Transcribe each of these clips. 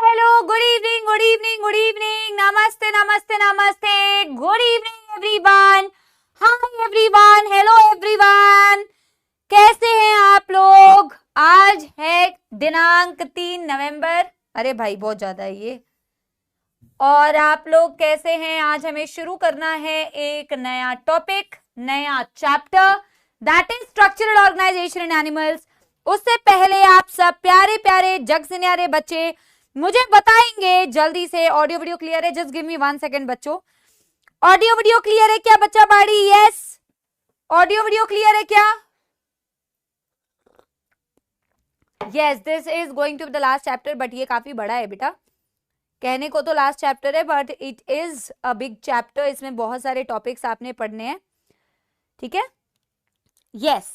hello, good evening, good evening, good evening. Namaste, namaste, namaste. Good evening, everyone. Hi, everyone. Hello, everyone. कैसे हैं आप लोग? आज है दिनांक 3 नवंबर। अरे भाई बहुत ज्यादा है ये। और आप लोग कैसे हैं? आज हमें शुरू करना है एक नया टॉपिक, नया chapter, that is structural organisation in animals. उससे पहले आप सब प्यारे प्यारे जग से न्यारे बच्चे मुझे बताएंगे जल्दी से, ऑडियो वीडियो क्लियर है? जस्ट गिव मी 1 सेकेंड बच्चों। ऑडियो वीडियो क्लियर है क्या बच्चा बाड़ी? यस, ऑडियो वीडियो क्लियर है क्या? Yes, this is going to be the last chapter, but ये काफी बड़ा है बेटा। कहने को तो लास्ट चैप्टर है but it is a big chapter. इसमें बहुत सारे टॉपिक्स आपने पढ़ने हैं, ठीक है? यस,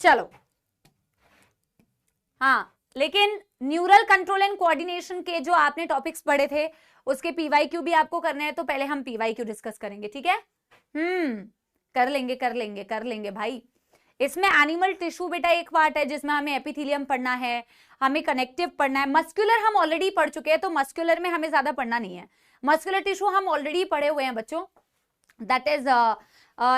चलो। हाँ, लेकिन न्यूरल कंट्रोल एंड कोऑर्डिनेशन के जो आपने टॉपिक्स पढ़े थे उसके पीवाईक्यू भी आपको करने हैं, तो पहले हम पीवाईक्यू डिस्कस करेंगे, ठीक है? कर लेंगे कर लेंगे कर लेंगे भाई। इसमें एनिमल टिश्यू बेटा एक पार्ट है जिसमें हमें एपिथेलियम पढ़ना है, हमें कनेक्टिव पढ़ना है। मस्कुलर हम ऑलरेडी पढ़ चुके हैं, तो मस्कुलर में हमें ज्यादा पढ़ना नहीं है। मस्कुलर टिश्यू हम ऑलरेडी पढ़े हुए हैं बच्चों, that is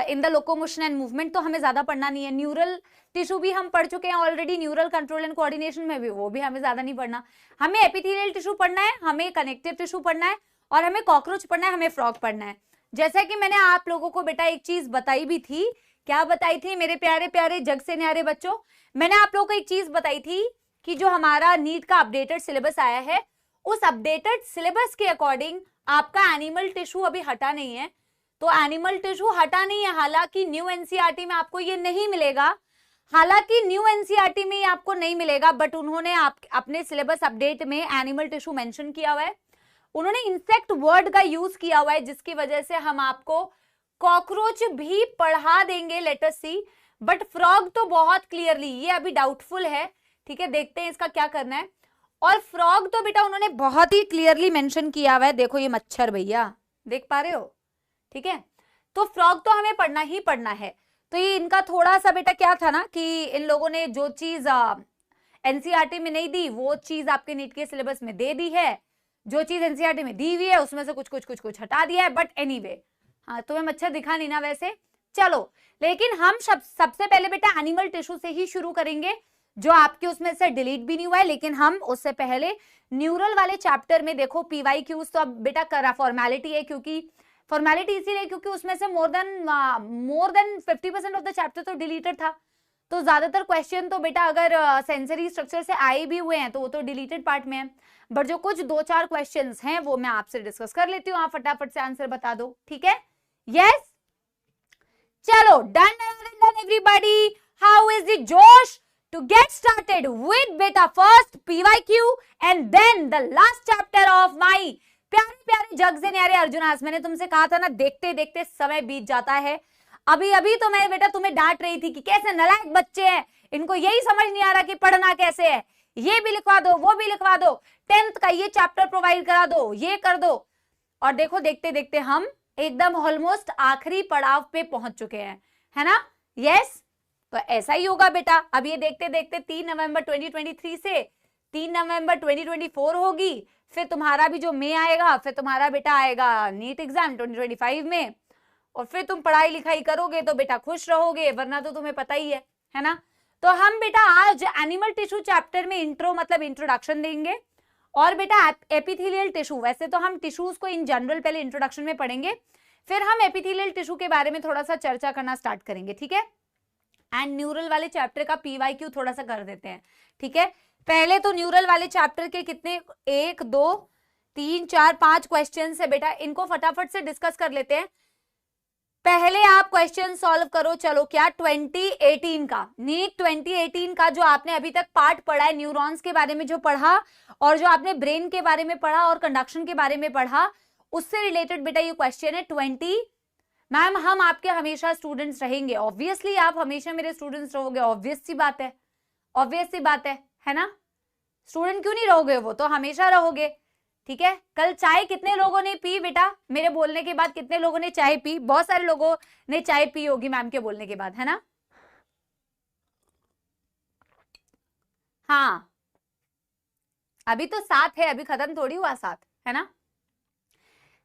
in the locomotion and movement, तो हमें ज्यादा पढ़ना नहीं है। न्यूरल टिश्यू भी हम पढ़ चुके हैं already, neural control and coordination में भी, वो भी हमें ज्यादा नहीं पढ़ना। हमें एपिथेलियल टिश्यू पढ़ना है, हमें कनेक्टिव टिश्यू पढ़ना है, और हमें कॉकरोच पढ़ना है, हमें फ्रॉग पढ़ना है। जैसा कि मैंने आप लोगों को बेटा एक चीज बताई भी थी। क्या बताई थी मेरे प्यारे प्यारे जग से न्यारे बच्चों? मैंने आप लोगों को एक चीज बताई थी कि जो हमारा नीट का अपडेटेड सिलेबस आया है, उस अपडेटेड सिलेबस के अकॉर्डिंग आपका एनिमल टिश्यू अभी हटा नहीं है। तो एनिमल टिश्यू हटा नहीं है, हालांकि न्यू एनसीईआरटी में आपको ये नहीं मिलेगा, हालांकि न्यू एनसीईआरटी में ये आपको नहीं मिलेगा, बट उन्होंने अपने सिलेबस अपडेट में एनिमल टिश्यू मेंशन किया हुआ है। उन्होंने इंसेक्ट वर्ड का यूज किया हुआ है, जिसकी वजह से हम आपको कॉकरोच भी पढ़ा देंगे, let us see. But frog तो बहुत क्लियरली, ये अभी डाउटफुल है, ठीक है? देखते हैं इसका क्या करना है। और फ्रॉग तो बेटा उन्होंने बहुत ही क्लियरली मेंशन किया हुआ है। देखो ये मच्छर भैया, देख पा रहे हो? ठीक है, तो फ्रॉग तो हमें पढ़ना ही पढ़ना है। तो ये इनका थोड़ा सा बेटा क्या था ना कि इन लोगों ने जो चीज एनसीईआरटी में नहीं दी वो चीज आपके नीट के सिलेबस में दे दी है। जो चीज एनसीईआरटी में दी हुई है उसमें से कुछ कुछ कुछ कुछ हटा दिया है, बट एनीवे। हाँ, तुम्हें मच्छर दिखा नहीं ना वैसे, चलो। लेकिन हम सबसे पहले बेटा एनिमल टिश्यू से ही शुरू करेंगे, जो आपके उसमें से डिलीट भी नहीं हुआ है। लेकिन हम उससे पहले न्यूरल वाले चैप्टर में देखो पीवाईक्यूज तो अब बेटा करा फॉर्मेलिटी है, क्योंकि फॉर्मेलिटी इसीलिए क्योंकि उसमें से more than 50% of the chapter तो डिलीटेड था। तो ज्यादातर क्वेश्चन तो बेटा अगर सेंसरी स्ट्रक्चर से आए भी हुए हैं तो वो तो डिलीटेड पार्ट में है, बट जो कुछ 2-4 क्वेश्चंस हैं वो मैं आपसे डिस्कस कर लेती हूँ, आप फटाफट से आंसर बता दो, ठीक है? यस, चलो, done everybody. How is the जोश टू गेट स्टार्टेड विद बेटा first PYQ and then the last chapter of my प्यारे प्यारे जग से न्यारे अर्जुनास। मैंने तुमसे कहा था ना, देखते देखते समय बीत जाता है। अभी अभी तो मैं बेटा तुम्हें डांट रही थी कि कैसे नालायक बच्चे हैं, इनको यही समझ नहीं आ रहा कि पढ़ना कैसे है, ये भी लिखवा दो वो भी लिखवा दो, 10th का ये चैप्टर प्रोवाइड करा दो, ये कर दो। और देखो देखते देखते हम एकदम ऑलमोस्ट आखिरी पड़ाव पे पहुंच चुके हैं, है ना? यस, तो ऐसा ही होगा बेटा। अब ये देखते देखते 3 नवंबर 2023 से 3 नवंबर 2024 होगी, फिर तुम्हारा भी जो मई आएगा, फिर तुम्हारा बेटा आएगा नीट एग्जाम 2025 में, और फिर तुम पढ़ाई लिखाई करोगे तो बेटा खुश रहोगे, वरना तो तुम्हें पता ही है ना? तो हम बेटा आज एनिमल टिश्यू चैप्टर में इंट्रो मतलब इंट्रोडक्शन देंगे, और बेटा एपिथेलियल टिश्यू, वैसे तो हम टिश्यूज को इन जनरल पहले इंट्रोडक्शन में पढ़ेंगे, फिर हम एपिथेलियल टिश्यू के बारे में थोड़ा सा चर्चा करना स्टार्ट करेंगे, ठीक है? एंड न्यूरल वाले चैप्टर का पीवाईक्यू थोड़ा सा कर देते हैं, ठीक है? पहले तो न्यूरल वाले चैप्टर के कितने 1 2 3 4 5 क्वेश्चन है बेटा, इनको फटाफट से डिस्कस कर लेते हैं। पहले आप क्वेश्चन सॉल्व करो। चलो, क्या 2018 का नीट 2018 का जो आपने अभी तक पार्ट पढ़ा है, न्यूरॉन्स के बारे में जो पढ़ा, और जो आपने ब्रेन के बारे में पढ़ा और कंडक्शन के बारे में पढ़ा, उससे रिलेटेड बेटा ये क्वेश्चन है 20। मैम हम आपके हमेशा स्टूडेंट्स रहेंगे, ऑब्वियसली आप हमेशा मेरे स्टूडेंट्स रहोगे, ऑब्वियस सी बात है, ऑब्वियस सी बात है ना? स्टूडेंट क्यों नहीं रहोगे, वो तो हमेशा रहोगे, ठीक है? कल चाय कितने लोगों ने पी बेटा? मेरे बोलने के बाद कितने लोगों ने चाय पी? बहुत सारे लोगों ने चाय पी होगी मैम के बोलने के बाद, है ना? हाँ, अभी तो 7 है, अभी खत्म थोड़ी हुआ 7, है ना।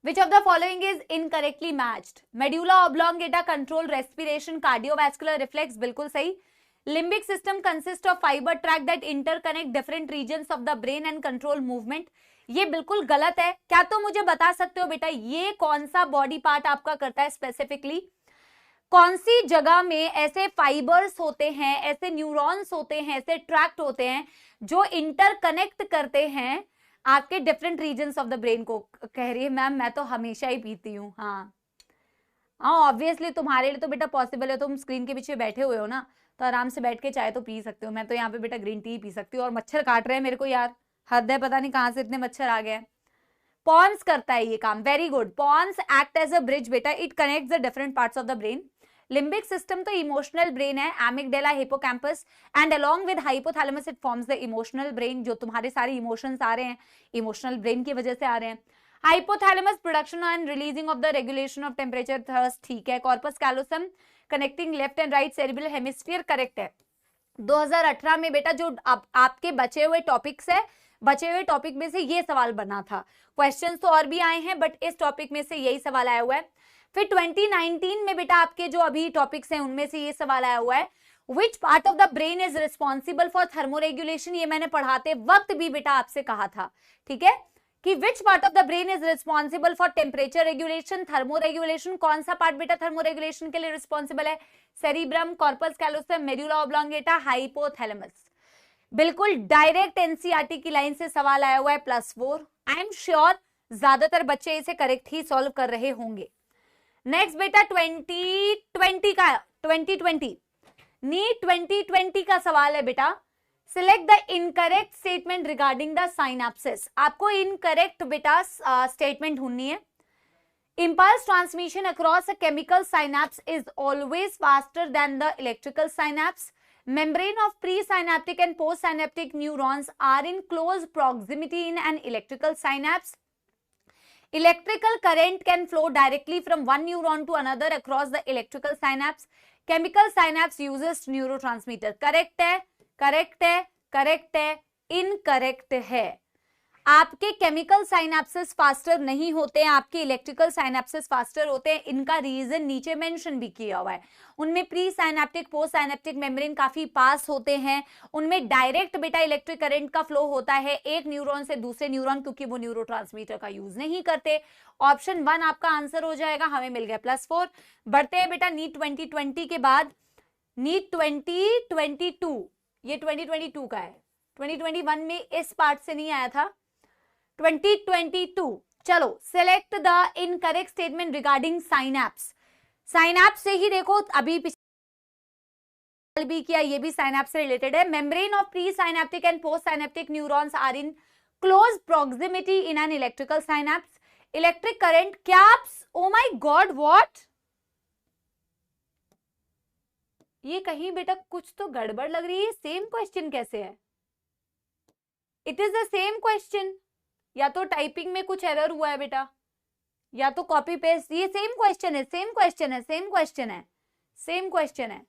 Which of the following is incorrectly matched? Medulla oblongata control respiration, cardiovascular reflex, बिल्कुल सही. Limbic system consists of fiber tract that interconnect different regions of the brain and control movement. ये बिल्कुल गलत है. क्या तुम मुझे बता सकते हो बेटा ये कौन सा बॉडी पार्ट आपका करता है स्पेसिफिकली? कौन सी जगह में ऐसे फाइबर्स होते हैं, ऐसे न्यूरॉन्स होते हैं, ऐसे ट्रैक्ट होते हैं जो इंटरकनेक्ट करते हैं आपके different regions of the brain को? कह रही है मैम मैं तो हमेशा ही पीती हूँ. हाँ ऑब्वियसली तुम्हारे लिए तो बेटा पॉसिबल है, तुम स्क्रीन के पीछे बैठे हुए हो ना, तो आराम से बैठ के चाय तो पी सकते हो. मैं तो यहाँ पे बेटा ग्रीन टी पी सकती हूँ. और मच्छर काट रहे हैं मेरे को यार, हद है, पता नहीं कहाँ से इतने मच्छर आ गए. पॉन्स करता है ये काम. Very good. Pons act as a bridge बेटा, it connects the different parts of the brain. Limbic system तो इमोशनल ब्रेन है, amygdala, hippocampus and along with hypothalamus it forms the emotional brain. जो तुम्हारे सारे इमोशंस आ रहे हैं emotional brain की वजह से आ रहे हैं. Hypothalamus production and releasing of the regulation of temperature, thirst, ठीक है. Corpus callosum connecting left and right cerebral hemisphere, correct है. 2018 में बेटा जो आपके बचे हुए टॉपिक्स है, बचे हुए टॉपिक में से ये सवाल बना था. क्वेश्चंस तो और भी आए हैं बट इस टॉपिक में से यही सवाल आया हुआ है. फिर 2019 में बेटा आपके जो अभी टॉपिक्स हैं उनमें से ये सवाल आया हुआ है, which part of the brain is responsible for thermoregulation. ये मैंने पढ़ाते वक्त भी बेटा आपसे कहा था, ठीक है, कि which part of the brain is responsible for temperature regulation, thermoregulation. कौन सा पार्ट बेटा थर्मोरेगुलेशन के लिए रिस्पॉन्सिबल है? Cerebrum, corpus callosum, medulla oblongata, hypothalamus. बिल्कुल डायरेक्ट एनसीईआरटी की लाइन से सवाल आया हुआ है +4. आई एम श्योर ज्यादातर बच्चे इसे करेक्ट ही सॉल्व कर रहे होंगे. नेक्स्ट बेटा 2020 का, 2020 नीट 2020 का सवाल है बेटा. Select the incorrect statement regarding the synapsis. आपको इनकरेक्ट बेटा स्टेटमेंट ढूंढनी है. Impulse transmission across a chemical synapse is always faster than the electrical synapse. Membrane of presynaptic and postsynaptic neurons are in close proximity in an electrical synapse. Electrical current can flow directly from one neuron to another across the electrical synapse. Chemical synapse uses neurotransmitter. Correct है, correct है, correct है, incorrect है. आपके chemical synapsis faster नहीं होते हैं, आपके electrical synapsis faster होते हैं. इनका रीजन नीचे मेंशन भी किया हुआ है. उनमें pre synaptic, post synaptic membrane काफी पास होते हैं. उनमें डायरेक्ट बेटा इलेक्ट्रिक करंट का फ्लो होता है एक न्यूरॉन से दूसरे न्यूरॉन, क्योंकि वो न्यूरोट्रांसमीटर का यूज नहीं करते. ऑप्शन 1 आपका आंसर हो जाएगा. हमें मिल गया +4. बढ़ते हैं बेटा नीट 2020 के बाद. नीट 2022, ये 2022 का है. 2021 में इस पार्ट से नहीं आया था. 2022. चलो select the incorrect statement regarding synapse. Synapse से ही देखो अभी भी किया, ये भी साइनेप्स से रिलेटेड है. Membrane of pre synaptic and post synaptic neurons are in close proximity in an electrical synapse. Electric current क्या? Oh my god, what? ये कहीं बेटा कुछ तो गड़बड़ लग रही है. सेम क्वेश्चन कैसे है? It is the same question. या तो टाइपिंग में कुछ एरर हुआ है बेटा, या तो कॉपी पेस्ट. ये सेम क्वेश्चन है, सेम क्वेश्चन है, सेम क्वेश्चन है, सेम क्वेश्चन है.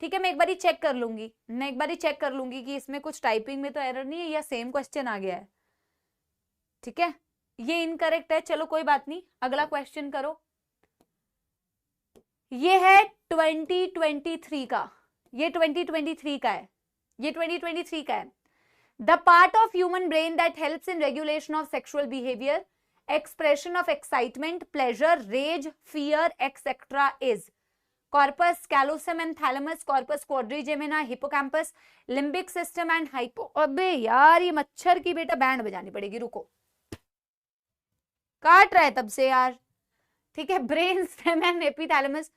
ठीक है, मैं एक बार चेक कर लूंगी, मैं एक बार चेक कर लूंगी कि इसमें कुछ टाइपिंग में तो एरर नहीं है या सेम क्वेश्चन आ गया है. ठीक है, ये इनकरेक्ट है. चलो कोई बात नहीं, अगला क्वेश्चन करो. ये है 2023 का, ये 2023 का है, ये 2023 का है. The part of human brain that helps in regulation of sexual behavior, expression of excitement, pleasure, rage, fear, etc. is corpus callosum and thalamus, corpus quadrigemina, hippocampus, limbic system and hypo. अबे यार ये मच्छर की बेटा band बजानी पड़ेगी, रुको, काट रहा है तब से यार. ठीक है, ब्रेन स्टेम एंड एपिथैलेमस.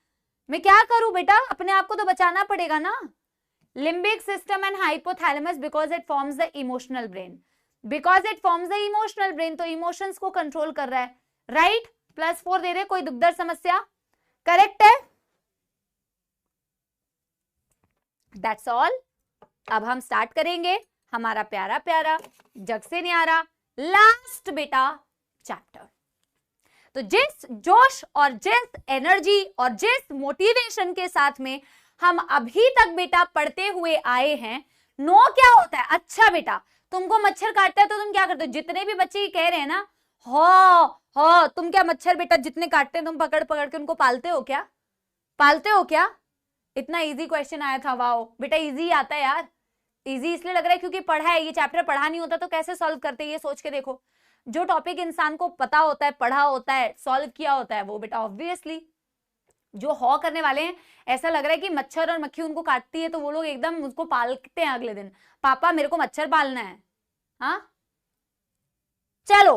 मैं क्या करूं बेटा, अपने आप को तो बचाना पड़ेगा ना. Limbic system and hypothalamus because it forms the emotional brain. Because it forms the emotional brain, तो emotions को कंट्रोल कर रहा है. राइट? +4 दे रहे. कोई दुखदर समस्या? करेक्ट है. That's all. अब हम स्टार्ट करेंगे हमारा प्यारा प्यारा जग से न्यारा लास्ट बेटा चैप्टर. तो जिस जोश और जिस एनर्जी और जिस मोटिवेशन के साथ में हम अभी तक बेटा पढ़ते हुए आए हैं, नो क्या होता है? अच्छा बेटा, तुमको मच्छर काटता है तो तुम क्या करते हो? जितने भी बच्चे ये कह रहे हैं ना हाँ तुम क्या मच्छर बेटा जितने काटते हैं तुम पकड़ पकड़ के उनको पालते हो क्या? पालते हो क्या? इतना इजी क्वेश्चन आया था। वाओ बेटा इजी आता है यार। इजी इसलिए लग रहा है क्योंकि पढ़ा है, ये चैप्टर पढ़ा नहीं होता तो कैसे सॉल्व करते, ये सोच के देखो। जो टॉपिक इंसान को पता होता है, पढ़ा होता है, सॉल्व किया होता है, वो बेटा ऑब्वियसली जो हॉ करने वाले हैं, ऐसा लग रहा है कि मच्छर और मक्खी उनको काटती है तो वो लोग एकदम उसको पालते हैं अगले दिन, पापा मेरे को मच्छर पालना है। हाँ चलो,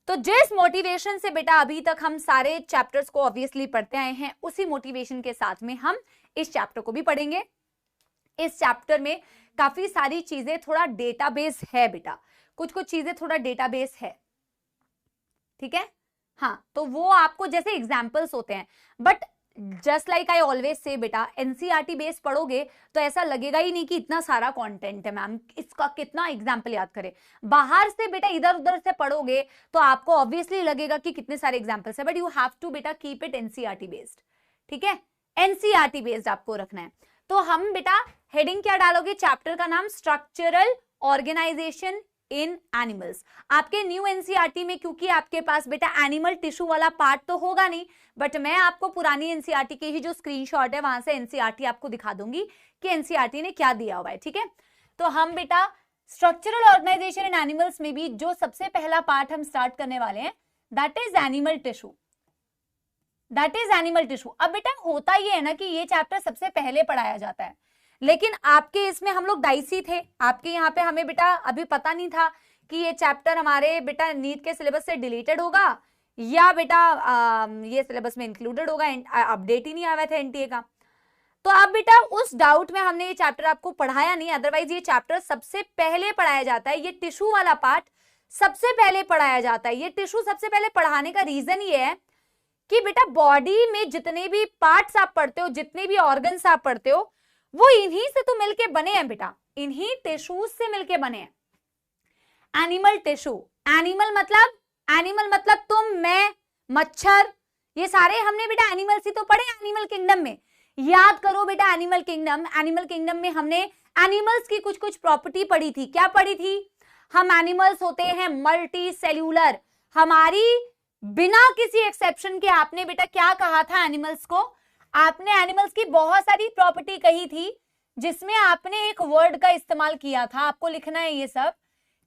तो जिस मोटिवेशन से बेटा अभी तक हम सारे चैप्टर्स को ऑब्वियसली पढ़ते आए हैं, उसी मोटिवेशन के साथ में हम इस चैप्टर को भी पढ़ेंगे। इस चैप्टर में काफी सारी चीजें थोड़ा डेटाबेस है बेटा, कुछ कुछ चीजें थोड़ा डेटाबेस है, ठीक है। हाँ तो वो आपको जैसे एग्जाम्पल्स होते हैं, but just like I always say बेटा एनसीईआरटी बेस पढ़ोगे तो ऐसा लगेगा ही नहीं कि इतना सारा कंटेंट है मैम, इसका कितना एग्जाम्पल याद करें। बाहर से बेटा इधर उधर से पढ़ोगे तो आपको ऑब्वियसली लगेगा कि कितने सारे एग्जाम्पल्स है, बट यू हैव टू बेटा कीप इट एनसीईआरटी बेस्ड, ठीक है। एनसीईआरटी बेस्ड आपको रखना है। तो हम बेटा हेडिंग क्या डालोगे? चैप्टर का नाम स्ट्रक्चरल ऑर्गेनाइजेशन इन एनिमल्स। आपके न्यू एनसीईआरटी में क्योंकि आपके पास बेटा एनिमल टिश्यू वाला पार्ट तो होगा नहीं, बट मैं आपको पुरानी एनसीईआरटी की ही जो स्क्रीनशॉट है वहां से एनसीईआरटी आपको दिखा दूंगी कि एनसीईआरटी ने क्या दिया हुआ है, ठीक है। तो हम बेटा स्ट्रक्चरल ऑर्गेनाइजेशन इन एनिमल्स में भी जो सबसे पहला पार्ट हम स्टार्ट करने वाले हैं that is animal tissue, that is animal tissue. अब बेटा होता ये है ना कि ये चैप्टर सबसे पहले पढ़ाया जाता है, लेकिन आपके इसमें हम लोग डाइसी थे, आपके यहाँ पे हमें बेटा अभी पता नहीं था कि ये चैप्टर हमारे बेटा नीट के सिलेबस से डिलीटेड होगा या बेटा ये सिलेबस में इंक्लूडेड होगा, अपडेट ही नहीं आया था एनटीए का। तो अब बेटा उस डाउट में हमने ये चैप्टर आपको पढ़ाया नहीं, अदरवाइज ये चैप्टर सबसे पहले पढ़ाया जाता है, ये टिश्यू वाला पार्ट सबसे पहले पढ़ाया जाता है। ये टिश्यू सबसे पहले पढ़ाने का रीजन ये है कि बेटा बॉडी में जितने भी पार्ट्स आप पढ़ते हो, जितने भी ऑर्गन्स आप पढ़ते हो, वो इन्हीं से तो मिलके बने हैं बेटा, इन्हीं टिश्यूज से मिलके बने हैं। एनिमल टिश्यू, एनिमल मतलब तुम, मैं, मच्छर, ये सारे हमने बेटा एनिमल्स ही तो पढ़े एनिमल किंगडम में। याद करो बेटा एनिमल किंगडम में हमने एनिमल्स की कुछ कुछ प्रॉपर्टी पढ़ी थी। क्या पढ़ी थी? हम एनिमल्स होते हैं मल्टी सेल्यूलर। हमारी बिना किसी एक्सेप्शन के आपने बेटा क्या कहा था एनिमल्स को? आपने एनिमल्स की बहुत सारी प्रॉपर्टी कही थी जिसमें आपने एक वर्ड का इस्तेमाल किया था, आपको लिखना है ये सब,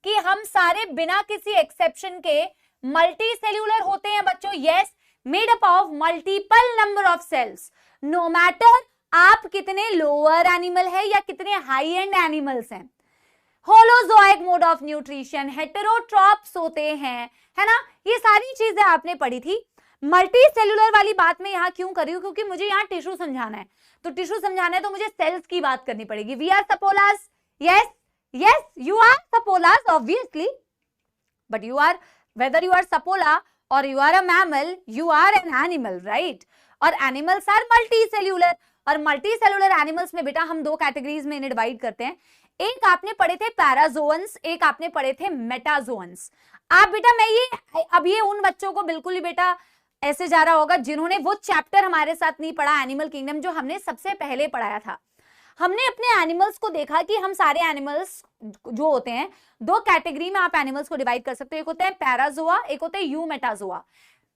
कि हम सारे बिना किसी एक्सेप्शन के मल्टी सेल्यूलर होते हैं बच्चों। Yes, made up of multiple number of cells. No matter आप कितने लोअर एनिमल है या कितने हाई एंड एनिमल्स हैं। Holozoic mode of nutrition, heterotrophs होते हैं, है ना, ये सारी चीजें आपने पढ़ी थी। मल्टी सेल्यूलर वाली बात मैं यहाँ क्यों कर रही हूँ? क्योंकि मुझे यहाँ टिश्यू समझाना है, तो टिश्यू समझाना है तो मुझे सेल्स की बात करनी पड़ेगी। वी आर सपोलास, यस यस यू आर सपोलास obviously, but you are, whether you are सपोला और you are a mammal, you are an animal, right. और एनिमल्स आर मल्टी सेल्यूलर, और मल्टी सेल्यूलर एनिमल्स में बेटा हम दो कैटेगरीज में इन्हें डिवाइड करते हैं। एक आपने पढ़े थे पैराजोअन्स, एक आपने पढ़े थे मेटाजोअन्स। आप बेटा मैं ये उन बच्चों को बिल्कुल ही बेटा ऐसे जा रहा होगा जिन्होंने वो चैप्टर हमारे साथ नहीं पढ़ा एनिमल किंगडम जो हमने सबसे पहले पढ़ाया था। हमने अपने एनिमल्स को देखा कि हम सारे एनिमल्स जो होते हैं दो कैटेगरी में आप एनिमल्स को डिवाइड कर सकते हो, एक होता है पैराजोआ, एक होता है यूमेटाजोआ।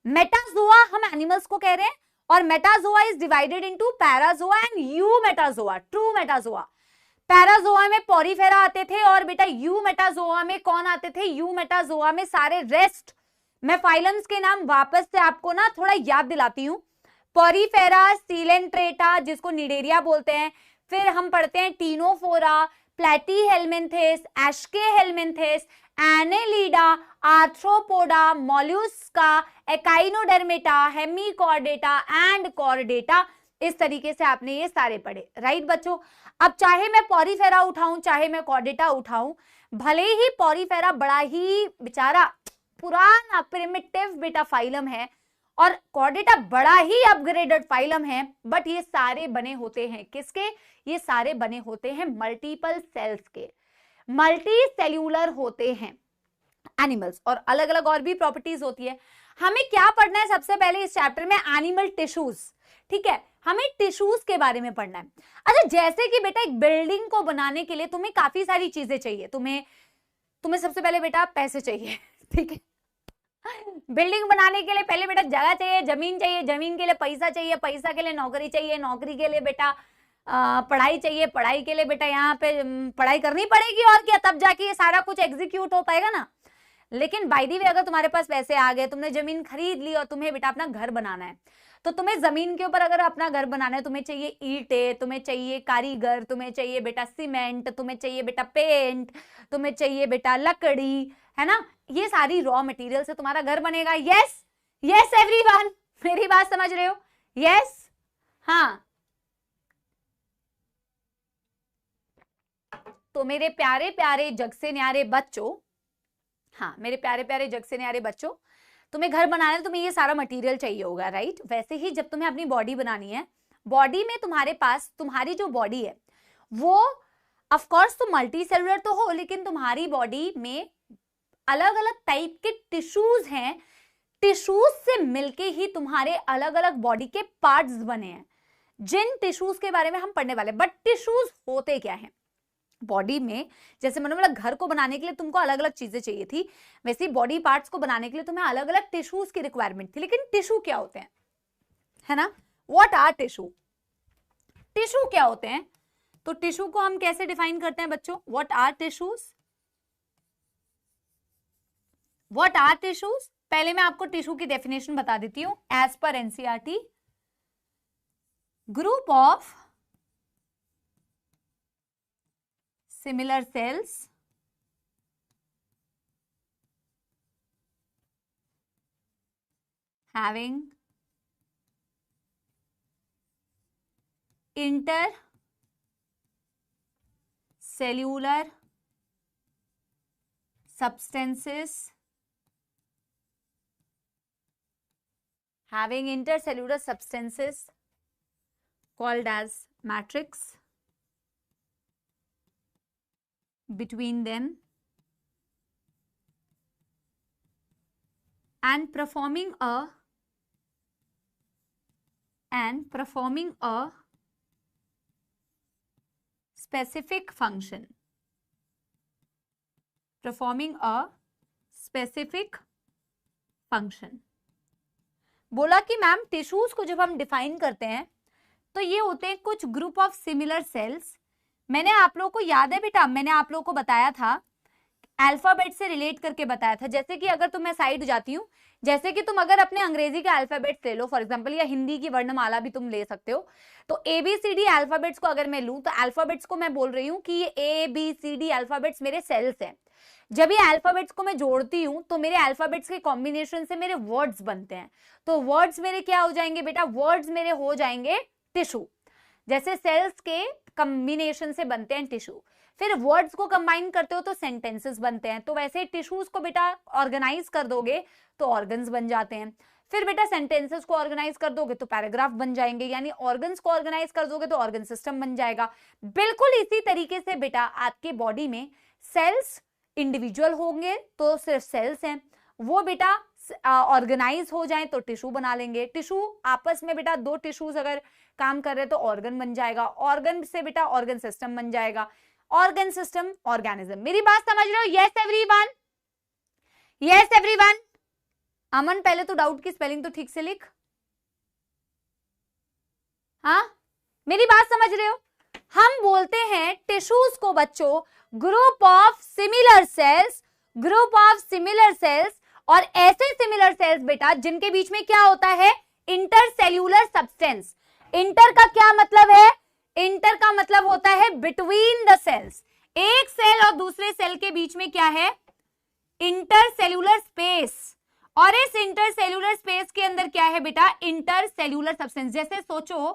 मेटाजोआ हम एनिमल्स को कह रहे हैं और metazoa is divided into parazoa and eumetazoa, true metazoa. Parazoa में पॉरीफेरा आते थे और बेटा यूमेटाजोआ में कौन आते थे? यूमेटाजोआ में सारे रेस्ट। मैं फाइलम्स के नाम वापस से आपको ना थोड़ा याद दिलाती हूँ। पॉरीफेरा, सीलेंट्रेटा जिसको निडेरिया बोलते हैं, फिर हम पढ़ते हैं ctenophora, platyhelminthes, aschelminthes, annelida, arthropoda, mollusca, echinodermata, hemichordata and chordata. इस तरीके से आपने ये सारे पढ़े, राइट बच्चों। अब चाहे मैं पॉरीफेरा उठाऊं चाहे मैं कॉर्डेटा उठाऊं, भले ही पॉरीफेरा बड़ा ही बेचारा पुराना प्रिमिटिव बेटा फाइलम है और कॉर्डेटा बड़ा ही अपग्रेडेड फाइलम है, बट ये सारे बने होते हैं किसके? ये सारे बने होते हैं मल्टीपल सेल्स के, मल्टी सेल्यूलर होते हैं एनिमल्स, और अलग अलग और भी प्रॉपर्टीज होती है। हमें क्या पढ़ना है सबसे पहले इस चैप्टर में? Animal tissues. ठीक है, हमें टिश्यूज के बारे में पढ़ना है। अच्छा, जैसे कि बेटा एक बिल्डिंग को बनाने के लिए तुम्हें काफी सारी चीजें चाहिए, तुम्हें सबसे पहले बेटा पैसे चाहिए, ठीक है। बिल्डिंग बनाने के लिए पहले बेटा जगह चाहिए, जमीन चाहिए, जमीन के लिए पैसा चाहिए, पैसा के लिए नौकरी चाहिए, नौकरी के लिए बेटा पढ़ाई चाहिए, पढ़ाई के लिए बेटा यहाँ पे पढ़ाई करनी पड़ेगी, और क्या, तब जाके ये सारा कुछ एग्जीक्यूट हो पाएगा ना। लेकिन बाय द वे अगर तुम्हारे पास पैसे आ गए, तुमने जमीन खरीद ली और तुम्हें बेटा अपना घर बनाना है, तो तुम्हें जमीन के ऊपर अगर अपना घर बनाना है, तुम्हें चाहिए ईंटें, तुम्हें चाहिए कारीगर, तुम्हें चाहिए बेटा सीमेंट, तुम्हें चाहिए बेटा पेंट, तुम्हें चाहिए बेटा लकड़ी, है ना। ये सारी रॉ मटेरियल से तुम्हारा घर बनेगा। यस यस एवरीवन, मेरी बात समझ रहे हो? यस हाँ। तो मेरे प्यारे प्यारे जग से न्यारे बच्चों, हाँ मेरे प्यारे प्यारे जग से न्यारे बच्चों, तुम्हें घर बनाना है, तुम्हें ये सारा मटेरियल चाहिए होगा, राइट। वैसे ही जब तुम्हें अपनी बॉडी बनानी है, बॉडी में तुम्हारे पास, तुम्हारी जो बॉडी है वो ऑफ कोर्स तुम मल्टी सेलुलर तो हो, लेकिन तुम्हारी बॉडी में अलग अलग टाइप के टिश्यूज हैं। टिश्यूज से मिलके ही तुम्हारे अलग अलग बॉडी के पार्ट्स बने हैं, जिन टिश्यूज के बारे में हम पढ़ने वाले। बट टिश्यूज होते क्या हैं बॉडी में? जैसे मैंने बोला घर को बनाने के लिए तुमको अलग अलग चीजें चाहिए थी, वैसे ही बॉडी पार्ट्स को बनाने के लिए तुम्हें अलग अलग टिश्यूज की रिक्वायरमेंट थी। लेकिन टिश्यू क्या होते हैं, है ना? What are tissue? टिश्यू क्या होते हैं? तो टिश्यू को हम कैसे डिफाइन करते हैं बच्चों? What are tissues? What are tissues? पहले मैं आपको टिश्यू की डेफिनेशन बता देती हूं। As per NCERT, group of similar cells having intercellular substances, called as matrix between them and performing a specific function, बोला कि मैम टिश्यूज को जब हम डिफाइन करते हैं तो ये होते हैं कुछ ग्रुप ऑफ सिमिलर सेल्स। मैंने आप लोगों को याद है बेटा, मैंने आप लोगों को बताया था, अल्फाबेट से रिलेट करके बताया था। जैसे कि अगर तुम मैं साइड जाती हूँ, जैसे कि तुम अगर अपने अंग्रेजी के अल्फाबेट्स ले लो फॉर एग्जांपल, या हिंदी की वर्णमाला भी तुम ले सकते हो, तो ABCD अल्फाबेट्स को अगर मैं लूं, तो अल्फाबेट्स को मैं बोल रही हूँ कि ये ABCD अल्फाबेट्स मेरे सेल्स हैं। जब ये अल्फाबेट्स को मैं जोड़ती हूँ तो मेरे अल्फाबेट्स के कॉम्बिनेशन से मेरे वर्ड्स बनते हैं। तो वर्ड्स मेरे क्या हो जाएंगे बेटा? वर्ड्स मेरे हो जाएंगे टिश्यू। जैसे सेल्स के कॉम्बिनेशन से बनते हैं टिश्यू, फिर वर्ड्स को कंबाइन करते हो तो सेंटेंसेस बनते हैं। तो वैसे टिश्यूज को बेटा ऑर्गेनाइज कर दोगे तो ऑर्गन्स बन जाते हैं, फिर बेटा सेंटेंसेस को ऑर्गेनाइज कर दोगे तो पैराग्राफ बन जाएंगे, यानी ऑर्गन्स को ऑर्गेनाइज कर दोगे तो ऑर्गन सिस्टम बन जाएगा। बिल्कुल इसी तरीके से बेटा आपके बॉडी में सेल्स इंडिविजुअल होंगे तो सिर्फ सेल्स हैं, वो बेटा ऑर्गेनाइज हो जाएं तो टिश्यू बना लेंगे। टिश्यू आपस में बेटा दो टिश्यूज अगर काम कर रहे तो ऑर्गन बन जाएगा, ऑर्गन से बेटा ऑर्गन सिस्टम बन जाएगा, ऑर्गन सिस्टम ऑर्गेनिज्म। मेरी बात समझ रहे हो? Yes everyone, yes everyone. Aman पहले तो डाउट की स्पेलिंग तो ठीक से लिख। हाँ मेरी बात समझ रहे हो? हम बोलते हैं टिश्यूज को बच्चों group of similar sales, group of similar sales, और ऐसे सिमिलर सेल्स बेटा जिनके बीच में क्या होता है? Intercellular substance. इंटर का क्या मतलब है? इंटर का मतलब होता है बिटवीन द सेल्स। एक सेल और दूसरे सेल के बीच में क्या है? Intercellular space. और इस इंटरसेल्यूलर स्पेस के अंदर क्या है बेटा? Intercellular substance. जैसे सोचो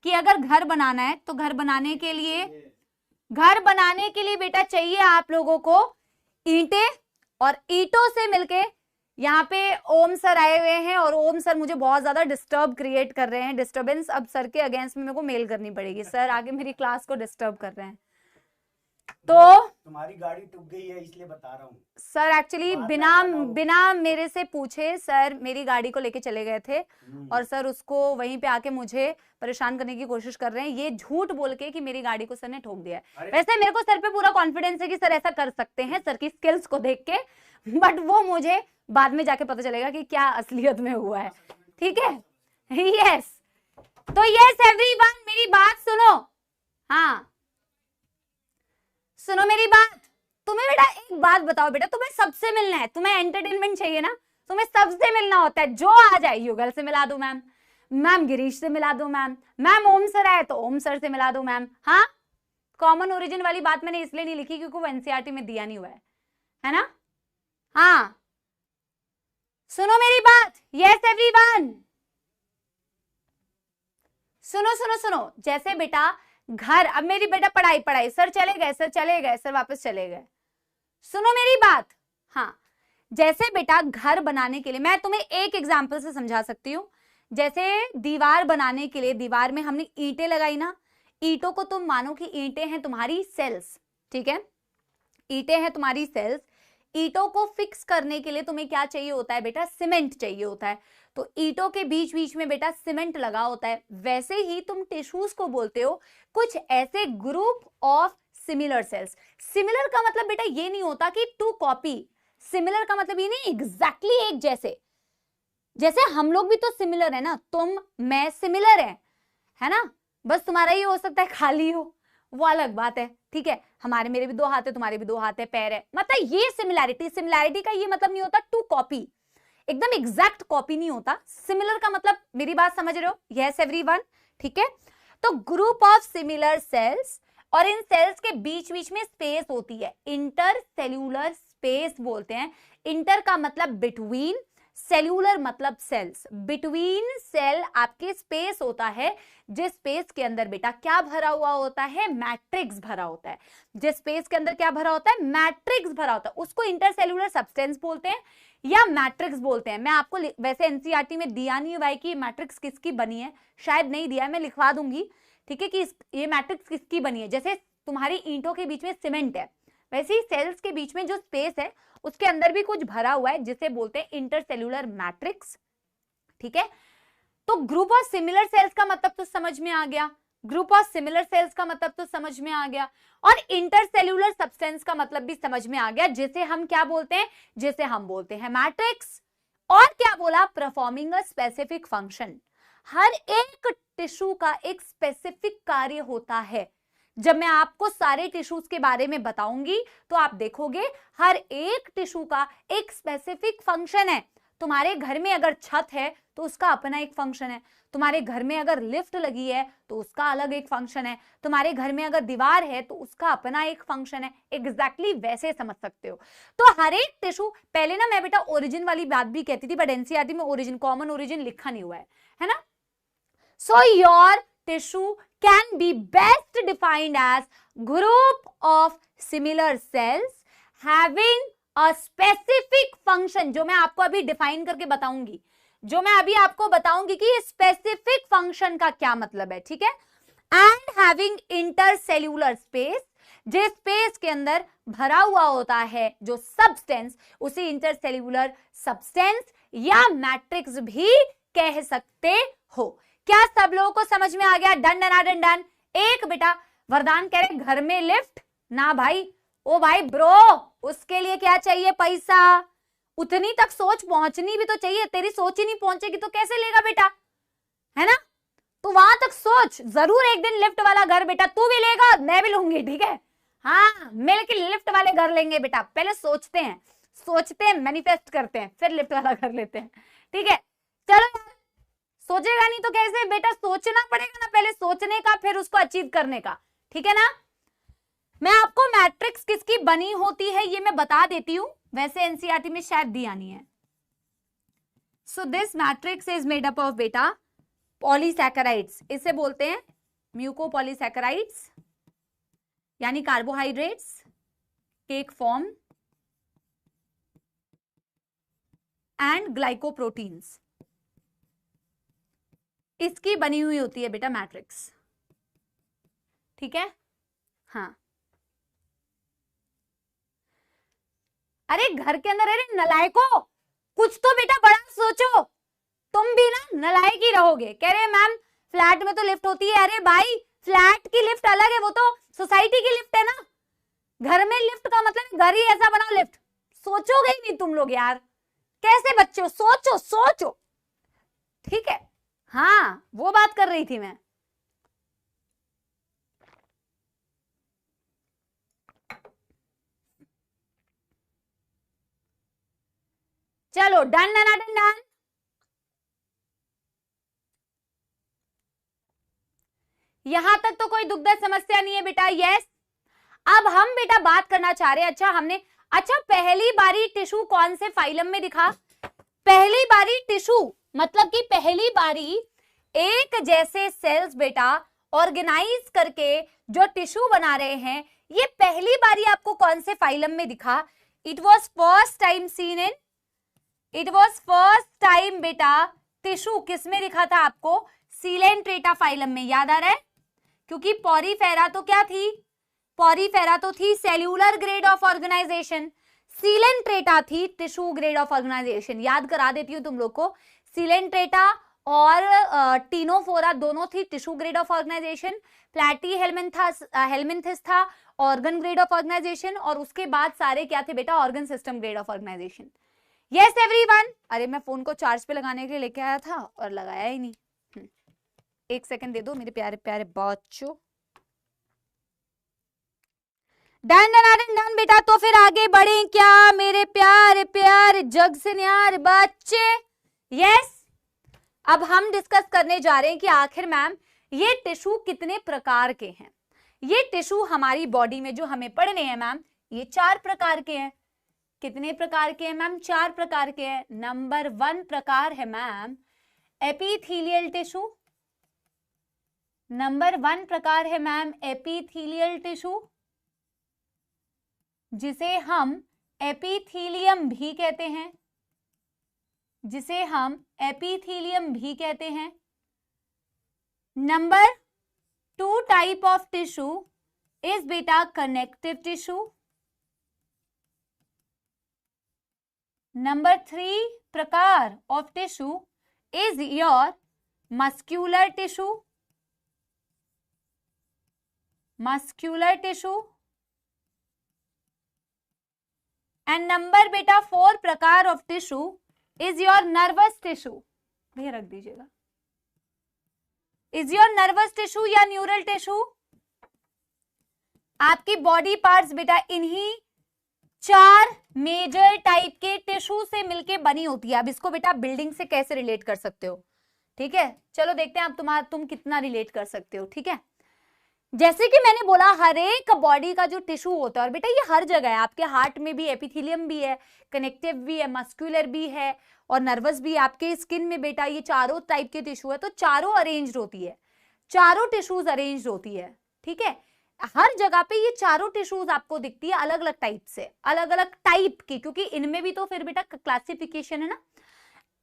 कि अगर घर बनाना है तो घर बनाने के लिए बेटा चाहिए आप लोगों को ईंटें, और ईंटों से मिलके यहाँ पे ओम सर आए हुए हैं और ओम सर मुझे बहुत ज्यादा डिस्टर्ब क्रिएट कर रहे हैं। डिस्टर्बेंस अब सर के अगेंस्ट में मेरे को मेल करनी पड़ेगी, सर आगे मेरी क्लास को डिस्टर्ब कर रहे हैं। तो तुम्हारी गाड़ी टूट गई है इसलिए बता रहा हूँ सर एक्चुअली बिना मेरे से पूछे सर मेरी गाड़ी को लेके चले गए थे और सर उसको वहीं पे आके मुझे परेशान करने की कोशिश कर रहे हैं, ये झूठ बोल के कि मेरी गाड़ी को सर ने ठोक दिया है। वैसे मेरे को सर पे पूरा कॉन्फिडेंस है कि सर ऐसा कर सकते हैं सर की स्किल्स को देख के, बट वो मुझे बाद में जाके पता चलेगा कि क्या असलियत में हुआ है। ठीक है, यस। तो यस एवरीवन, मेरी बात सुनो। हाँ सुनो मेरी बात। तुम्हें बेटा एक बात बताओ बेटा, तुम्हें सबसे मिलना है, तुम्हें एंटरटेनमेंट चाहिए ना, तुम्हें सबसे मिलना होता है। जो आ जाए युगल से मिला दो मैम, मैम गिरीश से मिला दो मैम, मैम ओम सर आए तो ओम सर से मिला दो मैम। हाँ, कॉमन ओरिजिन वाली बात मैंने इसलिए नहीं लिखी क्योंकि वो एनसीईआरटी में दिया नहीं हुआ है ना। हाँ सुनो मेरी बात, यस एवरीवन, सुनो सुनो सुनो। जैसे बेटा घर, अब मेरी बेटा पढ़ाई पढ़ाई, सर चले गए, सर चले गए, सर वापस चले गए। सुनो मेरी बात। हाँ, जैसे बेटा घर बनाने के लिए मैं तुम्हें एक एग्जांपल से समझा सकती हूँ। जैसे दीवार बनाने के लिए, दीवार में हमने ईंटें लगाई ना, ईंटों को तुम मानो कि ईंटें हैं तुम्हारी सेल्स, ठीक है, ईंटें हैं तुम्हारी सेल्स। ईंटों को फिक्स करने के लिए तुम्हें क्या चाहिए होता है बेटा, सीमेंट चाहिए होता है। तो ईंटों के बीच बीच में बेटा सीमेंट लगा होता है। वैसे ही तुम टिश्यूज को बोलते हो कुछ ऐसे group of similar sales. Similar का मतलब बेटा ये नहीं होता कि टू कॉपी, सिमिलर का मतलब ये नहीं एग्जैक्टली एक जैसे, जैसे हम लोग भी तो सिमिलर है ना, तुम मैं सिमिलर है ना, बस तुम्हारा ये हो सकता है खाली हो, वो अलग बात है। ठीक है, हमारे मेरे भी दो हाथ है, तुम्हारे भी दो हाथ है, पैर है, मतलब ये सिमिलैरिटी। सिमिलैरिटी का ये मतलब नहीं होता टू कॉपी, एकदम एग्जैक्ट कॉपी नहीं होता। सिमिलर का मतलब, मेरी बात समझ रहे हो? यस एवरीवन, ठीक है। तो ग्रुप ऑफ सिमिलर सेल्स, और इन सेल्स के बीच बीच में स्पेस होती है, इंटर सेल्यूलर स्पेस बोलते हैं। इंटर का मतलब बिटवीन, सेल्यूलर मतलब सेल्स, बिटवीन सेल आपके स्पेस होता है, जिस स्पेस के अंदर बेटा क्या भरा हुआ होता है, मैट्रिक्स भरा होता है। जिस स्पेस के अंदर क्या भरा होता है, मैट्रिक्स भरा होता है, उसको इंटरसेल्यूलर सब्सटेंस बोलते हैं या मैट्रिक्स बोलते हैं। मैं आपको वैसे एनसीईआरटी में दिया नहीं हुआ है कि मैट्रिक्स किसकी बनी है, शायद नहीं दिया है, मैं लिखवा दूंगी, ठीक है, कि ये मैट्रिक्स किसकी बनी है। जैसे तुम्हारी ईंटों के बीच में सीमेंट है, वैसे ही सेल्स के बीच में जो स्पेस है उसके अंदर भी कुछ भरा हुआ है जिसे बोलते हैं इंटरसेल्यूलर मैट्रिक्स। ठीक है, तो ग्रुप ऑफ सिमिलर सेल्स का मतलब तो समझ में आ गया, ग्रुप ऑफ सिमिलर सेल्स का मतलब तो समझ में आ गया, और इंटरसेल्यूलर सब्सटेंस का मतलब भी समझ में आ गया, जिसे हम क्या बोलते हैं, जिसे हम बोलते हैं मैट्रिक्स। और क्या बोला, परफॉर्मिंग अ स्पेसिफिक फंक्शन। हर एक टिश्यू का एक स्पेसिफिक कार्य होता है। जब मैं आपको सारे टिश्यूज के बारे में बताऊंगी तो आप देखोगे हर एक टिश्यू का एक स्पेसिफिक फंक्शन है। तुम्हारे घर में अगर छत है तो उसका अपना एक फंक्शन है, तुम्हारे घर में अगर लिफ्ट लगी है तो उसका अलग एक फंक्शन है, तुम्हारे घर में अगर दीवार है तो उसका अपना एक फंक्शन है। एग्जैक्टली वैसे समझ सकते हो। तो हर एक टिश्यू, पहले ना मैं बेटा ओरिजिन वाली बात भी कहती थी, बट एनसीईआरटी में ओरिजिन, कॉमन ओरिजिन लिखा नहीं हुआ है ना। So your tissue can be best defined as group of similar cells having a specific function, जो मैं आपको अभी डिफाइन करके बताऊंगी, जो मैं अभी आपको बताऊंगी कि स्पेसिफिक फंक्शन का क्या मतलब है, ठीक है। एंड हैविंग इंटरसेल्यूलर स्पेस, जिस स्पेस के अंदर भरा हुआ होता है जो सब्सटेंस, उसे इंटरसेल्यूलर सब्सटेंस या मैट्रिक्स भी कह सकते हो। क्या सब लोगों को समझ में आ गया? Done done done done. एक बेटा वरदान कह रहे घर में लिफ्ट ना भाई, ओ भाई ब्रो, उसके लिए क्या चाहिए, पैसा। उतनी तक सोच पहुंचनी भी तो चाहिए, तेरी सोच ही नहीं पहुंचेगी तो कैसे लेगा बेटा, है ना। तो वहां तक सोच, जरूर एक दिन लिफ्ट वाला घर बेटा तू भी लेगा, मैं भी लूंगी, ठीक है। हाँ, मिलकर लिफ्ट वाले घर लेंगे बेटा, पहले सोचते हैं, मैनिफेस्ट करते हैं, फिर लिफ्ट वाला घर लेते हैं, ठीक है। चलो, सोचेगा नहीं तो कैसे बेटा, सोचना पड़ेगा ना, पहले सोचने का फिर उसको अचीव करने का, ठीक है ना। मैं आपको मैट्रिक्स किसकी बनी होती है ये मैं बता देती हूं, वैसे एनसीईआरटी में शायद दिया नहीं है। So this matrix is made up of बेटा पॉलीसैकेराइड्स, इसे बोलते हैं म्यूकोपॉलीसैकेराइड्स, यानी कार्बोहाइड्रेट्स के एक फॉर्म, एंड ग्लाइकोप्रोटीन्स, इसकी बनी हुई होती है बेटा मैट्रिक्स, ठीक है। हाँ, अरे घर के अंदर, अरे नलायको कुछ तो बेटा बड़ा सोचो, तुम भी ना नलायक ही रहोगे। कह रहे मैम फ्लैट में तो लिफ्ट होती है। अरे भाई फ्लैट की लिफ्ट अलग है, वो तो सोसाइटी की लिफ्ट है ना। घर में लिफ्ट का मतलब घर ही ऐसा बनाओ लिफ्ट, सोचोगे ही नहीं तुम लोग यार, कैसे बच्चे हो, सोचो सोचो, ठीक है। हाँ वो बात कर रही थी मैं। चलो डन डन डन डन। यहां तक तो कोई दुखद समस्या नहीं है बेटा, यस। अब हम बेटा बात करना चाह रहे हैं, अच्छा पहली बारी टिश्यू कौन से फाइलम में दिखा? पहली बारी टिश्यू मतलब कि पहली बारी एक जैसे सेल्स बेटा ऑर्गेनाइज करके जो टिश्यू बना रहे हैं, ये पहली बारी आपको कौन से फाइलम में दिखा? It was first time seen in, it was first time बेटा टिश्यू किस में दिखा था आपको? सीलेंट्रेटा फाइलम में, याद आ रहा है? क्योंकि पॉरीफेरा तो क्या थी? पॉरीफेरा तो थी cellular grade of organisation, Coelenterata थी टिश्यू ग्रेड ऑफ ऑर्गेनाइजेशन। याद करा देती हूँ तुम लोग को, सीलेंट्रेटा और टीनोफोरा दोनों थी tissue grade of organisation, Platyhelminthes था ऑर्गन ग्रेड ऑफ ऑर्गेनाइजेशन, और उसके बाद सारे क्या थे बेटा? Organ system grade of organisation. Yes everyone. अरे मैं फोन को चार्ज पे लगाने के लिए लेके आया था और लगाया ही नहीं। एक सेकंड दे दो मेरे प्यारे प्यारे बच्चों। डन डन डन बेटा, तो फिर आगे बढ़े क्या मेरे प्यारे प्यारे जग से न्यारे बच्चे? यस। अब हम डिस्कस करने जा रहे हैं कि आखिर मैम ये टिश्यू कितने प्रकार के हैं। ये टिश्यू हमारी बॉडी में जो हमें पढ़ने हैं मैम, ये 4 प्रकार के हैं। कितने प्रकार के हैं मैम? 4 प्रकार के हैं। नंबर 1 प्रकार है मैम एपिथेलियल टिश्यू। नंबर 1 प्रकार है मैम एपिथेलियल टिश्यू, जिसे हम एपिथेलियम भी कहते हैं, जिसे हम एपिथेलियम भी कहते हैं। Number 2 type of tissue is बेटा कनेक्टिव टिश्यू। नंबर 3 प्रकार of tissue is your muscular tissue, muscular tissue. And number बेटा 4 प्रकार of tissue is your nervous tissue. भैया रख दीजिएगा। इज योर नर्वस टिश्यू या न्यूरल टिश्यू। आपकी बॉडी पार्ट्स बेटा इन्हीं 4 मेजर टाइप के टिश्यू से मिलके बनी होती है। अब इसको बेटा बिल्डिंग से कैसे रिलेट कर सकते हो, ठीक है? चलो देखते हैं अब तुम कितना रिलेट कर सकते हो, ठीक है? जैसे कि मैंने बोला हर एक बॉडी का जो टिश्यू होता है, और बेटा ये हर जगह है, आपके हार्ट में भी एपिथेलियम भी है, कनेक्टिव भी है, मस्कुलर भी है और नर्वस भी है। आपके स्किन में बेटा ये चारों टाइप के टिश्यू है, तो चारों अरेंज्ड होती है, चारों टिश्यूज अरेंज्ड होती है, ठीक है? हर जगह पे ये चारों टिश्यूज आपको दिखती है अलग अलग टाइप से, अलग अलग टाइप की, क्योंकि इनमें भी तो फिर बेटा क्लासिफिकेशन है ना।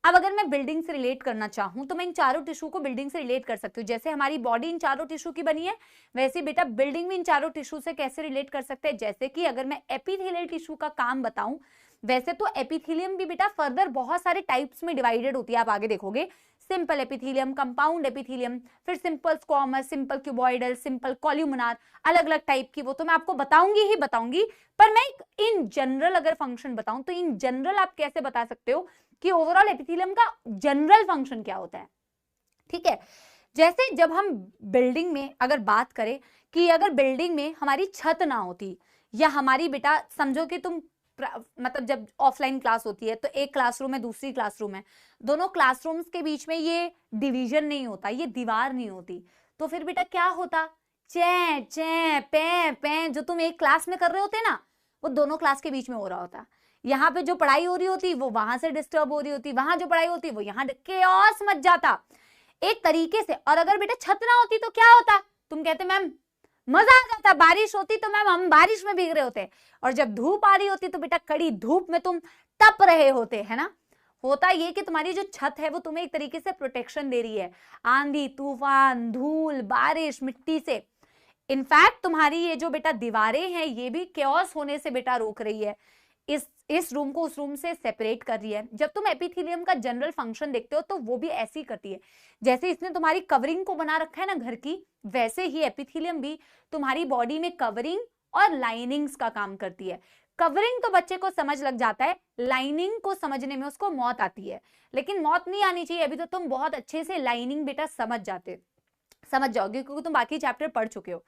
अब अगर मैं बिल्डिंग से रिलेट करना चाहूं तो मैं इन चारों टिश्यू को बिल्डिंग से रिलेट कर सकती हूँ। जैसे हमारी बॉडी इन चारों टिश्यू की बनी है, वैसे बेटा बिल्डिंग भी इन चारों टिश्यू से कैसे रिलेट कर सकते हैं? जैसे कि अगर मैं एपिथेलियल टिश्यू का काम बताऊं, वैसे तो एपिथेलियम भी बेटा फर्दर बहुत सारे टाइप्स में डिवाइडेड होती है, आप आगे देखोगे। सिंपल एपिथेलियम, कंपाउंड एपिथेलियम, फिर simple squamous, simple cuboidal, simple columnar, अलग अलग टाइप की, वो तो मैं आपको बताऊंगी ही बताऊंगी। पर मैं इन जनरल अगर फंक्शन बताऊं तो इन जनरल आप कैसे बता सकते हो कि ओवरऑल एपिथेलियम का जनरल फंक्शन क्या होता है, ठीक है? जैसे जब हम बिल्डिंग में अगर बात करें कि अगर बिल्डिंग में हमारी छत ना होती, या हमारी बेटा समझो कि तुम मतलब जब ऑफलाइन क्लास होती है तो एक क्लासरूम है, दूसरी क्लासरूम है, दोनों क्लासरूम्स के बीच में ये डिवीजन नहीं होता, ये दीवार नहीं होती, तो फिर बेटा क्या होता? चै चै पे पे जो तुम एक क्लास में कर रहे होते ना, वो दोनों क्लास के बीच में हो रहा होता। यहाँ पे जो पढ़ाई हो रही होती वो वहां से डिस्टर्ब हो रही होती, वहां जो पढ़ाई होती वो यहाँ केओस मच जाता एक तरीके से। और अगर बेटा छत ना होती तो क्या होता? तुम कहते मैम मजा आ जाता, बारिश होती तो मैम हम बारिश में भीग रहे होते, और जब धूप आ रही होती तो बेटा कड़ी धूप में तुम तप रहे होते, है ना? होता ये कि तुम्हारी जो छत है वो तुम्हें एक तरीके से प्रोटेक्शन दे रही है आंधी तूफान धूल बारिश मिट्टी से। इनफैक्ट तुम्हारी ये जो बेटा दीवारें हैं ये भी केओस होने से बेटा रोक रही है। इस रूम को उस रूम से सेपरेट कर रही है। जब तुम एपिथेलियम का जनरल फंक्शन देखते हो तो वो भी ऐसी ही करती है, जैसे इसने तुम्हारी कवरिंग को बना रखा है ना घर की, वैसे ही एपिथेलियम भी तुम्हारी बॉडी में कवरिंग और लाइनिंग्स का काम करती है। कवरिंग तो बच्चे को समझ लग जाता है, लाइनिंग को समझने में उसको मौत आती है, लेकिन मौत नहीं आनी चाहिए। अभी तो तुम बहुत अच्छे से लाइनिंग बेटा समझ जाओगे क्योंकि तुम बाकी चैप्टर पढ़ चुके हो।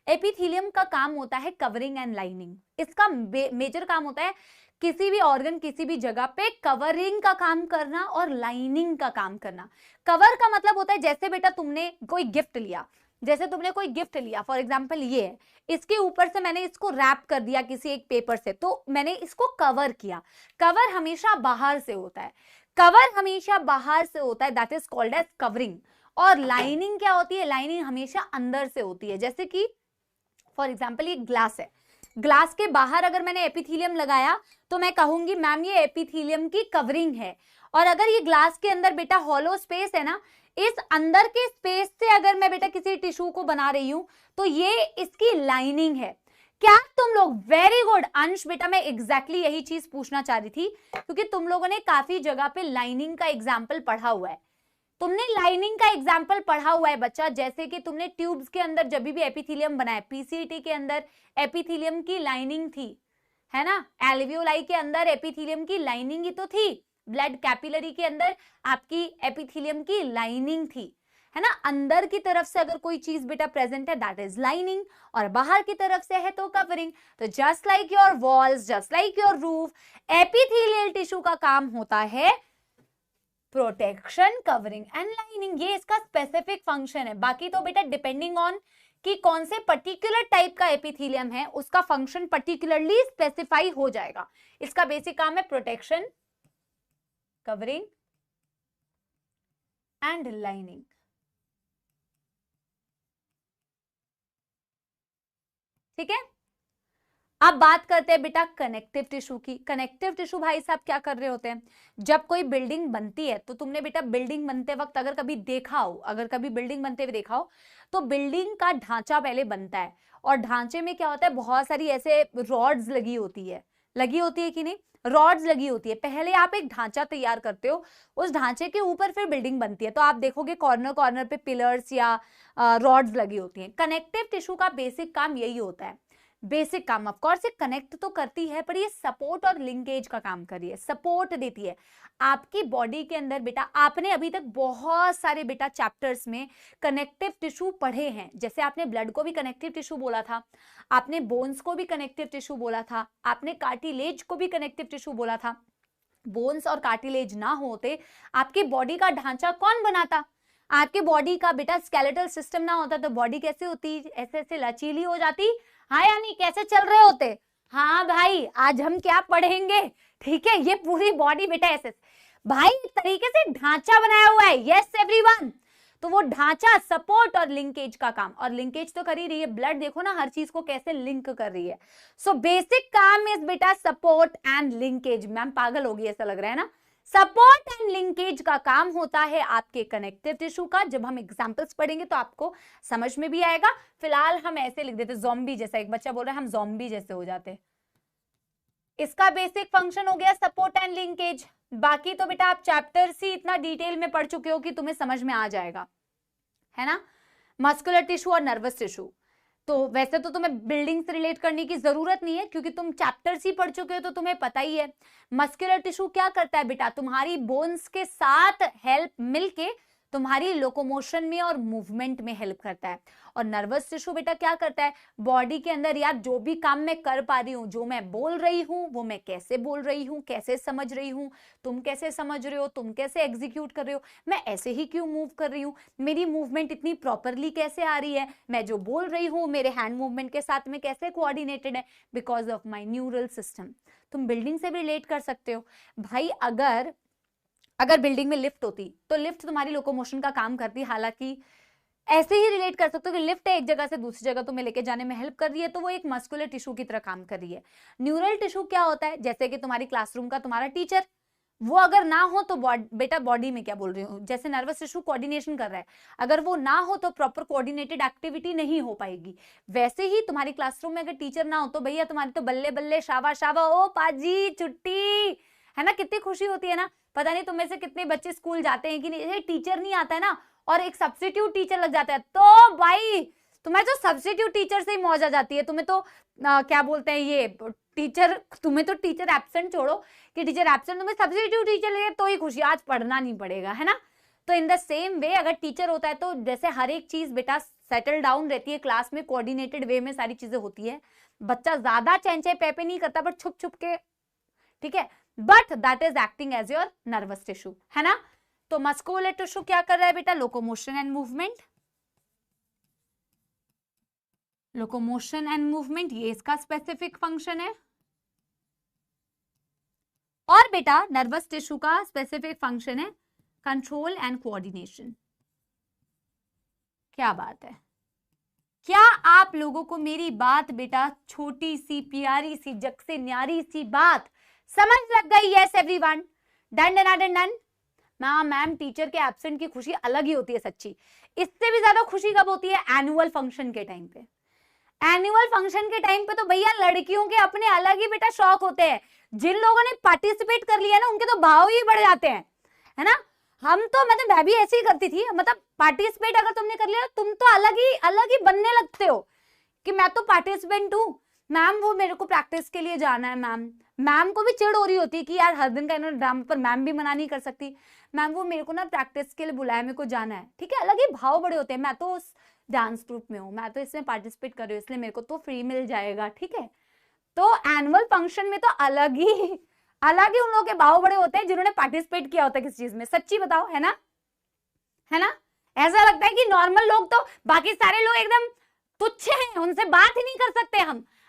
एपिथेलियम का काम होता है कवरिंग एंड लाइनिंग। इसका मेजर काम होता है किसी भी ऑर्गन, किसी भी जगह पे कवरिंग का काम करना और लाइनिंग का काम करना। कवर का मतलब होता है जैसे बेटा तुमने कोई गिफ्ट लिया, फॉर एग्जाम्पल ये है, इसके ऊपर से मैंने इसको रैप कर दिया किसी एक पेपर से, तो मैंने इसको कवर किया। कवर हमेशा बाहर से होता है, that is called as covering. और लाइनिंग क्या होती है? लाइनिंग हमेशा अंदर से होती है। जैसे कि फॉर एग्जाम्पल ये ग्लास है, ग्लास के बाहर अगर मैंने एपिथेलियम लगाया तो मैं कहूंगी मैम ये एपिथेलियम की कवरिंग है। और अगर ये ग्लास के अंदर बेटा हॉलो स्पेस है ना, इस अंदर के स्पेस से अगर मैं बेटा किसी टिश्यू को बना रही हूं तो ये इसकी लाइनिंग है। क्या तुम लोग, वेरी गुड अंश बेटा, मैं एग्जैक्टली यही चीज पूछना चाह रही थी क्योंकि तुम लोगों ने काफी जगह पे लाइनिंग का एग्जाम्पल पढ़ा हुआ है। तुमने लाइनिंग का एग्जाम्पल पढ़ा हुआ है बच्चा, जैसे कि तुमने ट्यूब्स के अंदर जब भी एपिथेलियम बनाया, पीसीटी के अंदर एपिथेलियम की लाइनिंग थी, है ना, एल्वियोलाई के अंदर एपिथेलियम की लाइनिंग ही तो थी, ब्लड कैपिलरी के अंदर आपकी एपिथेलियम की लाइनिंग थी, है ना। अंदर की तरफ से अगर कोई चीज बेटा प्रेजेंट है दैट इज लाइनिंग, और बाहर की तरफ से है तो कवरिंग। तो just like your walls, just like your roof, epithelial tissue का काम होता है प्रोटेक्शन, कवरिंग एंड लाइनिंग। ये इसका स्पेसिफिक फंक्शन है। बाकी तो बेटा डिपेंडिंग ऑन कि कौन से पर्टिकुलर टाइप का एपिथेलियम है उसका फंक्शन पर्टिकुलरली स्पेसिफाई हो जाएगा। इसका बेसिक काम है प्रोटेक्शन, कवरिंग एंड लाइनिंग। ठीक है, अब बात करते हैं बेटा कनेक्टिव टिश्यू की। कनेक्टिव टिश्यू भाई साहब क्या कर रहे होते हैं? जब कोई बिल्डिंग बनती है तो तुमने बेटा बिल्डिंग बनते वक्त अगर कभी देखा हो, तो बिल्डिंग का ढांचा पहले बनता है, और ढांचे में क्या होता है, बहुत सारी ऐसे रॉड्स लगी होती है कि नहीं, रॉड्स लगी होती है। पहले आप एक ढांचा तैयार करते हो, उस ढांचे के ऊपर फिर बिल्डिंग बनती है। तो आप देखोगे कॉर्नर पे पिलर्स या रॉड्स लगी होती हैं। कनेक्टिव टिश्यू का बेसिक काम यही होता है। बेसिक काम ऑफ कोर्स ये कनेक्ट तो करती है, पर ये सपोर्ट और लिंकेज का काम कर रही है, सपोर्ट देती है आपकी बॉडी के अंदर। बेटा आपने अभी तक बहुत सारे बेटा चैप्टर्स में कनेक्टिव टिश्यू पढ़े हैं। जैसे आपने ब्लड को भी कनेक्टिव टिश्यू बोला था, आपने बोन्स को भी कनेक्टिव टिश्यू बोला था, आपने कार्टिलेज को भी कनेक्टिव टिश्यू बोला था। बोन्स और कार्टिलेज ना होते आपकी बॉडी का ढांचा कौन बनाता? आपके बॉडी का बेटा स्केलेटल सिस्टम ना होता तो बॉडी कैसे होती? ऐसे ऐसे लचीली हो जाती। हाँ यानी कैसे चल रहे होते? हाँ भाई आज हम क्या पढ़ेंगे, ठीक है, ये पूरी बॉडी बेटा ऐसे भाई तरीके से ढांचा बनाया हुआ है। यस एवरीवन, तो वो ढांचा सपोर्ट और लिंकेज का काम, और लिंकेज तो कर ही रही है। ब्लड देखो ना हर चीज को कैसे लिंक कर रही है। सो बेसिक काम इज बेटा सपोर्ट एंड लिंकेज। मैम पागल होगी ऐसा लग रहा है ना। सपोर्ट एंड लिंकेज का काम होता है आपके कनेक्टिव टिश्यू का। जब हम एग्जांपल्स पढ़ेंगे तो आपको समझ में भी आएगा। फिलहाल हम ऐसे लिख देते ज़ॉम्बी जैसा, एक बच्चा बोल रहा है हम ज़ॉम्बी जैसे हो जाते। इसका बेसिक फंक्शन हो गया सपोर्ट एंड लिंकेज। बाकी तो बेटा आप चैप्टर ही इतना डिटेल में पढ़ चुके हो कि तुम्हें समझ में आ जाएगा, है ना। मस्कुलर टिश्यू और नर्वस टिश्यू, तो वैसे तो तुम्हें बिल्डिंग से रिलेट करने की जरूरत नहीं है क्योंकि तुम चैप्टर्स ही पढ़ चुके हो तो तुम्हें पता ही है। मस्कुलर टिश्यू क्या करता है बेटा? तुम्हारी बोन्स के साथ हेल्प मिलके तुम्हारी लोकोमोशन में और मूवमेंट में हेल्प करता है। और नर्वस टिश्यू बेटा क्या करता है? बॉडी के अंदर यार जो भी काम मैं कर पा रही हूँ, जो मैं बोल रही हूँ, वो मैं कैसे बोल रही हूँ, कैसे समझ रही हूँ, तुम कैसे समझ रहे हो, तुम कैसे एग्जीक्यूट कर रहे हो, मैं ऐसे ही क्यों मूव कर रही हूँ, मेरी मूवमेंट इतनी प्रॉपरली कैसे आ रही है, मैं जो बोल रही हूँ मेरे हैंड मूवमेंट के साथ में कैसे कोऑर्डिनेटेड है, because of my neural system. तुम बिल्डिंग से भी रिलेट कर सकते हो भाई। अगर बिल्डिंग में लिफ्ट होती तो लिफ्ट तुम्हारी लोकोमोशन का काम करती। हालांकि ऐसे ही रिलेट कर सकते हो कि लिफ्ट है एक जगह से दूसरी जगह तुम्हें लेके जाने में हेल्प कर रही है, तो वो एक मस्कुलर टिश्यू की तरह काम कर रही है। न्यूरल टिश्यू क्या होता है? जैसे कि तुम्हारी क्लासरूम का तुम्हारा टीचर, वो अगर ना हो तो बेटा बॉडी में क्या बोल रही हूँ, जैसे नर्वस टिश्यू कोऑर्डिनेशन कर रहा है, अगर वो ना हो तो प्रॉपर कोऑर्डिनेटेड एक्टिविटी नहीं हो पाएगी। वैसे ही तुम्हारी क्लासरूम में अगर टीचर ना हो तो भैया तुम्हारी तो बल्ले बल्ले शाबा शाबा, ओ पाजी छुट्टी, है ना, कितनी खुशी होती है ना। पता नहीं तुम में से कितने बच्चे स्कूल जाते हैं कि नहीं, टीचर नहीं आता है ना और एक सब्स्टिट्यूट टीचर लग जाता है, तो भाई तुम्हें तो सब्स्टिट्यूट टीचर से ही मौज आ जाती है। तुम्हें तो क्या बोलते हैं ये टीचर, तुम्हें तो टीचर एब्सेंट छोड़ो कि टीचर एब्सेंट, तुम्हें सब्स्टिट्यूट टीचर लगे तो ही खुशी, आज पढ़ना नहीं पड़ेगा, है ना। तो इन द सेम वे अगर टीचर होता है तो जैसे हर एक चीज बेटा सेटल डाउन रहती है क्लास में, कोऑर्डिनेटेड वे में सारी चीजें होती है, बच्चा ज्यादा चैंचे पेपे नहीं करता बट छुप छुप के, ठीक है, but that is acting as your nervous tissue, है ना। तो मस्कुलर टिश्यू क्या कर रहा है बेटा, locomotion and movement, locomotion and movement, ये इसका स्पेसिफिक फंक्शन है। और बेटा नर्वस टिश्यू का स्पेसिफिक फंक्शन है कंट्रोल एंड कोऑर्डिनेशन। क्या बात है, क्या आप लोगों को मेरी बात बेटा, छोटी सी प्यारी सी जग से न्यारी सी बात समझ लग गई? Yes everyone, done done done done. Ma'am teacher के एब्सेंट की खुशी अलग ही होती है सच्ची। इससे भी ज्यादा खुशी कब होती है, एनुअल फंक्शन के टाइम पे। एनुअल फंक्शन के टाइम पे तो भैया लड़कियों के अपने अलग ही बेटा शौक होते हैं। जिन लोगों ने पार्टिसिपेट कर लिया ना उनके तो भाव ही बढ़ जाते हैं, है ना। हम तो मतलब मैं भी ऐसे ही करती थी, मतलब पार्टिसिपेट अगर तुमने कर लिया तुम तो अलग ही बनने लगते हो कि मैं तो पार्टिसिपेंट हूँ मैम, वो मेरे को प्रैक्टिस के लिए जाना है मैम। मैम को भी चिढ़ हो रही होती है कि यार हर दिन का इन्होंने ड्रामा, पर मैम भी मना नहीं कर सकती, मैम वो मेरे को ना प्रैक्टिस के लिए बुलाया, मेरे को जाना है, ठीक है। अलग ही भाव बड़े होते हैं, मैं तो उस डांस ग्रुप में हूँ, मैं तो इसमें पार्टिसिपेट कर रही हूँ इसलिए मेरे को तो फ्री मिल जाएगा, ठीक है। तो एनुअल फंक्शन में तो अलग ही उन लोगों के भाव बड़े होते हैं जिन्होंने पार्टिसिपेट किया होता है किसी चीज में, सच्ची बताओ, है ना, है ना। ऐसा लगता है कि नॉर्मल लोग तो, बाकी सारे लोग एकदम तुच्छ हैं, उनसे बात ही नहीं कर सकते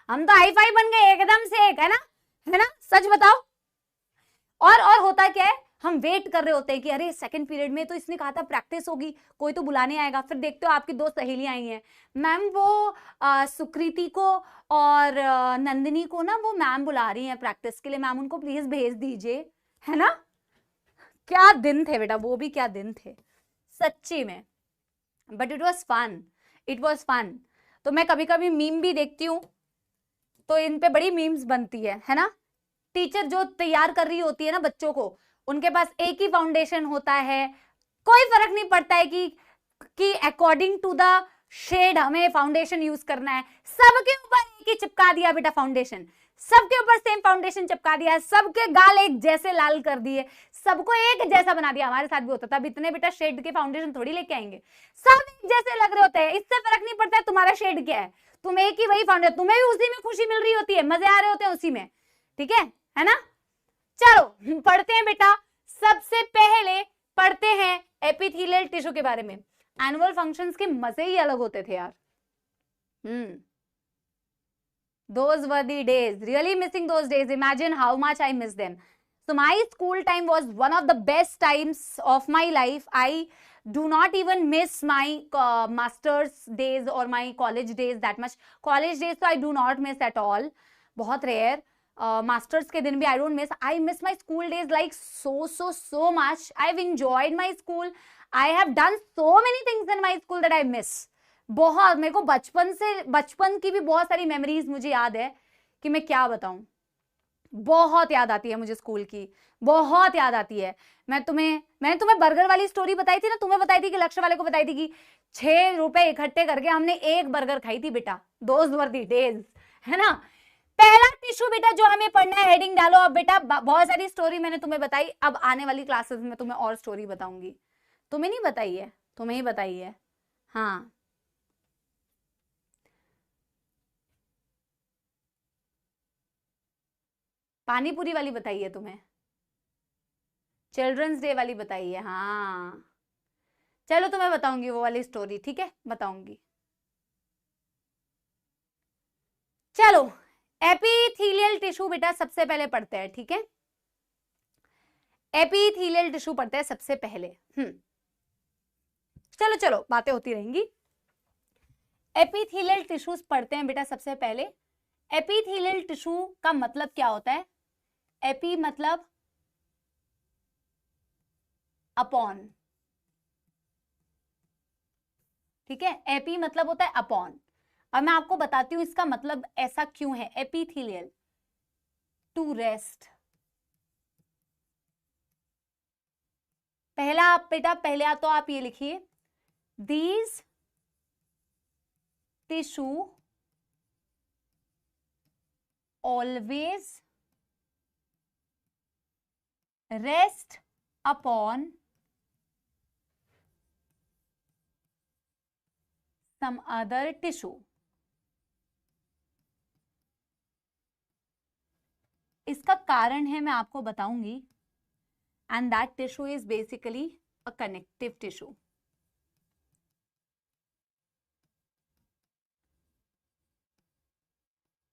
हम तो हाई फाई बन गए एकदम से एक, है ना, सच बताओ। और होता क्या है, हम वेट कर रहे होते हैं कि अरे सेकंड पीरियड में तो इसने कहा था प्रैक्टिस होगी, कोई तो बुलाने आएगा, फिर देखते हो आपकी दो सहेलियां आई हैं, मैम वो सुकृति को और नंदिनी को ना वो मैम बुला रही हैं प्रैक्टिस के लिए, मैम उनको प्लीज भेज दीजिए, है ना। क्या दिन थे बेटा, वो भी क्या दिन थे सच्ची में, but it was fun, it was fun. तो मैं कभी कभी मीम भी देखती हूँ तो इन पे बड़ी मीम्स बनती है ना। टीचर जो तैयार कर रही होती है ना बच्चों को, उनके पास एक ही फाउंडेशन होता है, कोई फर्क नहीं पड़ता है कि अकॉर्डिंग टू द शेड हमें फाउंडेशन यूज करना है, सबके ऊपर एक ही चिपका दिया बेटा फाउंडेशन, सबके ऊपर सेम फाउंडेशन चिपका दिया, सबके गाल एक जैसे लाल कर दिए, सबको एक जैसा बना दिया। हमारे साथ भी होता था, अब इतने बेटा शेड के फाउंडेशन थोड़ी लेके आएंगे, सब एक जैसे लग रहे होते हैं, इससे फर्क नहीं पड़ता है तुम्हारा शेड क्या है, तुम एक ही वही फाउंडेशन, तुम्हें भी उसी में खुशी मिल रही होती है, मजे आ रहे होते हैं उसी में, ठीक है ना। चलो पढ़ते हैं बेटा, सबसे पहले पढ़ते हैं एपिथेलियल टिश्यू के बारे में। एनुअल फंक्शंस के मजे ही अलग होते थे यार। Those were the days, really missing those days. Imagine how much I miss them. So my school time was one of the best times of my life. I do not even miss my master's days or my college days that much. College days so I do not miss at all. बहुत rare. Masters के दिन भी I don't miss. I miss my school days like so much. I've enjoyed my school. I have done so many things in my school that I miss. बहुत, मेरे को बचपन की भी बहुत सारी मेमोरीज मुझे याद है कि मैं क्या बताऊं, बहुत याद आती है मुझे स्कूल की, बहुत याद आती है। मैंने तुम्हें बर्गर वाली स्टोरी बताई थी ना, तुम्हें बताई थी कि लक्ष्य वाले को बताई थी कि 6 रुपए इकट्ठे करके हमने एक बर्गर खाई थी बेटा। दोज वर द डेज, है ना। पहला टिश्यू बेटा जो हमें पढ़ना है, हेडिंग डालो अब बेटा। बहुत सारी स्टोरी मैंने तुम्हें बताई, अब आने वाली क्लासेस में तुम्हें और स्टोरी बताऊंगी। तुम्हें नहीं बताई है, तुम्हें ही बताई है, हाँ। पानीपुरी वाली बताई है तुम्हें, चिल्ड्रंस डे वाली बताई है, हाँ। चलो तुम्हें बताऊंगी वो वाली स्टोरी, ठीक है, बताऊंगी। चलो एपिथेलियल टिश्यू बेटा सबसे पहले पढ़ते हैं, ठीक है। एपिथेलियल टिश्यू पढ़ते हैं सबसे पहले। चलो बातें होती रहेंगी। एपिथेलियल टिश्यूज पढ़ते हैं बेटा सबसे पहले। एपिथेलियल टिश्यू का मतलब क्या होता है? एपी मतलब अपॉन, ठीक है, एपी मतलब होता है अपॉन। अब मैं आपको बताती हूं इसका मतलब ऐसा क्यों है, एपिथेलियल टू रेस्ट। पहला आप बेटा, पहले तो आप ये लिखिए, these tissue always rest upon some other tissue. इसका कारण है मैं आपको बताऊंगी, and that tissue is basically a connective tissue.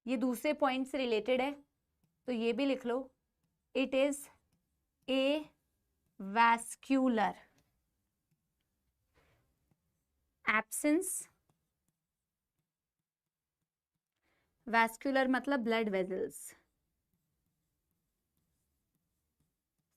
ये दूसरे पॉइंट से रिलेटेड है तो ये भी लिख लो, it is avascular absence, vascular मतलब ब्लड वेजल्स।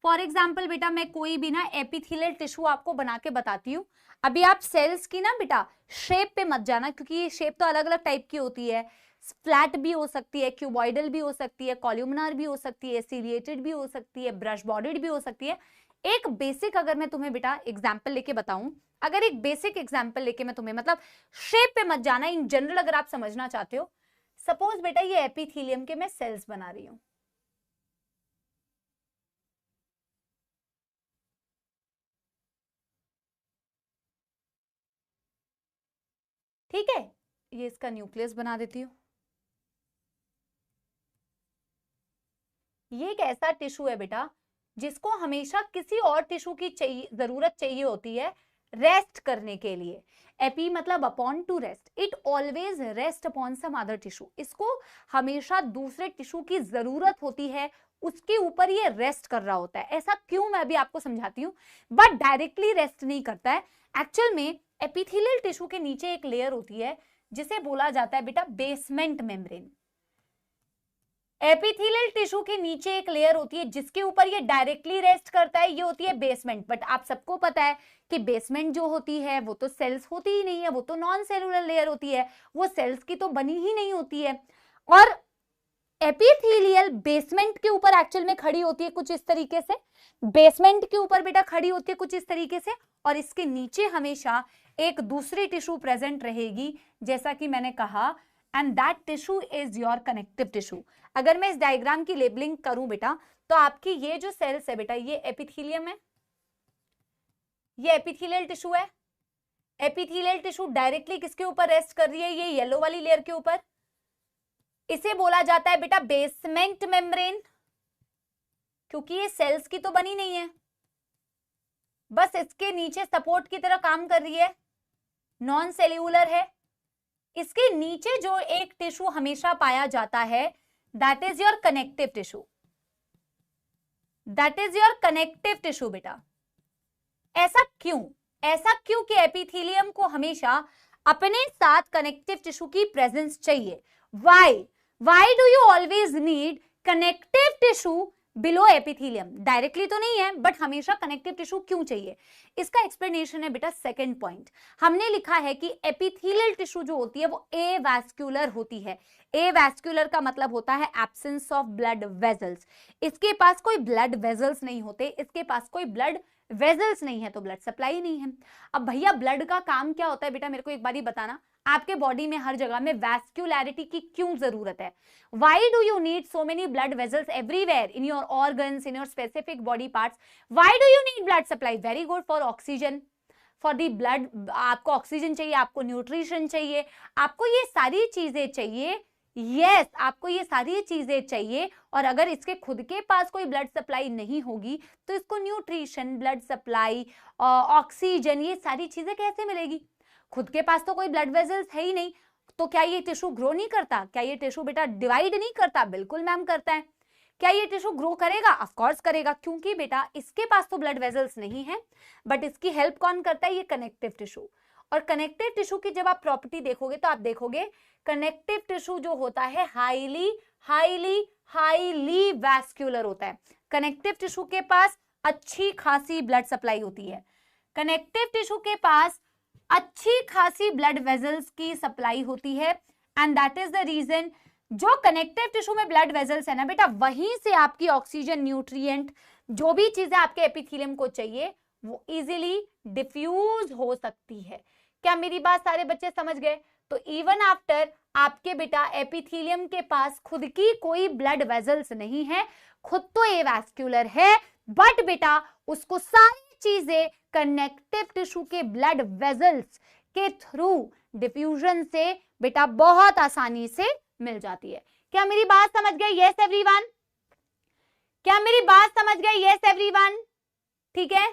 फॉर एग्जाम्पल बेटा मैं कोई भी ना एपिथेलियल टिश्यू आपको बना के बताती हूँ। अभी आप सेल्स की ना बेटा शेप पे मत जाना, क्योंकि ये शेप तो अलग अलग टाइप की होती है, फ्लैट भी हो सकती है, क्यूबॉइडल भी हो सकती है, कॉल्यूमिनार भी हो सकती है, सीरिएटेड भी हो सकती है, ब्रश बॉडीड भी हो सकती है। एक बेसिक अगर मैं तुम्हें बेटा एग्जाम्पल लेके बताऊं, अगर एक बेसिक एग्जाम्पल लेके मैं तुम्हें, मतलब शेप पे मत जाना, इन जनरल अगर आप समझना चाहते हो, सपोज बेटा ये एपिथेलियम के मैं सेल्स बना रही हूं, ठीक है, ये इसका न्यूक्लियस बना देती हूं। ये एक ऐसा टिश्यू है बेटा जिसको हमेशा किसी और टिश्यू की जरूरत चाहिए होती है रेस्ट करने के लिए। एपी मतलब upon, to rest, it always rest upon some other tissue. इसको हमेशा दूसरे टिश्यू की जरूरत होती है, उसके ऊपर ये रेस्ट कर रहा होता है। ऐसा क्यों मैं भी आपको समझाती हूँ, बट डायरेक्टली रेस्ट नहीं करता है। एक्चुअल में एपिथेलियल टिश्यू के नीचे एक लेयर होती है जिसे बोला जाता है बेटा बेसमेंट मेम्ब्रेन। एपिथेलियल टिश्यू के नीचे एक लेयर होती है जिसके ऊपर ये डायरेक्टली रेस्ट करता है, ये होती है बेसमेंट। बट आप सबको पता है कि बेसमेंट जो होती है वो तो सेल्स होती ही नहीं है, वो तो नॉन सेलुलर लेयर होती है, वो सेल्स की तो बनी ही नहीं होती है। और एपिथेलियल बेसमेंट के ऊपर एक्चुअल में खड़ी होती है कुछ इस तरीके से, बेसमेंट के ऊपर बेटा खड़ी होती है कुछ इस तरीके से, और इसके नीचे हमेशा एक दूसरी टिश्यू प्रेजेंट रहेगी, जैसा कि मैंने कहा, and that tissue is your connective tissue. अगर मैं इस डायग्राम की लेबलिंग करूं बेटा, तो आपकी ये जो सेल्स है बेटा, ये एपिथेलियम है, ये एपिथेलियल टिश्यू है। एपिथेलियल टिश्यू डायरेक्टली किसके ऊपर रेस्ट कर रही है, ये येलो वाली लेयर के ऊपर। इसे बोला जाता है बेटा बेसमेंट मेम्ब्रेन, क्योंकि ये सेल्स की तो बनी नहीं है, बस इसके नीचे सपोर्ट की तरह काम कर रही है, नॉन सेल्यूलर है। इसके नीचे जो एक टिश्यू हमेशा पाया जाता है, that is your connective tissue, that is your connective tissue बेटा। ऐसा क्यों, ऐसा क्यों कि एपिथेलियम को हमेशा अपने साथ कनेक्टिव टिश्यू की प्रेजेंस चाहिए। Why do you always need connective tissue below epithelium? Directly तो नहीं है, बट हमेशा कनेक्टिव टिश्यू क्यों चाहिए, इसका एक्सप्लेनेशन है बेटा सेकंड पॉइंट। हमने लिखा है कि एपिथेलियल टिश्यू जो होती है वो एवैस्कुलर होती है। एवैस्कुलर का मतलब होता है एब्सेंस ऑफ ब्लड वेजल्स। इसके पास कोई ब्लड वेजल्स नहीं होते, इसके पास कोई ब्लड वेजल्स नहीं है, तो ब्लड सप्लाई नहीं है। अब भैया ब्लड का काम क्या होता है बेटा, मेरे को एक बार ही बताना, आपके बॉडी में हर जगह में वैस्कुलैरिटी की क्यों जरूरत है? Why do you need so many blood vessels everywhere in your organs, in your specific body parts? Why do you need blood supply? Very good for oxygen, for the blood. आपको oxygen चाहिए, आपको nutrition चाहिए, आपको ये सारी चीजें चाहिए। Yes, आपको ये सारी चीजें चाहिए। और अगर इसके खुद के पास कोई ब्लड सप्लाई नहीं होगी तो इसको न्यूट्रिशन, ब्लड सप्लाई, ऑक्सीजन, ये सारी चीजें कैसे मिलेगी? खुद के पास तो कोई ब्लड वेजल्स है ही नहीं, तो क्या ये टिश्यू ग्रो नहीं करता? क्या ये टिश्यू बेटा डिवाइड नहीं करता? बिल्कुल मैम करता है। क्या ये टिश्यू ग्रो करेगा? ऑफ कोर्स करेगा, क्योंकि बेटा इसके पास तो ब्लड वेजल्स नहीं है, बट इसकी हेल्प कौन करता है? ये कनेक्टिव टिश्यू। और कनेक्टिव टिश्यू की जब आप प्रॉपर्टी देखोगे तो आप देखोगे कनेक्टिव टिश्यू जो होता है हाईली हाईली हाईली वैस्कुलर होता है। कनेक्टिव टिश्यू के पास अच्छी खासी ब्लड सप्लाई होती है। कनेक्टिव टिश्यू के पास अच्छी खासी ब्लड वेजल्स की सप्लाई होती है and that is the reason जो कनेक्टिव टिश्यू में ब्लड वेजल्स है ना बेटा, वहीं से आपकी ऑक्सीजन, न्यूट्रिएंट, जो भी चीजें आपके एपिथेलियम को चाहिए वो इजीली डिफ्यूज हो सकती है। क्या मेरी बात सारे बच्चे समझ गए? तो इवन आफ्टर आपके बेटा एपिथेलियम के पास खुद की कोई ब्लड वेजल्स नहीं है, खुद तो एवास्कुलर है, बट बेटा उसको सारी चीजें कनेक्टिव टिश्यू के ब्लड वेजल्स के थ्रू डिफ्यूजन से बेटा बहुत आसानी से मिल जाती है। क्या मेरी बात समझ गए? Yes everyone? क्या मेरी बात समझ गए? Yes everyone? ठीक है।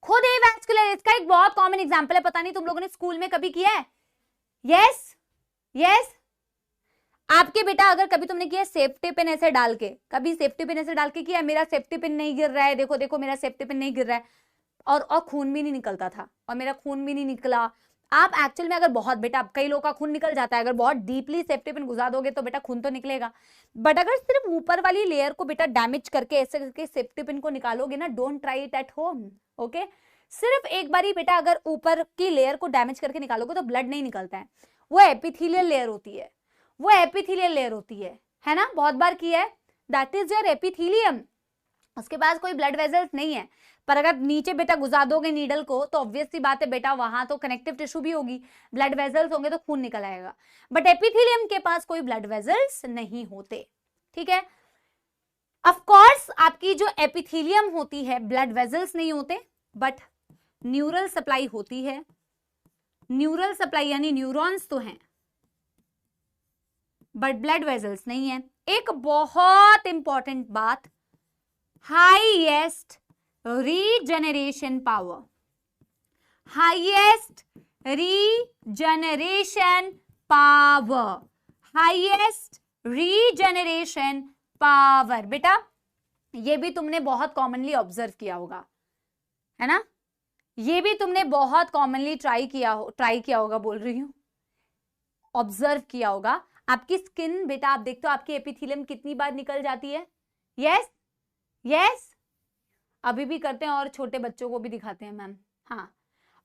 खुद एवास्कुलर, इसका एक बहुत कॉमन एग्जांपल है, पता नहीं तुम लोगों ने स्कूल में कभी किया है। यस यस, आपके बेटा अगर कभी तुमने किया सेफ्टी पिन ऐसे डाल के, कभी सेफ्टी पिन ऐसे डाल के किया, मेरा सेफ्टी पिन नहीं गिर रहा है, देखो देखो मेरा सेफ्टी पिन नहीं गिर रहा है, और खून भी नहीं निकलता था, और मेरा खून भी नहीं निकला। आप एक्चुअल में अगर बहुत बेटा, कई लोगों का खून निकल जाता है, अगर बहुत डीपली सेफ्टी पिन घुसा दोगे तो बेटा खून तो निकलेगा, बट अगर सिर्फ ऊपर वाली लेयर को बेटा डैमेज करके ऐसे करके सेफ्टी पिन को निकालोगे ना, don't try it at home, okay. सिर्फ एक बारी बेटा अगर ऊपर की लेयर को डैमेज करके निकालोगे तो ब्लड नहीं निकलता है, वो एपिथेलियल लेयर होती है, वो एपिथेलियल लेयर होती है ना, बहुत बार किया है, दैट इज योर एपिथेलियम। उसके पास कोई ब्लड वेजल्स नहीं है, पर अगर नीचे बेटा घुसा दोगे नीडल को तो ऑब्वियस सी बात है बेटा वहां तो कनेक्टिव टिश्यू भी होगी, ब्लड वेजल्स होंगे तो खून निकल आएगा, बट एपिथेलियम के पास कोई ब्लड वेजल्स नहीं होते, ठीक है। ऑफ कोर्स आपकी जो एपिथेलियम होती है ब्लड वेजल्स नहीं होते, बट न्यूरल सप्लाई होती है, न्यूरल सप्लाई यानी न्यूरॉन्स तो हैं बट ब्लड वेजल्स नहीं है। एक बहुत इंपॉर्टेंट बात, highest regeneration power, highest regeneration power, highest regeneration power, बेटा ये भी तुमने बहुत कॉमनली ऑब्जर्व किया होगा, है ना, ये भी तुमने बहुत कॉमनली ट्राई किया होगा, बोल रही हूं, ऑब्जर्व किया होगा। आपकी स्किन बेटा आप देखते हो आपकी एपिथेलियम कितनी बार निकल जाती है, यस यस, अभी भी करते हैं और छोटे बच्चों को भी दिखाते हैं मैम, हाँ,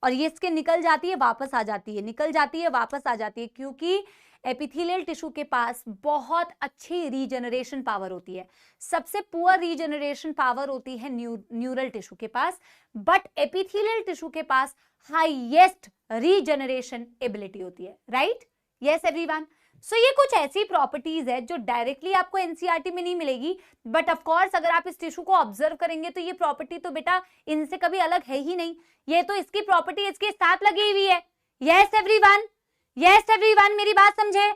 और ये स्किन निकल जाती है वापस आ जाती है, निकल जाती है वापस आ जाती है, क्योंकि एपिथेलियल टिश्यू के पास बहुत अच्छी रीजनरेशन पावर होती है। सबसे पुअर रीजनरेशन पावर होती है न्यूरल टिश्यू के पास, बट एपिथेलियल टिश्यू के पास हाईएस्ट रीजनरेशन एबिलिटी होती है, राइट? Yes everyone? सो ये कुछ ऐसी प्रॉपर्टीज है जो डायरेक्टली आपको एनसीईआरटी में नहीं मिलेगी, बट ऑफ कोर्स अगर आप इस टिश्यू को ऑब्जर्व करेंगे तो ये प्रॉपर्टी तो बेटा इनसे कभी अलग है ही नहीं, ये तो इसकी प्रॉपर्टी इसके साथ लगी हुई है। Yes everyone? यस एवरीवन, मेरी बात समझे?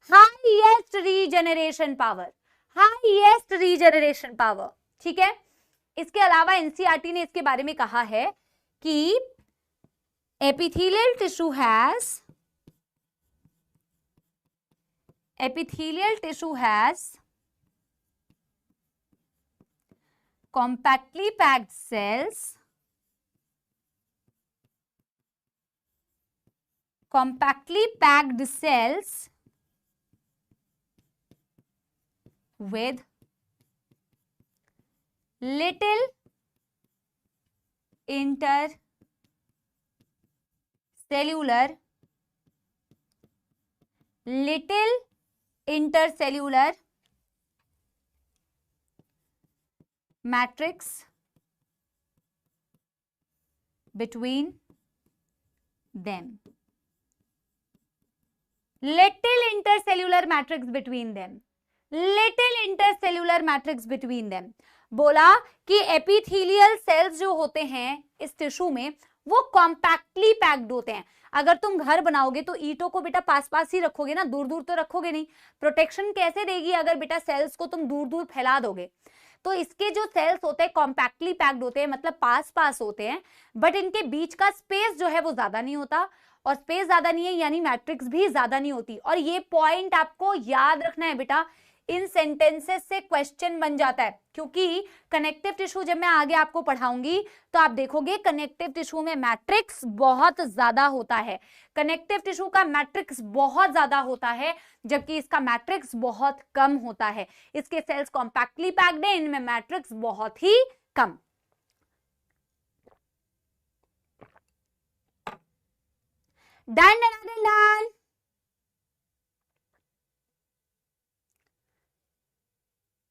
Highest regeneration power, highest regeneration power, ठीक है। इसके अलावा एनसीईआरटी ने इसके बारे में कहा है कि epithelial tissue has compactly packed cells, compactly packed cells with little intercellular matrix between them, little intercellular matrix between them, little intercellular matrix between them। बोला कि एपिथेलियल सेल्स जो होते हैं इस टिश्यू में वो कॉम्पैक्टली पैक्ड होते हैं। अगर तुम घर बनाओगे तो ईंटों को बेटा पास पास ही रखोगे ना, दूर दूर तो रखोगे नहीं। प्रोटेक्शन कैसे देगी अगर बेटा सेल्स को तुम दूर दूर फैला दोगे? तो इसके जो सेल्स होते हैं कॉम्पैक्टली पैक्ड होते हैं, मतलब पास पास होते हैं, बट इनके बीच का स्पेस जो है वो ज्यादा नहीं होता, और स्पेस ज्यादा नहीं है यानी मैट्रिक्स भी ज्यादा नहीं होती। और ये पॉइंट आपको याद रखना है बेटा, इन सेंटेंसेस से क्वेश्चन बन जाता है, क्योंकि कनेक्टिव टिश्यू जब मैं आगे आपको पढ़ाऊंगी तो आप देखोगे कनेक्टिव टिश्यू में मैट्रिक्स बहुत ज्यादा होता है, कनेक्टिव टिश्यू का मैट्रिक्स बहुत ज्यादा होता है, जबकि इसका मैट्रिक्स बहुत कम होता है। इसके सेल्स कॉम्पैक्टली पैक्ड है, इनमें मैट्रिक्स बहुत ही कम, done done done.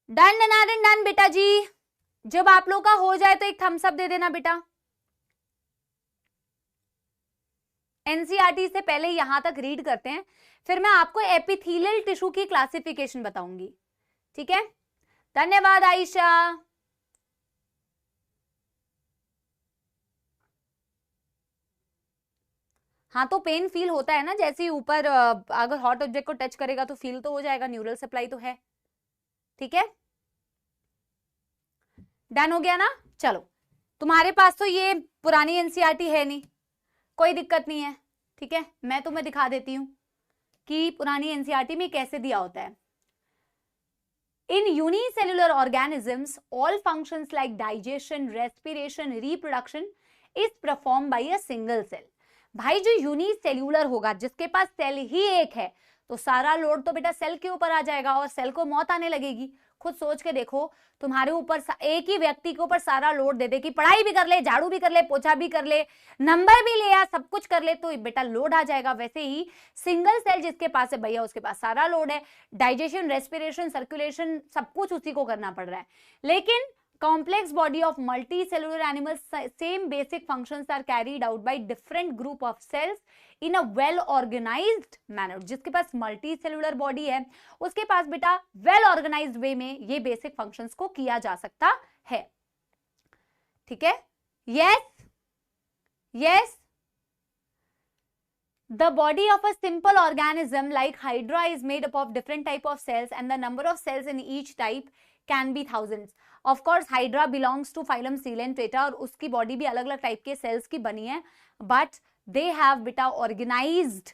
Done done done बेटा जी। जब आप लोग का हो जाए तो एक थम्स अप दे देना बेटा। एनसीईआरटी से पहले यहां तक रीड करते हैं, फिर मैं आपको एपिथेलियल टिश्यू की क्लासिफिकेशन बताऊंगी, ठीक है। धन्यवाद आयशा। हाँ तो पेन फील होता है ना, जैसे ही ऊपर अगर हॉट ऑब्जेक्ट को टच करेगा तो फील तो हो जाएगा, न्यूरल सप्लाई तो है, ठीक है। डन हो गया ना। चलो तुम्हारे पास तो ये पुरानी एनसीईआरटी है नहीं, कोई दिक्कत नहीं है, ठीक है। मैं तुम्हें दिखा देती हूं कि पुरानी एनसीईआरटी में कैसे दिया होता है। In unicellular organisms, all functions like digestion, respiration, reproduction is performed by a single cell. भाई जो यूनिसेल्यूलर होगा, जिसके पास सेल ही एक है, तो सारा लोड तो बेटा सेल के ऊपर आ जाएगा और सेल को मौत आने लगेगी। खुद सोच के देखो, तुम्हारे ऊपर एक ही व्यक्ति के ऊपर सारा लोड दे दे कि पढ़ाई भी कर ले, झाड़ू भी कर ले, पोछा भी कर ले, नंबर भी ले आ, सब कुछ कर ले, तो बेटा लोड आ जाएगा। वैसे ही सिंगल सेल जिसके पास है भैया, उसके पास सारा लोड है, डाइजेशन, रेस्पिरेशन, सर्कुलेशन, सब कुछ उसी को करना पड़ रहा है। लेकिन complex body of multicellular animals, same basic functions are carried out by different group of cells in a well organized manner. जिसके पास multicellular body है, उसके पास बेटा well organized way में ये basic functions को किया जा सकता है, ठीक है। yes yes The body of a simple organism like Hydra is made up of different type of cells and the number of cells in each type can be thousands. Of course, Hydra belongs to phylum Coelenterata और उसकी body भी अलग अलग type के cells की बनी है, but they have beta organized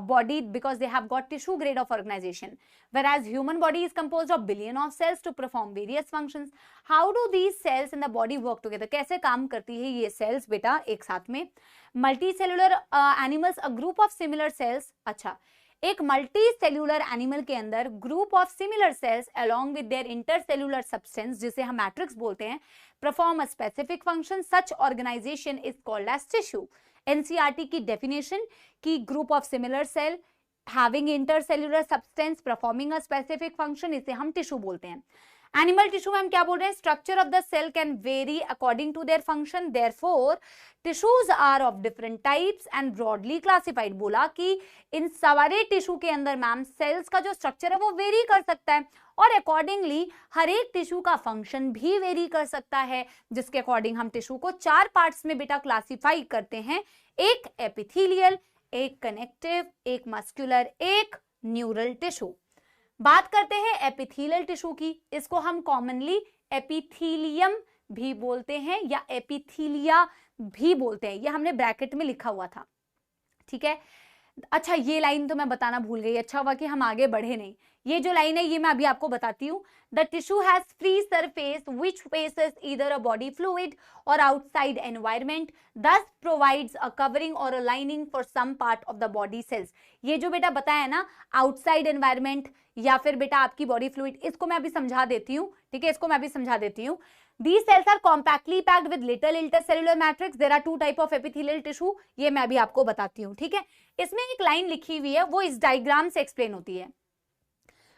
body because they have got tissue grade of organization, whereas human body is composed of billion of cells to perform various functions. How do these cells in the body work together? कैसे काम करती है ये cells बेटा एक साथ में? Multicellular animals, a group of similar cells. अच्छा, एक मल्टी सेल्यूलर एनिमल के अंदर group of similar cells along with their intercellular substance, जिसे हम मैट्रिक्स बोलते हैं, perform a specific function. Such organisation is called as tissue. NCERT की definition की group of similar cell having intercellular substance performing a specific function, इसे हम tissue बोलते हैं। एनिमल टिश्यू में हम क्या बोल रहे हैं? Structure of the cell can vary according to their function, therefore tissues are of different types and broadly classified. बोला कि इन सारे टिश्यू के अंदर मैम सेल्स का जो स्ट्रक्चर है वो वेरी कर सकता है और अकॉर्डिंगली हर एक टिश्यू का फंक्शन भी वेरी कर सकता है, जिसके अकॉर्डिंग हम टिश्यू को 4 पार्ट्स में बेटा क्लासिफाई करते हैं, एक एपिथेलियल, एक कनेक्टिव, एक मस्कुलर, एक न्यूरल टिश्यू। बात करते हैं एपिथेलियल टिश्यू की, इसको हम कॉमनली एपिथेलियम भी बोलते हैं या एपिथेलिया भी बोलते हैं, ये हमने ब्रैकेट में लिखा हुआ था, ठीक है। अच्छा ये लाइन तो मैं बताना भूल गई, अच्छा हुआ कि हम आगे बढ़े नहीं। ये जो लाइन है ये मैं अभी आपको बताती हूँ। The tissue has free surface which faces either a body fluid or outside environment, thus provides a covering or a lining for some part of the body cells. ये जो बेटा बताया ना आउटसाइड एनवायरमेंट या फिर बेटा आपकी बॉडी फ्लूइड, इसको मैं अभी समझा देती हूँ, ठीक है, इसको मैं अभी समझा देती हूँ। These cells are compactly packed with little intercellular matrix. There are 2 type of epithelial tissue. ये मैं अभी आपको बताती हूँ, ठीक है। इसमें एक लाइन लिखी हुई है, वो इस डायग्राम से एक्सप्लेन होती है,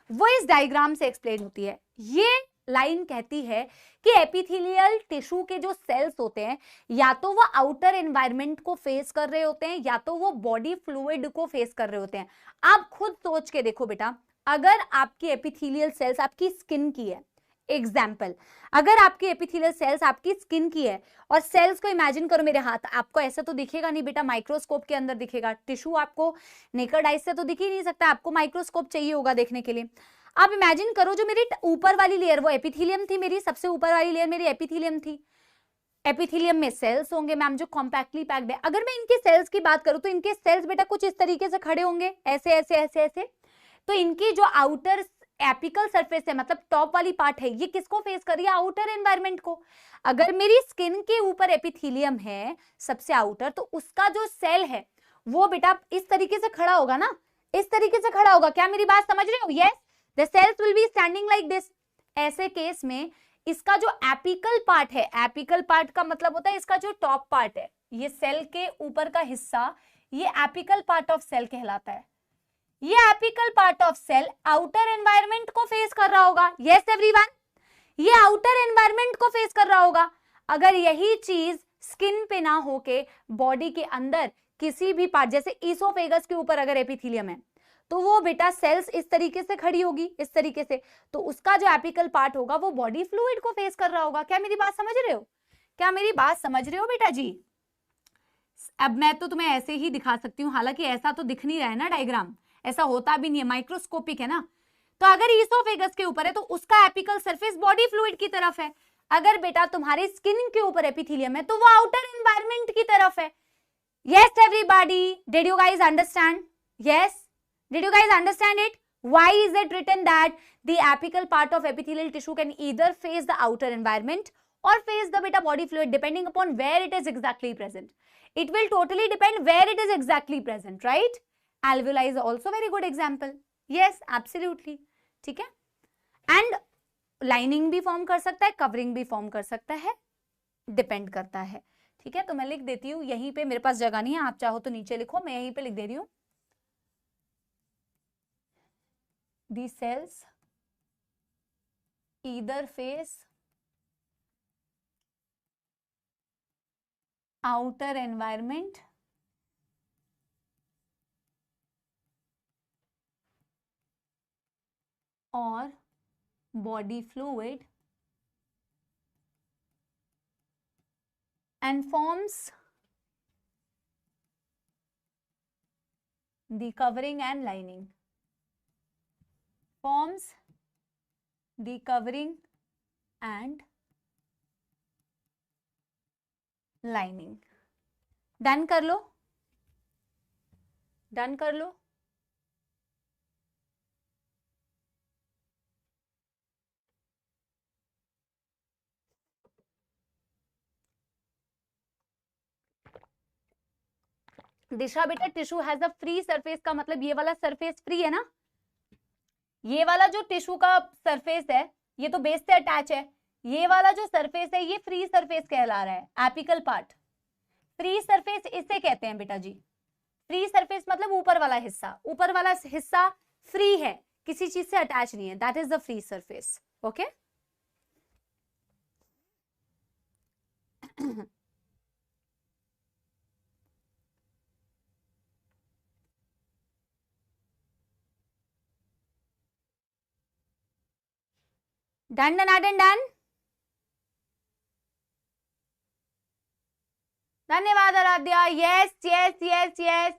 वो इस डायग्राम से एक्सप्लेन होती है। ये लाइन कहती है कि एपिथेलियल टिश्यू के जो सेल्स होते हैं या तो वो आउटर एनवायरनमेंट को फेस कर रहे होते हैं या तो वो बॉडी फ्लूइड को फेस कर रहे होते हैं। आप खुद सोच के देखो बेटा, अगर आपकी एपिथेलियल सेल्स आपकी स्किन की है, एग्जाम्पल अगर आपकी एपिथेलियल सेल्स आपकी स्किन की है और सेल्स को इमेजिन करो मेरे हाथ, आपको ऐसा तो दिखेगा नहीं बेटा, माइक्रोस्कोप के अंदर दिखेगा, टिश्यू आपको नेकेड आइज से तो दिख ही नहीं सकता, आपको माइक्रोस्कोप चाहिए होगा देखने के लिए। आप इमेजिन करो जो मेरी ऊपर वाली लेयर वो एपिथेलियम थी, मेरी सबसे ऊपर वाली लेयर मेरी एपिथेलियम थी। एपिथेलियम में सेल्स होंगे मैम जो कॉम्पैक्टली पैक्ड है। अगर मैं इनके सेल्स की बात करूं तो इनके सेल्स बेटा कुछ इस तरीके से खड़े होंगे, ऐसे ऐसे ऐसे ऐसे। तो इनकी जो आउटर एपिकल सरफेस है, मतलब टॉप वाली पार्ट है, ये किसको फेस कर रही है? आउटर एनवायरनमेंट को। अगर मेरी स्किन के ऊपर एपिथेलियम है सबसे आउटर, तो उसका जो सेल है वो बेटा इस तरीके से खड़ा होगा ना, इस तरीके से खड़ा होगा। क्या मेरी बात समझ रहे हो? Yes, the cells will be standing like this. ऐसे केस में इसका जो एपिकल पार्ट है, एपिकल पार्ट का मतलब होता है इसका जो टॉप पार्ट है, ये सेल के ऊपर का हिस्सा, ये एपिकल पार्ट ऑफ सेल कहलाता है। ये apical part of cell outer environment को फेस कर रहा होगा। यस एवरीवन, ये आउटर एनवायरनमेंट को फेस कर रहा होगा। अगर यही चीज स्किन पे ना होके बॉडी के अंदर किसी भी पार्ट, जैसे ईसोफेगस के ऊपर अगर एपिथेलियम है तो वो बेटा सेल्स इस तरीके से खड़ी होगी, इस तरीके से, तो उसका जो एपिकल पार्ट होगा वो बॉडी फ्लूइड को फेस कर रहा होगा। क्या मेरी बात समझ रहे हो? क्या मेरी बात समझ रहे हो बेटा जी? अब मैं तो तुम्हें ऐसे ही दिखा सकती हूँ, हालांकि ऐसा तो दिख नहीं रहा है ना डायग्राम, ऐसा होता भी नहीं है, माइक्रोस्कोपिक है ना। तो अगर ईसोफेगस के ऊपर है तो उसका एपिकल सरफेस बॉडी फ्लूइड की तरफ है। अगर बेटा तुम्हारी स्किन के ऊपर एपिथेलियम है तो वो आउटर एनवायरनमेंट की तरफ है। Yes everybody, did you guys understand? Yes, did you guys understand it? Why is it written that the apical part of epithelial tissue can either face the outer environment or face the beta body fluid depending upon where it is exactly present? It will totally depend where it is exactly present, right? Alveoli is also very good example. Yes, absolutely. ठीक है? And lining भी form कर सकता है, covering भी form कर सकता है, depend करता है। ठीक है, तो मैं लिख देती हूँ, यहीं पे मेरे पास जगह नहीं है, आप चाहो तो नीचे लिखो, मैं यहीं पे लिख दे रही हूँ। The cells either face outer environment or body fluid and forms the covering and lining. Forms the covering and lining. Done कर लो, done कर लो। दिशा बेटा, tissue has a free surface का मतलब ये वाला सरफेस फ्री है ना, ये वाला जो टिश्यू का सरफेस है ये तो बेस से अटैच है, ये वाला जो सरफेस है ये फ्री सरफेस कहला रहा है, एपिकल पार्ट। फ्री सरफेस इसे कहते हैं बेटा जी। फ्री सरफेस मतलब ऊपर वाला हिस्सा, ऊपर वाला हिस्सा फ्री है, किसी चीज से अटैच नहीं है, that is the free surface. Okay, done done done done. धन्यवाद Aaradhya. Yes yes yes yes,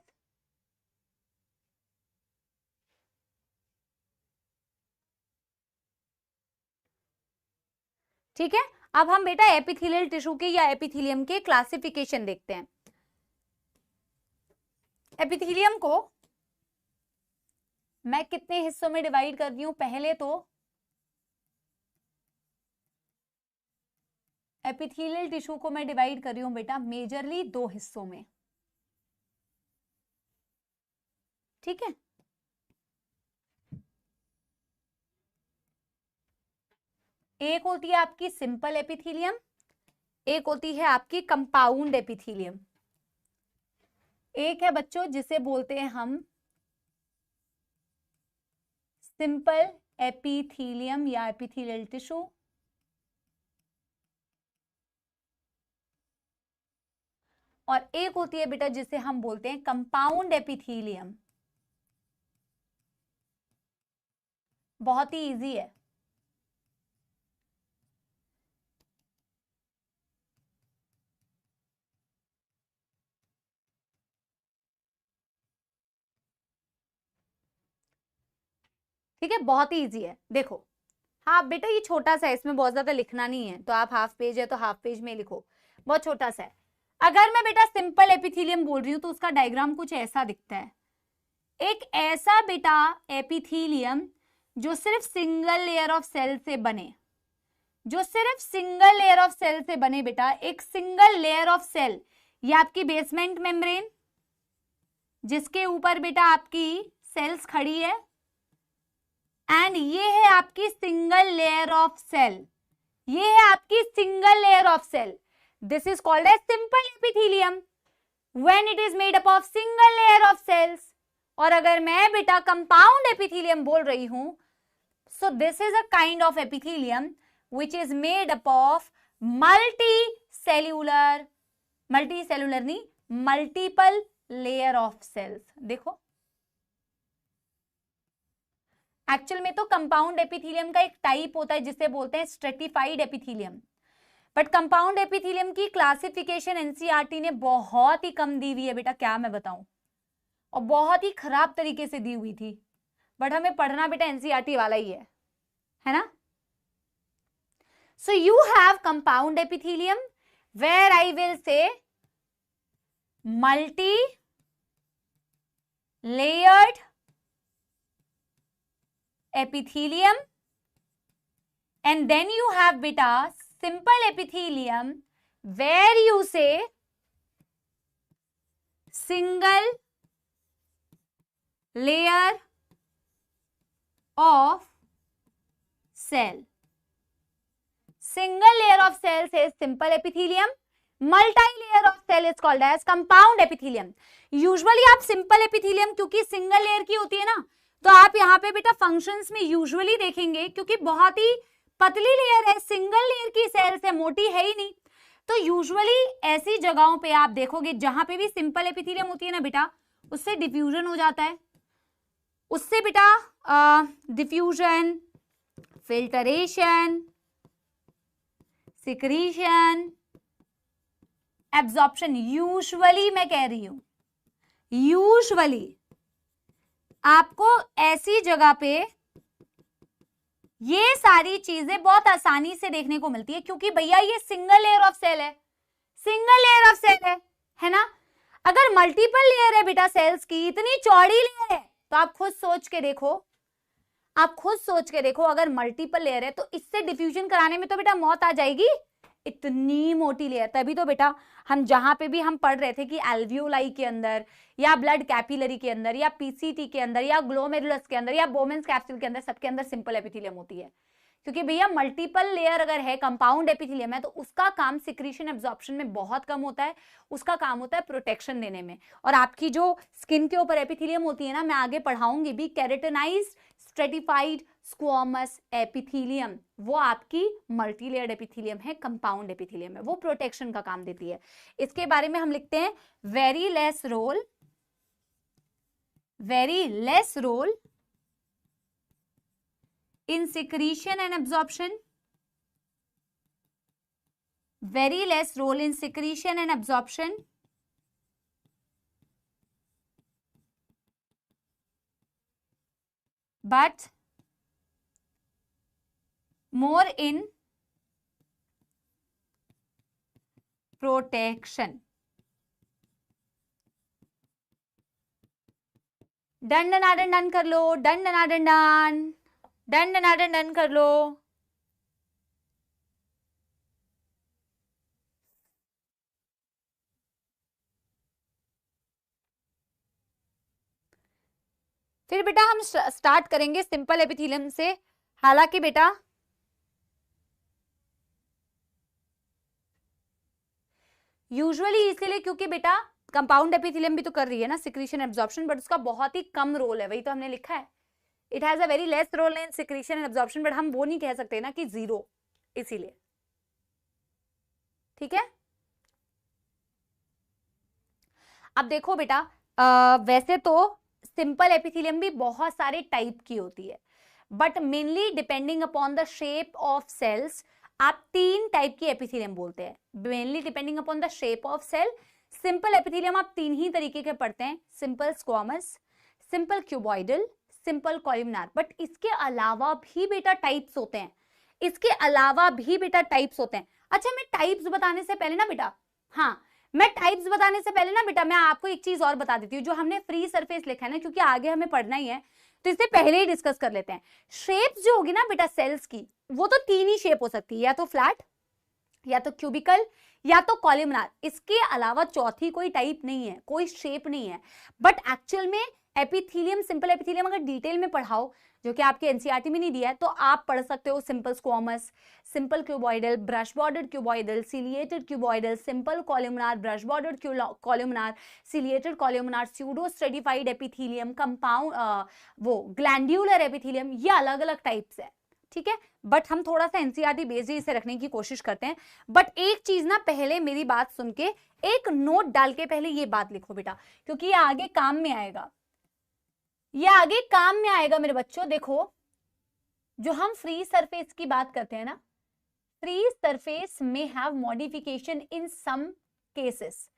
ठीक है। अब हम बेटा एपिथेलियल टिश्यू के या एपिथेलियम के क्लासिफिकेशन देखते हैं। एपिथेलियम को मैं कितने हिस्सों में डिवाइड कर दी हूं? पहले तो एपिथेलियल टिश्यू को मैं डिवाइड कर रही हूं बेटा मेजरली दो हिस्सों में, ठीक है। एक होती है आपकी सिंपल एपिथेलियम, एक होती है आपकी कंपाउंड एपिथेलियम। एक है बच्चों जिसे बोलते हैं हम सिंपल एपिथेलियम या एपिथेलियल टिश्यू, और एक होती है बेटा जिसे हम बोलते हैं कंपाउंड एपिथेलियम। बहुत ही इजी है। ठीक है, बहुत ही इजी है। देखो हाँ बेटा ये छोटा सा है, इसमें बहुत ज्यादा लिखना नहीं है, तो आप हाफ पेज है तो हाफ पेज में लिखो, बहुत छोटा सा है। अगर मैं बेटा सिंपल एपिथेलियम बोल रही हूं तो उसका डायग्राम कुछ ऐसा दिखता है। एक ऐसा बेटा एपिथेलियम जो सिर्फ सिंगल लेयर ऑफ सेल से बने, जो सिर्फ सिंगल लेयर ऑफ सेल से बने बेटा, एक सिंगल लेयर ऑफ सेल, ये आपकी बेसमेंट मेम्ब्रेन जिसके ऊपर बेटा आपकी सेल्स खड़ी है, एंड ये है आपकी सिंगल लेयर ऑफ सेल, ये है आपकी single layer of cell, this is called as simple epithelium. When it is made up of single layer of cells. और अगर मैं बेटा कंपाउंड एपिथेलियम बोल रही हूं, so this is a kind of epithelium which is made up of multicellular नहीं, multiple layer of cells. देखो actual में तो कंपाउंड एपिथेलियम का एक टाइप होता है जिसे बोलते हैं stratified epithelium, but compound epithelium की क्लासिफिकेशन एनसीईआरटी ने बहुत ही कम दी हुई है बेटा, क्या मैं बताऊं, और बहुत ही खराब तरीके से दी हुई थी, बट हमें पढ़ना बेटा एनसीईआरटी वाला ही है ना। So you have compound epithelium where I will say multi layered epithelium, and then you have beta simple epithelium where you say single layer of cell. Single layer of cells is simple epithelium, multi-layer of cell is called as compound epithelium. Usually आप simple epithelium क्योंकि single layer की होती है ना, तो आप यहाँ पे बेटा फंक्शंस में यूजुअली देखेंगे, क्योंकि बहुत ही पतली लेयर है, सिंगल लेयर की सेल्स है, मोटी है ही नहीं, तो यूजुअली ऐसी जगहों पे आप देखोगे जहां पे भी सिंपल एपिथेलियम होती है ना बेटा, उससे डिफ्यूजन हो जाता है, उससे बेटा diffusion, filtration, secretion, absorption, usually मैं कह रही हूं, यूजुअली आपको ऐसी जगह पे ये सारी चीजें बहुत आसानी से देखने को मिलती है, क्योंकि भैया ये सिंगल लेयर ऑफ सेल है, सिंगल लेयर ऑफ सेल है ना। अगर मल्टीपल लेयर है बेटा सेल्स की, इतनी चौड़ी लेयर है, तो आप खुद सोच के देखो, अगर मल्टीपल लेयर है तो इससे डिफ्यूजन कराने में तो बेटा मौत आ जाएगी, इतनी मोटी लेयर। तभी तो बेटा हम जहां पे भी हम पढ़ रहे थे कि एल्वियोलाई के अंदर या ब्लड कैपिलरी के अंदर या पीसीटी के अंदर या ग्लोमेरुलस के अंदर या बोमेंस कैप्सूल के अंदर, सबके अंदर सिंपल एपिथेलियम होती है, क्योंकि भैया मल्टीपल लेयर अगर है, कंपाउंड एपिथेलियम है, तो उसका काम सिक्रीशन एब्जॉर्प्शन में बहुत कम होता है, उसका काम होता है प्रोटेक्शन देने में। और आपकी जो स्किन के ऊपर एपिथेलियम होती है ना, मैं आगे पढ़ाऊंगी भी, केराटिनाइज्ड स्ट्रेटिफाइड स्क्वामस एपिथेलियम, वो आपकी मल्टीलेयर्ड एपिथेलियम है, कंपाउंड एपिथेलियम है, वो प्रोटेक्शन का काम देती है। इसके बारे में हम लिखते हैं very less role in secretion and absorption, very less role in secretion and absorption, but more in protection. Done कर लो, डन कर लो। फिर बेटा हम स्टार्ट करेंगे सिंपल एपिथेलियम से। हालांकि बेटा यूजुअली इसलिए क्योंकि बेटा कंपाउंड एपिथेलियम भी तो कर रही है ना सिक्रीशन एब्जॉर्प्शन, बट उसका बहुत ही कम रोल है, वही तो हमने लिखा है, it has a very less role in secretion and absorption, but हम वो नहीं कह सकते ना कि जीरो, इसीलिए। ठीक है, अब देखो बेटा वैसे तो सिंपल एपिथेलियम भी बहुत सारे टाइप की होती है, but mainly depending upon the shape of cells आप 3 टाइप की एपिथेलियम बोलते हैं, mainly depending upon the shape of cell. Simple epithelium आप 3 ही तरीके के पढ़ते हैं, simple squamous, simple cuboidal, simple columnar, but इसके अलावा भी बेटा टाइप्स होते हैं, अच्छा मैं टाइप्स बताने से पहले ना बेटा, मैं आपको एक चीज और बता देती हूँ, जो हमने फ्री सरफेस लिखा है ना, क्योंकि आगे हमें पढ़ना ही है, तो इससे पहले ही डिस्कस कर लेते हैं। शेप्स जो होगी ना बेटा सेल्स की, वो तो 3 ही शेप हो सकती है, या तो फ्लैट, या तो क्यूबिकल, या तो कॉलमनार, इसके अलावा चौथी कोई टाइप नहीं है, कोई शेप नहीं है। बट एक्चुअल में एपिथीलियम, सिंपल एपिथीलियम अगर डिटेल में पढ़ाओ, जो कि आपके एनसीईआरटी में नहीं दिया है, तो आप पढ़ सकते हो simple squamous, simple cuboidal, brush bordered cuboidal, ciliated cuboidal, simple columnar, brush bordered columnar, ciliated columnar, pseudo stratified epithelium, compound वो ग्लैंड्यूलर एपिथीलियम, ये अलग अलग टाइप्स है, ठीक है। बट हम थोड़ा सा एनसीईआरटी बेस्ड इसे रखने की कोशिश करते हैं। बट एक चीज ना, पहले मेरी बात सुन के एक नोट डाल के पहले ये बात लिखो बेटा, क्योंकि ये आगे काम में आएगा, ये आगे काम में आएगा मेरे बच्चों। देखो, जो हम फ्री सरफेस की बात करते हैं ना, फ्री सरफेस में have modification in some cases,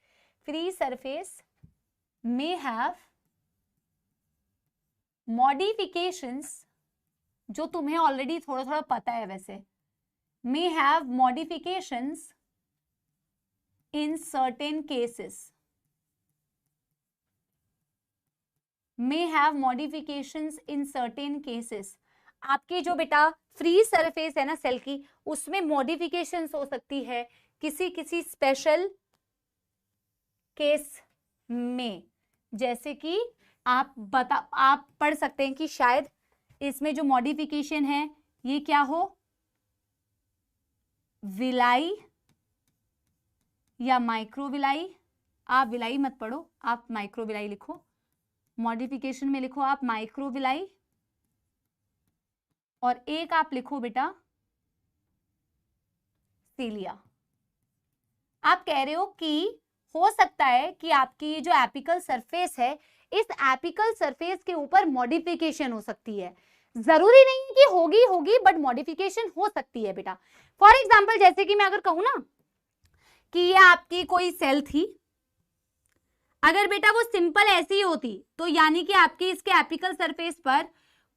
free surface में हैव मॉडिफिकेशंस, जो तुम्हें ऑलरेडी थोड़ा थोड़ा पता है वैसे, may have modifications in certain cases, may have modifications in certain cases। आपकी जो बेटा फ्री सरफेस है ना सेल की, उसमें मॉडिफिकेशंस हो सकती है किसी किसी स्पेशल केस में, जैसे कि आप पढ़ सकते हैं कि शायद इसमें जो मॉडिफिकेशन है ये क्या हो, विलाई या माइक्रोविलाई। आप विलाई मत पढ़ो, आप माइक्रोविलाई लिखो, मॉडिफिकेशन में लिखो आप माइक्रोविलाई, और एक आप लिखो बेटा सीलिया। आप कह रहे हो कि हो सकता है कि आपकी ये जो एपिकल सरफेस है, इस एपिकल सरफेस के ऊपर मॉडिफिकेशन हो सकती है, जरूरी नहीं कि होगी, बट मॉडिफिकेशन हो सकती है बेटा। फॉर एग्जाम्पल, जैसे कि मैं अगर कहूं ना कि ये आपकी कोई सेल थी, अगर बेटा वो सिंपल ऐसी होती, तो यानी कि आपकी इसके एपिकल सरफेस पर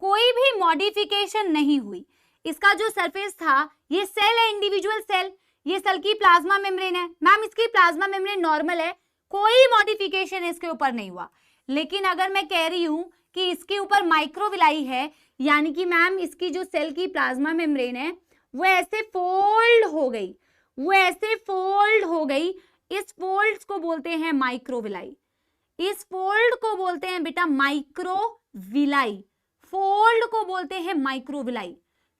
कोई भी मॉडिफिकेशन नहीं हुई, इसका जो सरफेस था, ये सेल है, इंडिविजुअल सेल, ये सेल की प्लाज्मा मेम्ब्रेन है, मैम इसकी प्लाज्मा मेम्ब्रेन नॉर्मल है, कोई मॉडिफिकेशन इसके ऊपर नहीं हुआ। लेकिन अगर मैं कह रही हूं कि इसके ऊपर माइक्रोविलाई है, यानी कि मैम इसकी जो सेल की प्लाज्मा मेम्ब्रेन है वो ऐसे फोल्ड हो गई, वो ऐसे फोल्ड हो गई, इस फोल्ड्स को बोलते हैं माइक्रोविलाई, इस फोल्ड को बोलते हैं बेटा माइक्रोविलाई, फोल्ड को बोलते हैं माइक्रोविलाई।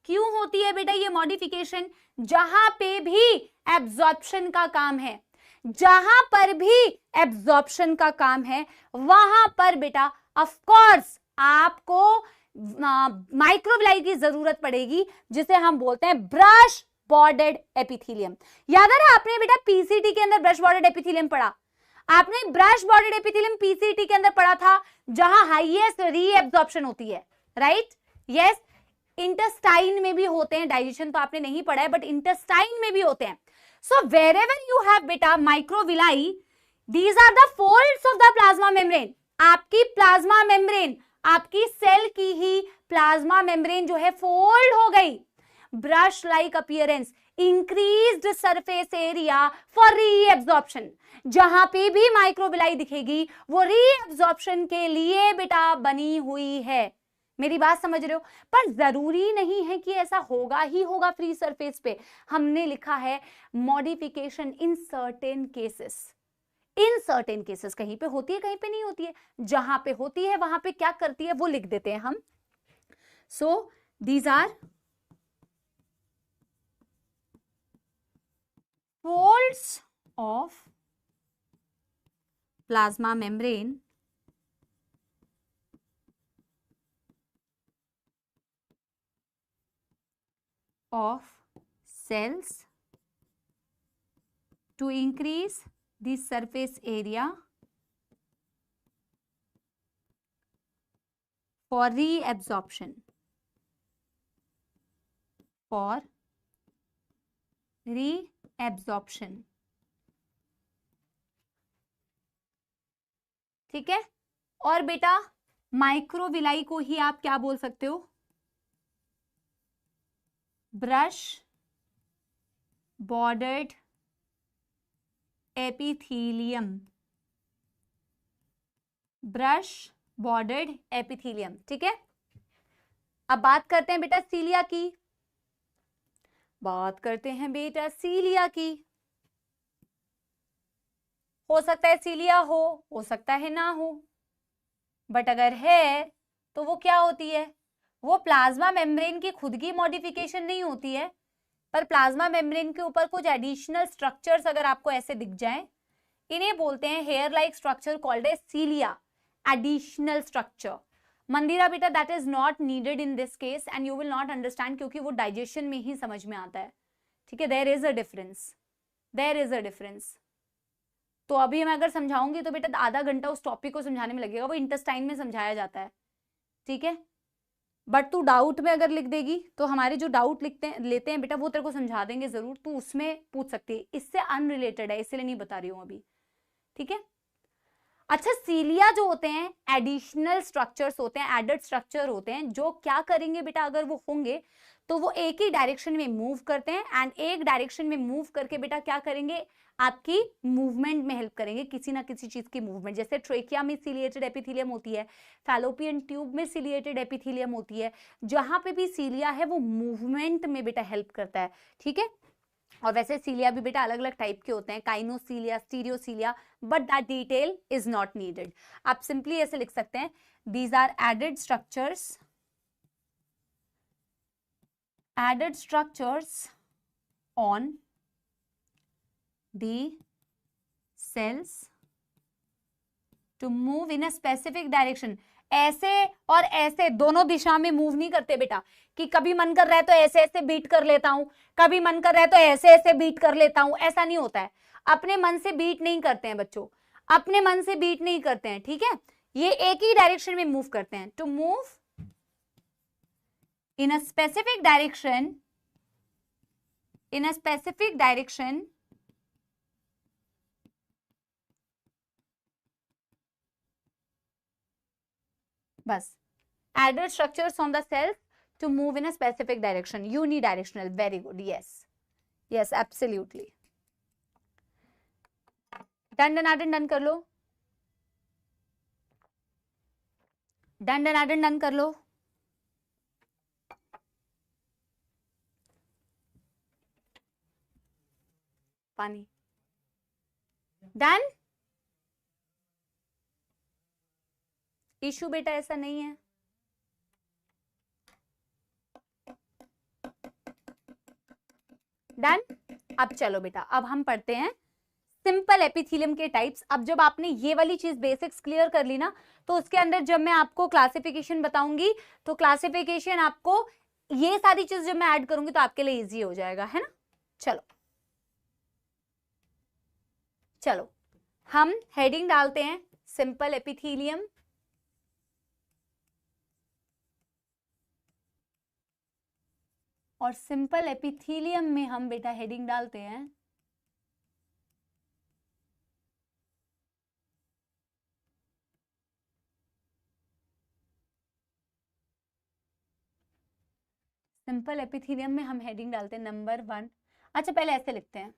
क्यों होती है बेटा ये मॉडिफिकेशन? जहां पे भी एब्जॉर्प्शन का काम है, जहां पर भी एब्जॉर्प्शन का काम है, वहां पर बेटा ऑफ कोर्स आपको माइक्रोविलाई की जरूरत पड़ेगी, जिसे हम बोलते हैं ब्रश बॉर्डर्ड एपिथेलियम। याद आ रहा है आपने बेटा पीसीटी के अंदर ब्रश बॉर्डर्ड एपिथेलियम पढ़ा, आपने ब्रश बॉर्डर्ड एपिथेलियम पीसीटी के अंदर पढ़ा था, जहां हाईएस्ट रीएब्जॉर्प्शन होती है, राइट? यस, इंटेस्टाइन में भी होते हैं, डाइजेशन तो आपने नहीं पढ़ा है, बट इंटेस्टाइन में भी होते हैं। सो वेरेवर यू हैव बेटा microvilli, these are the folds of the plasma membrane. आपकी प्लाज्मा मेम्ब्रेन, आपकी सेल की ही प्लाज्मा मेम्ब्रेन जो है फोल्ड हो गई, brush like appearance, increased surface area for reabsorption. जहां पे भी माइक्रोविलाई दिखेगी वो रीएब्जॉर्प्शन के लिए बेटा बनी हुई है। मेरी बात समझ रहे हो? पर जरूरी नहीं है कि ऐसा होगा ही होगा फ्री सरफेस पे। हमने लिखा है modification in certain cases, in certain cases, कहीं पे होती है कहीं पे नहीं होती है, जहां पे होती है वहां पे क्या करती है वो लिख देते हैं हम। So these are folds of plasma membrane of cells to increase the surface area for reabsorption, for reabsorption। ठीक है? और बेटा माइक्रोविलाई को ही आप क्या बोल सकते हो? Brush bordered epithelium, brush bordered epithelium. ठीक है, अब बात करते हैं बेटा सीलिया की, बात करते हैं बेटा सीलिया की। हो सकता है सीलिया हो सकता है ना हो, बट अगर है तो वो क्या होती है, वो प्लाज्मा मेम्ब्रेन की खुद की मॉडिफिकेशन नहीं होती है, पर प्लाज्मा मेम्ब्रेन के ऊपर कुछ एडिशनल स्ट्रक्चर्स अगर आपको ऐसे दिख जाएं, इन्हें बोलते हैं hair like structure called a cilia, additional structure. Mandira बेटा that is not needed in this case and you will not understand, क्योंकि वो डाइजेशन में ही समझ में आता है, ठीक है। There is a difference, there is a difference. तो अभी मैं अगर समझाऊंगी तो बेटा आधा घंटा उस टॉपिक को समझाने में लगेगा, वो इंटेस्टाइन में समझाया जाता है, ठीक है। बट तू डाउट में अगर लिख देगी तो हमारे जो डाउट लेते हैं बेटा वो तेरे को समझा देंगे जरूर, तू उसमें पूछ सकती है, इससे अनरिलेटेड है इसलिए नहीं बता रही हूं अभी, ठीक है। अच्छा, सीलिया जो होते हैं एडिशनल स्ट्रक्चर्स होते हैं, एडेड स्ट्रक्चर होते हैं, जो क्या करेंगे बेटा अगर वो होंगे तो वो एक ही डायरेक्शन में मूव करते हैं, एंड एक डायरेक्शन में मूव करके बेटा क्या करेंगे, आपकी मूवमेंट में हेल्प करेंगे, किसी ना किसी चीज की मूवमेंट। जैसे ट्रेकिया में सिलिएटेड एपिथेलियम होती है, फैलोपियन ट्यूब में सिलिएटेड एपिथेलियम होती है, जहां पे भी सीलिया है वो मूवमेंट में बेटा हेल्प करता है, ठीक है। और वैसे सीलिया भी बेटा अलग अलग टाइप के होते हैं, kinocilia, stereocilia, but that detail is not needed. आप सिंपली ऐसे लिख सकते हैं, these are added structures on the cells to move in a specific direction। ऐसे और ऐसे दोनों दिशा में मूव नहीं करते बेटा, कि कभी मन कर रहा है तो ऐसे ऐसे बीट कर लेता हूं, कभी मन कर रहा है तो ऐसे ऐसे बीट कर लेता हूं, ऐसा नहीं होता है। अपने मन से बीट नहीं करते हैं बच्चों, अपने मन से बीट नहीं करते हैं, ठीक है। ये एक ही डायरेक्शन में मूव करते हैं, to move in a specific direction बस, added structures on the cells to move in a specific direction, unidirectional। very good, yes absolutely। Done कर लो, डन कर लो। पानी डन। इशू बेटा ऐसा नहीं है, डन। अब चलो बेटा, अब हम पढ़ते हैं सिंपल एपिथेलियम के टाइप्स। अब जब आपने ये वाली चीज बेसिक्स क्लियर कर ली ना, तो उसके अंदर जब मैं आपको क्लासिफिकेशन बताऊंगी तो क्लासिफिकेशन आपको ये सारी चीज जब मैं ऐड करूंगी तो आपके लिए इजी हो जाएगा, है ना। चलो चलो हम हेडिंग डालते हैं सिंपल एपिथेलियम, और सिंपल एपिथेलियम में हम बेटा हेडिंग डालते हैं सिंपल एपिथेलियम में हम हेडिंग डालते हैं नंबर 1। अच्छा पहले ऐसे लिखते हैं,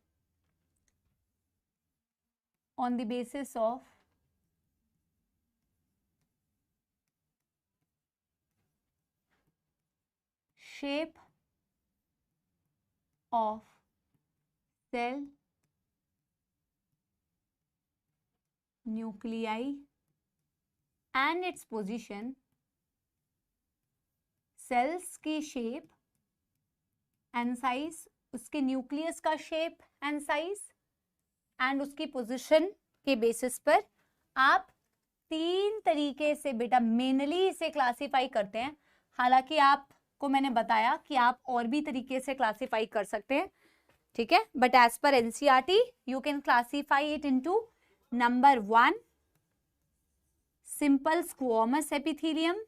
on the basis of shape of cell nuclei and its position, cells की शेप एंड साइज, उसके न्यूक्लियस का शेप एंड साइज एंड उसकी पोजीशन के बेसिस पर आप 3 तरीके से बेटा मेनली इसे क्लासिफाई करते हैं। हालांकि आपको मैंने बताया कि आप और भी तरीके से क्लासिफाई कर सकते हैं, ठीक है। But as per NCERT you can classify it into number 1 simple squamous epithelium,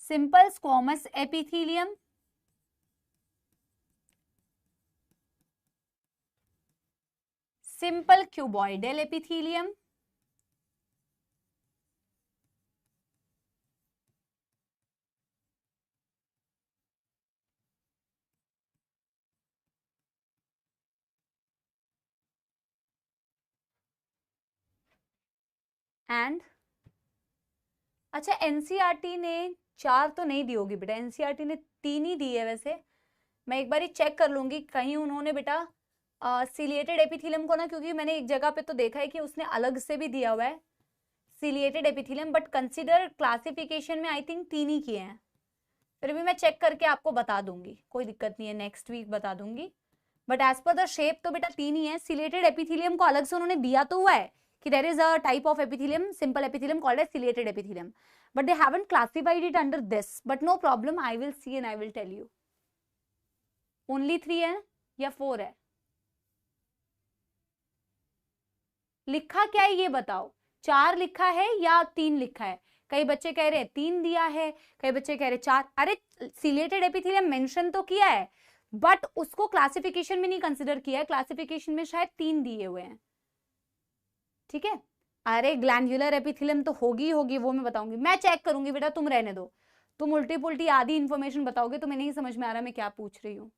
simple squamous epithelium, simple cuboidal epithelium, and अच्छा एनसीईआरटी ने 4 तो नहीं दी होगी बेटा, एनसीईआरटी ने 3 ही दी है। वैसे मैं एक बार चेक कर लूंगी कहीं उन्होंने बेटा सिलिएटेड एपिथेलियम को ना, क्योंकि मैंने एक जगह पे तो देखा है कि उसने अलग से भी दिया हुआ है ciliated epithelium, but consider classification में आई थिंक 3 ही किए हैं। फिर भी मैं चेक करके आपको बता दूंगी, कोई दिक्कत नहीं है, नेक्स्ट वीक बता दूंगी। But as per the shape तो बेटा 3 ही है। सिलिएटेड एपिथेलियम को अलग से उन्होंने दिया तो हुआ है कि there is a type of epithelium, simple epithelium called as ciliated epithelium, but they haven't classified it under this. But no problem, I will see and I will tell you. Only 3 है या 4 है? लिखा क्या है ये बताओ, 4 लिखा है या 3 लिखा है? कई बच्चे कह रहे हैं 3 दिया है, कई बच्चे कह रहे 4। अरे सिलिएटेड एपिथेलियम मेंशन तो किया है, बट उसको क्लासिफिकेशन में नहीं कंसिडर किया है, क्लासिफिकेशन में शायद 3 दिए हुए हैं। ठीक है, अरे ग्लैंडुलर एपिथेलियम तो होगी होगी, वो मैं बताऊंगी, मैं चेक करूंगी बेटा, तुम रहने दो। तुम उल्टी पुल्टी आधी इंफॉर्मेशन बताओगे तो मैं नहीं समझ में आ रहा मैं क्या पूछ रही हूँ,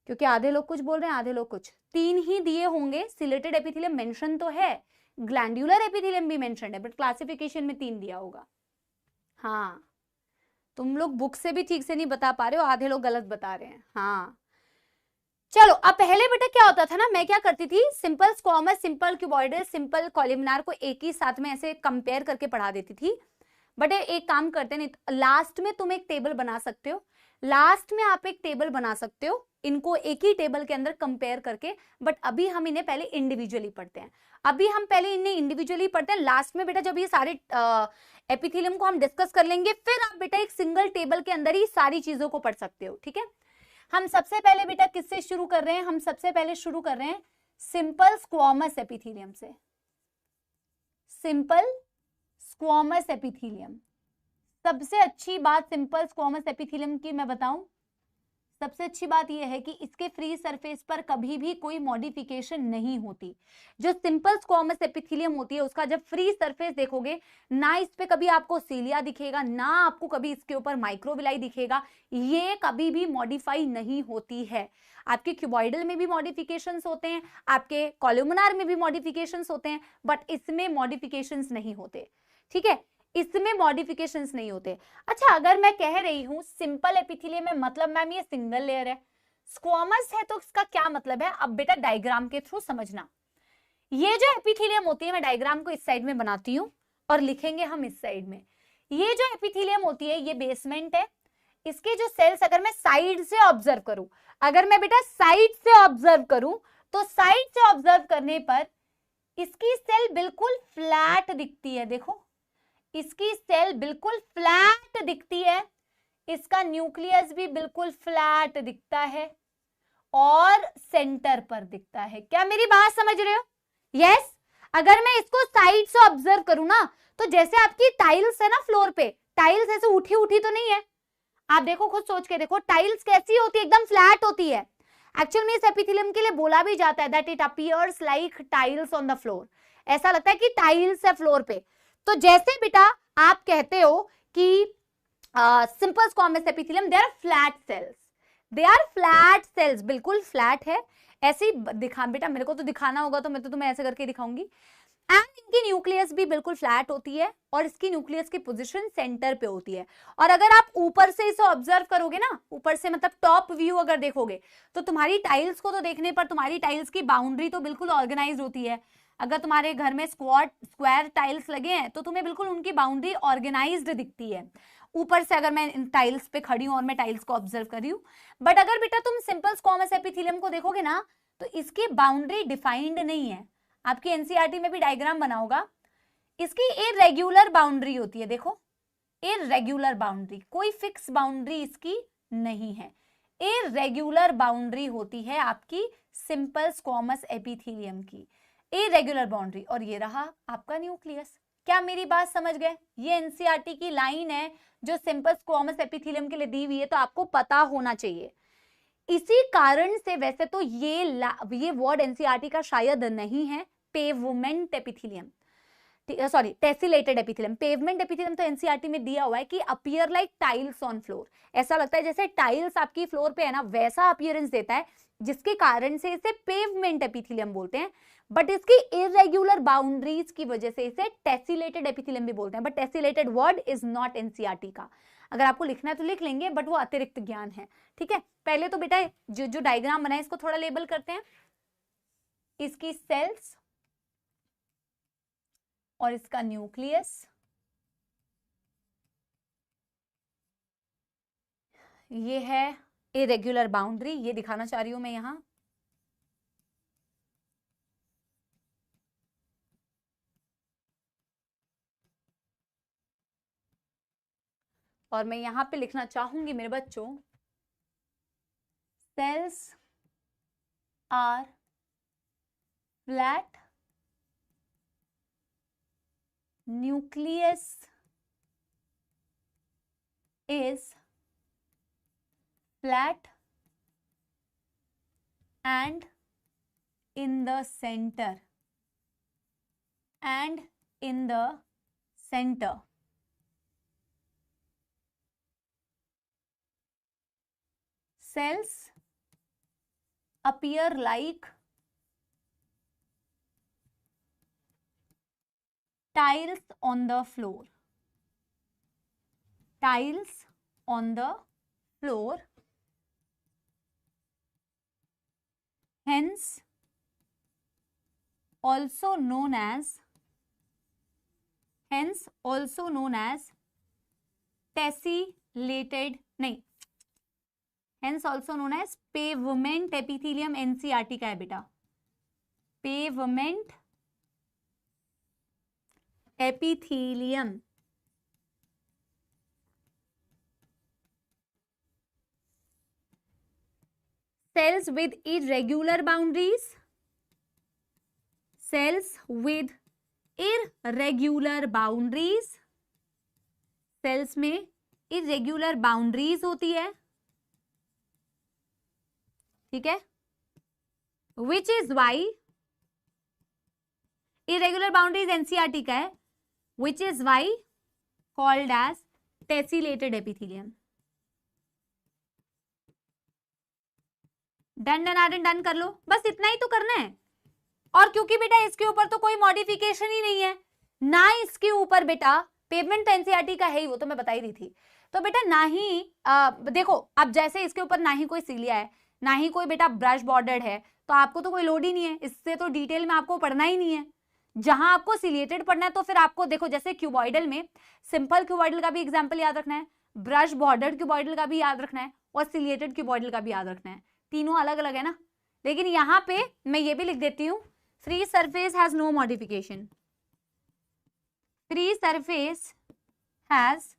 क्योंकि आधे लोग कुछ बोल रहे हैं आधे लोग कुछ। 3 ही दिए होंगे, सिलिएटेड एपिथेलियम मेंशन तो है, ग्लैंडुलर एपिथेलियम भी मेंशन है, बट क्लासिफिकेशन में 3 दिया होगा। हाँ, तुम लोग बुक से भी ठीक से नहीं बता पा रहे हो, आधे लोग गलत बता रहे हैं। हाँ चलो, अब पहले बेटा क्या होता था ना, मैं क्या करती थी, simple squamous, simple cuboidal, simple columnar को एक ही साथ में ऐसे कंपेयर करके पढ़ा देती थी। बट एक काम करते नहीं, लास्ट में तुम एक टेबल बना सकते हो, लास्ट में आप एक टेबल बना सकते हो इनको एक ही टेबल के अंदर कंपेयर करके। बट अभी हम इन्हें पहले इंडिविजुअली पढ़ते हैं, अभी हम पहले इन्हें इंडिविजुअली पढ़ते हैं। लास्ट में बेटा जब ये सारे एपिथेलियम को हम डिस्कस कर लेंगे, फिर आप बेटा एक सिंगल टेबल के अंदर ही सारी चीजों को पढ़ सकते हो। ठीक है, हम सबसे पहले बेटा किससे शुरू कर रहे हैं? हम सबसे पहले शुरू कर रहे हैं सिंपल स्क्वामस एपिथेलियम से। सिंपल स्क्वामस एपिथेलियम, सबसे अच्छी बात सिंपल स्क्वामस एपिथेलियम की मैं बताऊं, सबसे अच्छी बात यह है कि इसके फ्री सरफेस पर कभी भी कोई मॉडिफिकेशन नहीं होती। जो सिंपल स्क्वामस एपिथेलियम होती है उसका जब फ्री सरफेस देखोगे ना, इस पे कभी आपको सीलिया दिखेगा, ना आपको कभी इसके ऊपर माइक्रोविलाई दिखेगा, ये कभी भी मॉडिफाई नहीं होती है। आपके क्यूबॉइडल में भी मॉडिफिकेशंस होते हैं, आपके कॉलमनार में भी मॉडिफिकेशंस होते हैं, बट इसमें मॉडिफिकेशंस नहीं होते। ठीक है, इसमें मॉडिफिकेशंस नहीं होते। अच्छा, अगर मैं कह रही हूं सिंपल एपिथेलियम में, मतलब मैम ये सिंगल लेयर है, स्क्वामस है तो इसका क्या मतलब है? अब बेटा डायग्राम के थ्रू समझना। ये जो एपिथेलियम होती है, मैं डायग्राम को इस साइड में बनाती हूं और लिखेंगे हम इस साइड में। ये जो एपिथेलियम होती है ये बेसमेंट है, इसके जो सेल्स अगर मैं साइड से ऑब्जर्व करूं, अगर मैं बेटा साइड से ऑब्जर्व करूं तो साइड से ऑब्जर्व करने पर इसकी सेल बिल्कुल फ्लैट दिखती है। देखो, इसकी सेल बिल्कुल फ्लैट दिखती है, इसका न्यूक्लियस भी बिल्कुल फ्लैट दिखता है और सेंटर पर दिखता है। क्या मेरी बात समझ रहे हो? यस। अगर मैं इसको साइड से ऑब्जर्व करूं ना, तो जैसे आपकी टाइल्स है ना फ्लोर पे, टाइल्स ऐसे उठी उठी तो नहीं है, आप देखो, खुद सोच के देखो, टाइल्स कैसी होती है? एकदम फ्लैट होती है। एक्चुअल में इस एपिथेलियम के लिए बोला भी जाता है that it appears like tiles on the floor, ऐसा लगता है कि टाइल्स है फ्लोर पे। तो जैसे बेटा आप कहते हो कि simple squamous epithelium they are flat cells, they are flat cells, बिल्कुल फ्लैट है। ऐसे ही दिखा बेटा, मेरे को तो दिखाना होगा तो मैं तो तुम्हें ऐसे करके दिखाऊंगी। एंड इनकी न्यूक्लियस भी बिल्कुल फ्लैट होती है और इसकी न्यूक्लियस की पोजीशन सेंटर पे होती है। और अगर आप ऊपर से इसे ऑब्जर्व करोगे ना, ऊपर से मतलब टॉप व्यू अगर देखोगे, तो तुम्हारी टाइल्स को तो देखने पर तुम्हारी टाइल्स की बाउंड्री तो बिल्कुल ऑर्गेनाइज्ड होती है। अगर तुम्हारे घर में स्क्वायर टाइल्स लगे हैं तो तुम्हें बिल्कुल उनकी बाउंड्री ऑर्गेनाइज्ड दिखती है ऊपर से, अगर मैं इन टाइल्स पे खड़ी हूं और मैं टाइल्स को ऑब्जर्व कर रही हूं। बट अगर बेटा तुम सिंपल स्क्वामस एपिथेलियम को देखोगे ना, तो इसकी बाउंड्री डिफाइंड नहीं है। आपकी एनसीईआरटी में भी डायग्राम बना होगा, इसकी इरेगुलर बाउंड्री होती है। देखो, इरेगुलर बाउंड्री, कोई फिक्स बाउंड्री इसकी नहीं है, इरेगुलर बाउंड्री होती है आपकी सिंपल स्क्वामस एपिथेलियम की, इरेगुलर बाउंड्री। और ये रहा आपका न्यूक्लियस। क्या मेरी बात समझ गए? ये एनसीईआरटी की लाइन है जो सिंपल स्क्वामस एपिथेलियम के लिए दी हुई है, तो आपको पता होना चाहिए। इसी कारण से वैसे तो ये वर्ड एनसीईआरटी का शायद नहीं है, pavement epithelium, sorry tessellated epithelium. Pavement epithelium तो एनसीईआरटी में दिया हुआ है कि appear like tiles on floor, ऐसा लगता है जैसे टाइल्स आपकी फ्लोर पे है ना, वैसा अपीयरेंस देता है, जिसके कारण से इसे पेवमेंट एपिथेलियम बोलते हैं। बट इसकी इरेगुलर बाउंड्रीज की वजह से इसे टेसिलेटेड एपिथेलियम भी बोलते हैं। But tessellated word is not NCERT का। अगर आपको लिखना है तो लिख लेंगे, बट वो अतिरिक्त ज्ञान है, ठीक है। पहले तो बेटा जो जो डायग्राम बना है इसको थोड़ा लेबल करते हैं, इसकी सेल्स और इसका न्यूक्लियस, ये है इरेग्युलर बाउंड्री, ये दिखाना चाह रही हूं मैं यहां, और मैं यहां पे लिखना चाहूंगी मेरे बच्चों, cells are flat, nucleus is flat and in the center, cells appear like tiles on the floor, hence also known as tessellated, नहीं, hence also known as pavement epithelium, NCERT का है बेटा, pavement epithelium, cells with irregular boundaries, cells में irregular boundaries होती है, ठीक है, which is why irregular boundaries NCERT का है, which is why called as tessellated epithelium. Done कर लो, बस इतना ही तो करना है। और क्योंकि बेटा इसके ऊपर तो कोई मॉडिफिकेशन ही नहीं है, ना इसके ऊपर बेटा पेवमेंट एनसीईआरटी का है ही, वो तो मैं बता ही रही थी, तो बेटा ना ही देखो अब जैसे इसके ऊपर ना ही कोई सीलिया है, ना ही कोई बेटा ब्रश बॉर्डर्ड है, तो आपको तो कोई लोड ही नहीं है, इससे तो डिटेल में आपको पढ़ना ही नहीं है। जहां आपको सिलिएटेड पढ़ना है तो फिर आपको देखो, जैसे क्यूबॉइडल में सिंपल क्यूबॉइडल का भी एग्जाम्पल याद रखना है, ब्रश बॉर्डर्ड क्यूबॉइडल का भी याद रखना है, और सिलिएटेड क्यूबॉइडल का भी याद रखना है, तीनों अलग अलग है ना। लेकिन यहां पे मैं ये भी लिख देती हूं, free surface has no modification, free surface has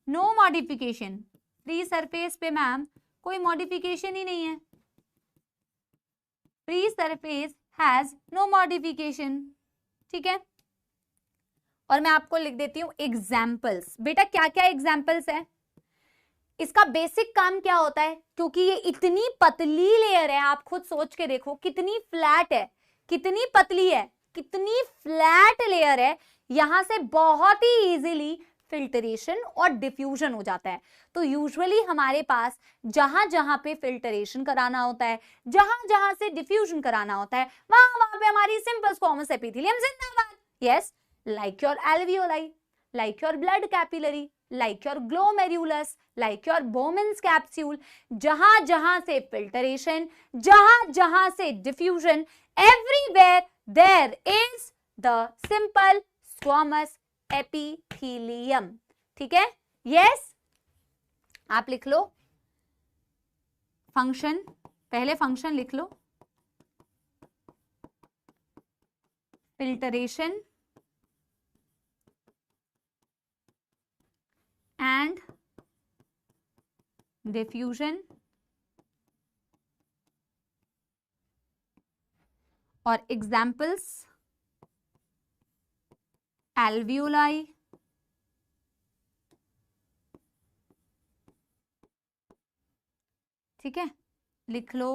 no modification, free surface पे मैम कोई मॉडिफिकेशन ही नहीं है, free surface has no modification, ठीक है। और मैं आपको लिख देती हूं एग्जाम्पल्स, बेटा क्या क्या एग्जाम्पल्स है, इसका बेसिक काम क्या होता है, क्योंकि ये इतनी पतली लेयर है, आप खुद सोच के देखो कितनी फ्लैट है, कितनी पतली है, कितनी फ्लैट लेयर है, यहां से बहुत ही इजीली फिल्टरेशन और डिफ्यूजन हो जाता है। तो यूजुअली हमारे पास जहां जहां पे फिल्टरेशन कराना होता है, जहां जहां से डिफ्यूजन कराना होता है, वहां वहां पे हमारी सिंपल स्क्वामस एपिथेलियम जिंदाबाद। Yes, like your alveoli, like your blood capillary, like your glomerulus, like your Bowman's capsule, जहां जहां से filtration, जहां जहां से diffusion, everywhere there is the simple squamous epithelium, ठीक है। yes, आप लिख लो फंक्शन, पहले फंक्शन लिख लो, filtration and diffusion, और examples alveoli, ठीक है, लिख लो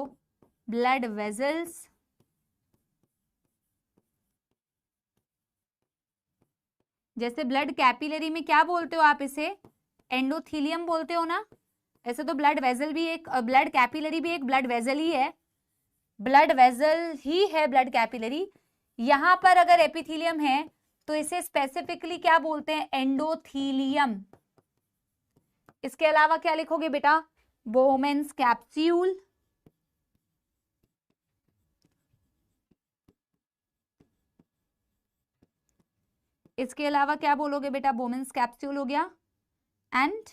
ब्लड वेजल्स, जैसे ब्लड कैपिलरी में क्या बोलते हो आप, इसे एंडोथीलियम बोलते हो ना, ऐसे तो ब्लड वेजल भी एक, ब्लड कैपिलरी भी एक ब्लड वेजल ही है, ब्लड वेजल ही है ब्लड कैपिलरी। यहां पर अगर एपिथेलियम है तो इसे स्पेसिफिकली क्या बोलते हैं, एंडोथीलियम, इसके अलावा क्या लिखोगे बेटा? बोहमेंस कैप्सूल, इसके अलावा क्या बोलोगे बेटा? बोहमेंस कैप्सूल हो गया एंड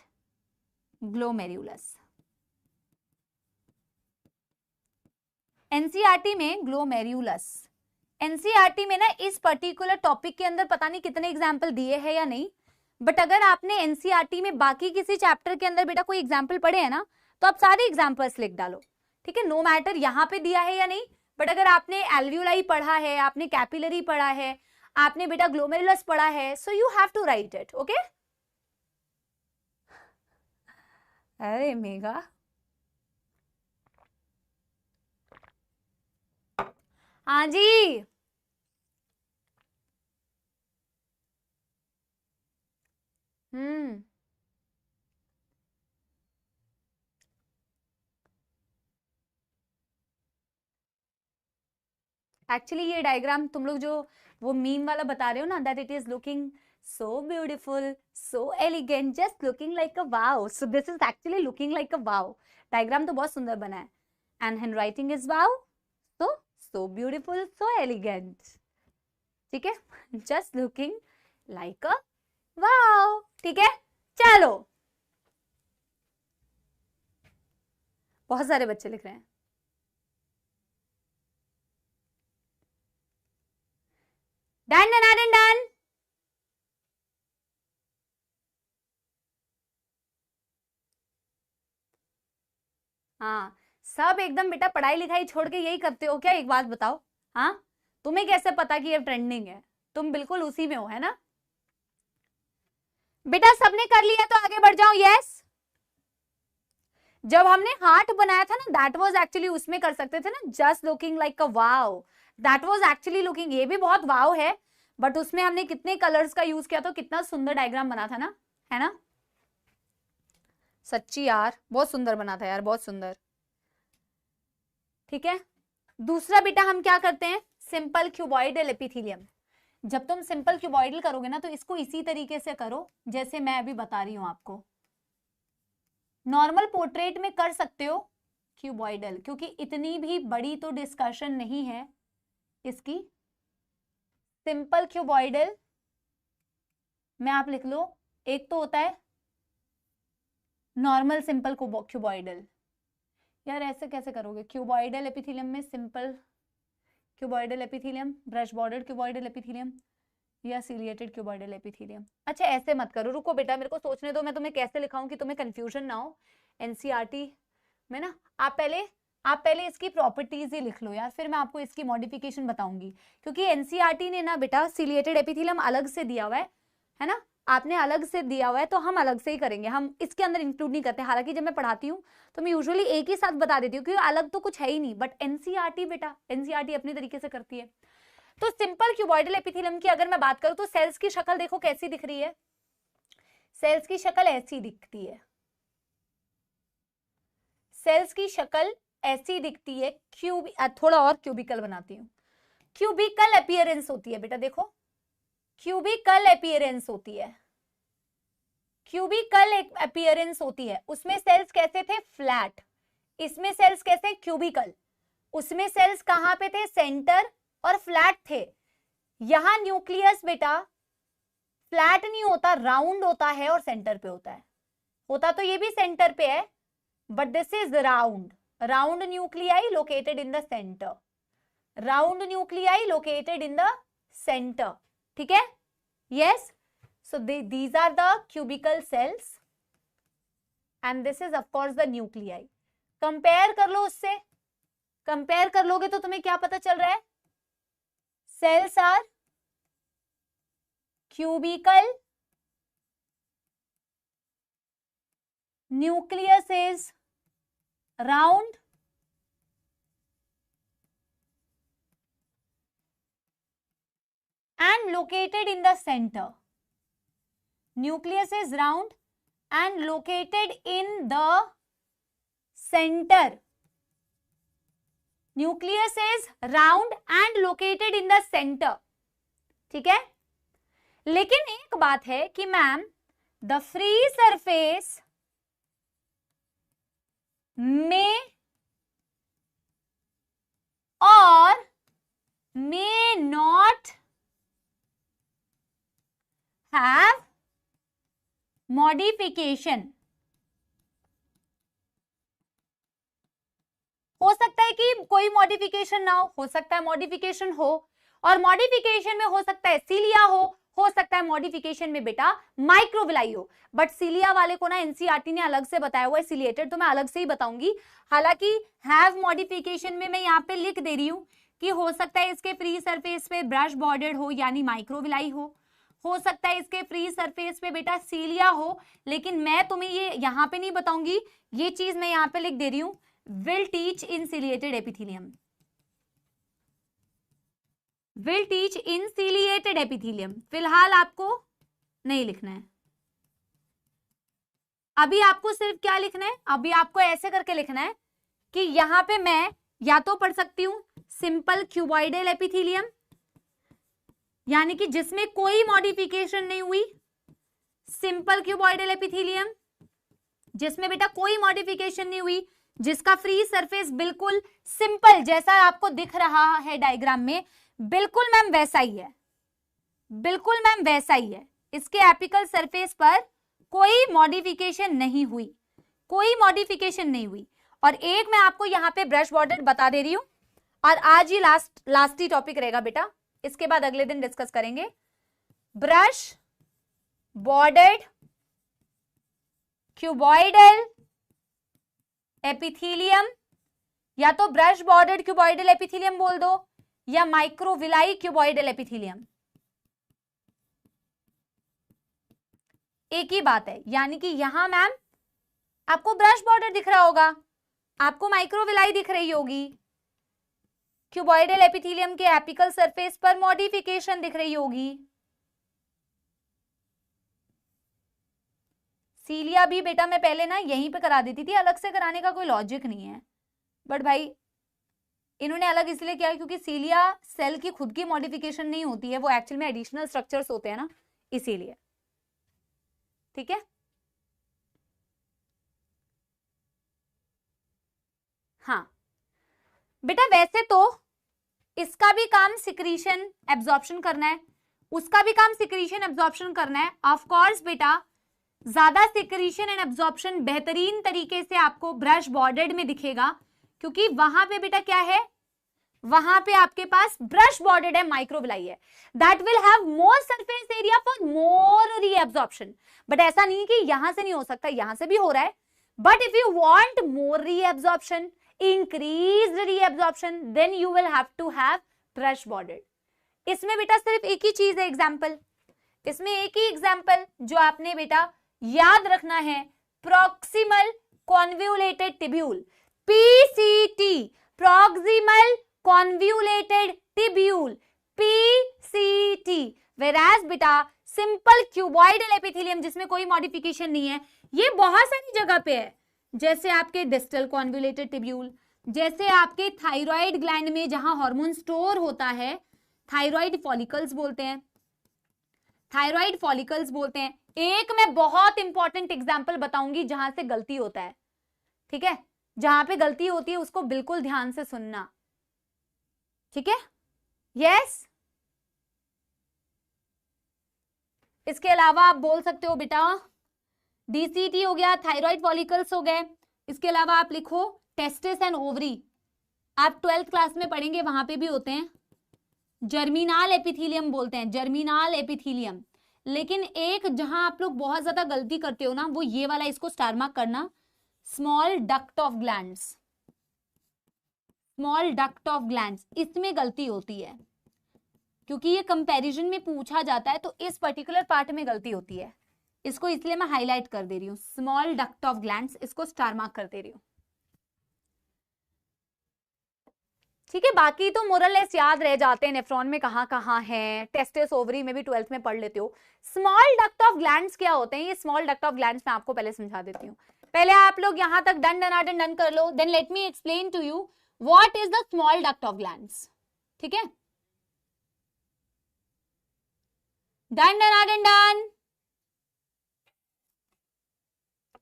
ग्लोमेरुलस। एनसीईआरटी में ग्लोमेरुलस, एनसीईआरटी में ना इस पर्टिकुलर टॉपिक के अंदर पता नहीं कितने एग्जाम्पल दिए हैं या नहीं, बट अगर आपने एनसीईआरटी में बाकी किसी चैप्टर के अंदर बेटा कोई एग्जाम्पल पढ़े हैं ना, तो आप सारे एग्जाम्पल्स लिख डालो, ठीक है? नो मैटर यहाँ पे दिया है या नहीं, बट अगर आपने एल्वियोलाई पढ़ा है, आपने कैपिलरी पढ़ा है, आपने बेटा ग्लोमेरुलस पढ़ा है, so you have to write it, okay? अरे मेगा, हाँ जी, एक्चुअली ये डायग्राम तुम लोग जो वो मीम वाला बता रहे हो ना, that it is looking so beautiful, so elegant, just looking like a wow. So this is actually looking like a wow. Diagram तो बहुत सुंदर बना है, and handwriting is wow, so beautiful, so elegant. ठीक है, just looking like a wow. ठीक है, चलो, बहुत सारे बच्चे लिख रहे हैं। Done done done done. हाँ, सब एकदम बेटा पढ़ाई लिखाई छोड़ के यही करते हो क्या? एक बात बताओ, हाँ, तुम्हें कैसे पता कि ये ट्रेंडिंग है? तुम बिल्कुल उसी में हो, है ना बेटा? सबने कर लिया तो आगे बढ़ जाओ। यस, जब हमने हार्ट बनाया था ना, दैट वाज एक्चुअली, उसमें कर सकते थे ना, just looking like a wow, that was actually looking, ये भी बहुत वाव है, बट उसमें हमने कितने कलर्स का यूज किया, तो कितना सुंदर डायग्राम बना था ना, है ना? सच्ची यार, बहुत सुंदर बना था यार, बहुत सुंदर। ठीक है, दूसरा बेटा हम क्या करते हैं? Simple cuboidal epithelium. जब तुम सिंपल क्यूबॉइडल करोगे ना, तो इसको इसी तरीके से करो जैसे मैं अभी बता रही हूं आपको। नॉर्मल पोर्ट्रेट में कर सकते हो क्यूबॉइडल, क्योंकि इतनी भी बड़ी तो डिस्कशन नहीं है इसकी। सिंपल क्यूबॉइडल में आप लिख लो, एक तो होता है नॉर्मल सिंपल क्यूबॉइडल। यार ऐसे कैसे करोगे? क्यूबॉइडल एपिथेलियम में simple cuboidal epithelium, brush border cuboidal epithelium या सिलिएटेड क्यूबॉइडल एपिथेलियम। अच्छा ऐसे मत करो, रुको बेटा, मेरे को सोचने दो, मैं तुम्हें कैसे लिखाऊं कि तुम्हें कंफ्यूजन ना हो एनसीईआरटी में ना। आप पहले इसकी प्रॉपर्टीज ही लिख लो यार, फिर मैं आपको इसकी मॉडिफिकेशन बताऊंगी, क्योंकि एनसीईआरटी ने ना बेटा सिलिएटेड एपिथेलियम अलग से दिया हुआ है ना, आपने अलग से दिया हुआ है, तो हम अलग से ही करेंगे, हम इसके अंदर इंक्लूड नहीं करते। हालांकि जब मैं पढ़ाती हूँ तो मैं यूजुअली एक ही साथ बता देती हूँ, क्योंकि अलग तो कुछ है ही नहीं, बट एनसीईआरटी बेटा, एनसीईआरटी अपनी तरीके से करती है। तो सिंपल क्यूबॉइडल एपिथेलियम की अगर मैं बात करूं, तो सेल्स की शक्ल देखो कैसी दिख रही है। सेल्स की शक्ल ऐसी दिखती है, सेल्स की शक्ल ऐसी दिखती है। थोड़ा और क्यूबिकल बनाती हूँ, क्यूबिकल अपीयरेंस होती है बेटा, देखो क्यूबिकल अपीयरेंस होती है, क्यूबिकल एक अपीयरेंस होती है। उसमें सेल्स कैसे थे? फ्लैट। इसमें सेल्स कैसे? क्यूबिकल। उसमें सेल्स कहां पे थे? सेंटर और फ्लैट थे। यहां न्यूक्लियस बेटा फ्लैट नहीं होता, राउंड होता है और सेंटर पे होता है। होता तो ये भी सेंटर पे है, but this is round. Round nuclei located in the centre, round nuclei located in the centre. ठीक है, yes. So these are the cubical cells and this is of course the nuclei. Compare कर लो उससे, compare कर लोगे तो तुम्हें क्या पता चल रहा है? Cells are cubical, nucleus is round, and located in the center. Nucleus is round and located in the center. Nucleus is round and located in the center. ठीक है, लेकिन एक बात है कि ma'am the free surface may or may not have modification। हो सकता है कि कोई मॉडिफिकेशन ना हो सकता है मॉडिफिकेशन हो, और मॉडिफिकेशन में हो सकता है सीलिया हो सकता है मॉडिफिकेशन में बेटा माइक्रोविलाई हो। बट सीलिया वाले को ना एनसीईआरटी ने अलग से बताया हुआ है, सिलिएटेड तो मैं अलग से ही बताऊंगी। हालांकि हैव मॉडिफिकेशन में मैं यहाँ पे लिख दे रही हूँ कि हो सकता है इसके फ्री सरफेस पे ब्रश बॉर्डर्ड हो यानी माइक्रोविलाई हो सकता है इसके फ्री सरफेस पे बेटा सीलिया हो, लेकिन मैं तुम्हें ये यहाँ पे नहीं बताऊंगी, ये चीज मैं यहाँ पे लिख दे रही हूँ, will teach in ciliated epithelium, will teach in ciliated epithelium। फिलहाल आपको नहीं लिखना है, अभी आपको सिर्फ क्या लिखना है, अभी आपको ऐसे करके लिखना है कि यहां पे मैं या तो पढ़ सकती हूं सिंपल क्यूबॉइडल एपिथेलियम यानी कि जिसमें कोई मॉडिफिकेशन नहीं हुई, सिंपल क्यूबॉइडल एपिथेलियम जिसमें बेटा कोई मॉडिफिकेशन नहीं हुई, जिसका फ्री सरफेस बिल्कुल सिंपल जैसा आपको दिख रहा है डायग्राम में, बिल्कुल मैम वैसा ही है, बिल्कुल मैम वैसा ही है। इसके एपिकल सरफेस पर कोई मॉडिफिकेशन नहीं हुई, कोई मॉडिफिकेशन नहीं हुई। और एक मैं आपको यहां पे ब्रश बॉर्डर बता दे रही हूं, और आज ही लास्ट ही टॉपिक रहेगा बेटा, इसके बाद अगले दिन डिस्कस करेंगे। ब्रश बॉर्डर्ड क्यूबॉइडल एपिथेलियम, या तो ब्रश बॉर्डर्ड क्यूबॉइडल एपिथेलियम बोल दो या माइक्रोविलाई क्यूबॉइडल एपिथेलियम, एक ही बात है। यानी कि यहां मैम आपको ब्रश बॉर्डर दिख रहा होगा, आपको माइक्रोविलाई दिख रही होगी, क्यूबॉइडल एपिथेलियम के एपिकल सरफेस पर मॉडिफिकेशन दिख रही होगी। सीलिया भी बेटा मैं पहले ना यहीं पे करा देती थी, अलग से कराने का कोई लॉजिक नहीं है, बट भाई इन्होंने अलग इसलिए किया क्योंकि सीलिया सेल की खुद की मॉडिफिकेशन नहीं होती है, वो एक्चुअल में एडिशनल स्ट्रक्चर्स होते हैं ना, इसीलिए। ठीक है, हाँ बेटा वैसे तो इसका भी काम सिक्रीशन एब्जॉर्प्शन करना है, उसका भी काम सिक्रीशन एब्जॉर्प्शन करना है। ऑफ कोर्स बेटा ज्यादा सिक्रीशन एंड एब्जॉर्प्शन बेहतरीन तरीके से आपको ब्रश बॉर्डर्ड में दिखेगा, क्योंकि वहां पे बेटा क्या है, वहां पे आपके पास ब्रश बॉर्डर्ड है, माइक्रोविलाई है, that will have more surface area for more reabsorption. But ऐसा नहीं कि यहां से नहीं हो सकता, यहां से भी हो रहा है, but if you want more reabsorption, increased reabsorption, then you will have to have brush bordered। इसमें बेटा सिर्फ एक ही चीज है एग्जाम्पल, इसमें एक ही एग्जाम्पल जो आपने बेटा याद रखना है, proximal convoluted tubule, PCT, proximal convoluted tubule, PCT। वेराज बेटा सिंपल क्यूबॉइडल एपिथेलियम जिसमें कोई मॉडिफिकेशन नहीं है, ये बहुत सारी जगह पे है, जैसे आपके डिस्टल कॉन्वुलेटेड टिब्यूल, जैसे आपके थायराइड ग्लैंड में जहां हार्मोन स्टोर होता है, थायराइड फॉलिकल्स बोलते हैं, थायराइड फॉलिकल्स बोलते हैं। एक मैं बहुत इंपॉर्टेंट एग्जांपल बताऊंगी जहां से गलती होता है, ठीक है, जहां पे गलती होती है उसको बिल्कुल ध्यान से सुनना, ठीक है, यस। इसके अलावा आप बोल सकते हो बेटा DCT हो गया, थायराइड फॉलिकल्स हो गए, इसके अलावा आप लिखो टेस्टिस एंड ओवरी, आप 12th क्लास में पढ़ेंगे, वहां पे भी होते हैं, जर्मिनाल एपिथेलियम बोलते हैं, जर्मिनाल एपिथेलियम। लेकिन एक जहां आप लोग बहुत ज्यादा गलती करते हो ना, वो ये वाला, इसको स्टार मार्क करना, small duct of glands, small duct of glands, इसमें गलती होती है, क्योंकि ये कंपैरिजन में पूछा जाता है, तो इस पर्टिकुलर पार्ट में गलती होती है, इसको इसलिए मैं हाईलाइट कर दे रही हूं, स्मॉल डक्ट ऑफ ग्लैंड्स, इसको स्टार मार्क कर दे रही हूं, ठीक है। बाकी तो मोरलेस याद रह जाते हैं, नेफ्रॉन में कहां कहां है, टेस्टिस ओवरी में भी 12th में पढ़ लेते हो। स्मॉल डक्ट ऑफ ग्लैंड्स क्या होते हैं, ये स्मॉल डक्ट ऑफ ग्लैंड्स मैं आपको पहले समझा देती हूँ। पहले आप लोग यहां तक डन डनाडन डन कर लो, then let me explain to you what is the small duct of glands, ठीक है, डन डनाडन डन।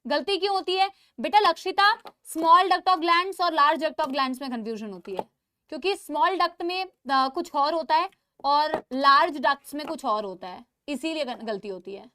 गलती क्यों होती है बेटा Lakshita? Small duct of glands और लार्ज डक्ट ऑफ ग्लैंड्स में कंफ्यूजन होती है, क्योंकि स्मॉल डक्ट में कुछ और होता है और लार्ज डक्ट्स में कुछ और होता है, इसीलिए गलती होती है।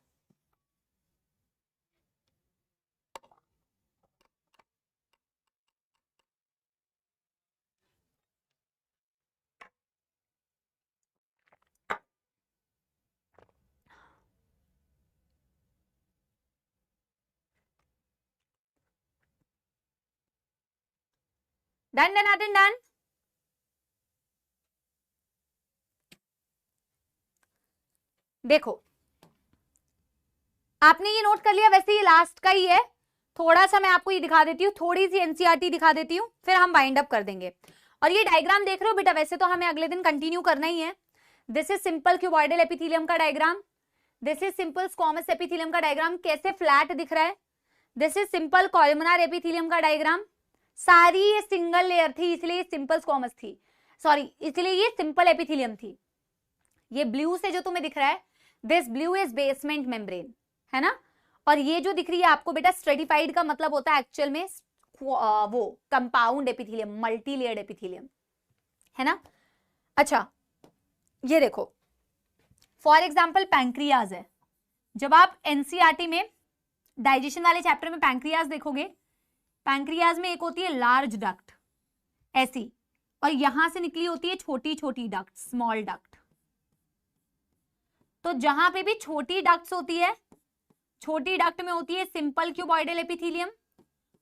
Done done done done. देखो आपने ये नोट कर लिया, वैसे ये लास्ट का ही है, थोड़ा सा मैं आपको ये दिखा देती हूँ, थोड़ी सी एनसीईआरटी दिखा देती हूँ, फिर हम वाइंड अप कर देंगे। और ये डायग्राम देख रहे हो बेटा, वैसे तो हमें अगले दिन कंटिन्यू करना ही है। This is simple cuboidal epithelium का diagram, this is simple squamous epithelium का डायग्राम, कैसे फ्लैट दिख रहा है। This is simple columnar epithelium का डायग्राम, सारी ये सिंगल लेयर थी इसलिए सिंपल स्क्वामस थी, सॉरी इसलिए ये सिंपल एपिथेलियम थी। ये ब्लू से जो तुम्हें दिख रहा है, this blue is basement membrane, है ना। और ये जो दिख रही है आपको बेटा स्ट्रेटिफाइड का मतलब होता है एक्चुअल में वो compound epithelium, multi layered epithelium, है ना। अच्छा ये देखो फॉर एग्जांपल पैंक्रियाज है, जब आप एनसीईआरटी में डाइजेशन वाले चैप्टर में पैंक्रियाज देखोगे, पैंक्रियाज में एक होती है लार्ज डक्ट ऐसी, और यहां से निकली होती है छोटी छोटी डक्ट, स्मॉल डक्ट। तो जहां पे भी छोटी डक्ट्स होती है, छोटी डक्ट में होती है सिंपल क्यूबॉइडल एपिथेलियम,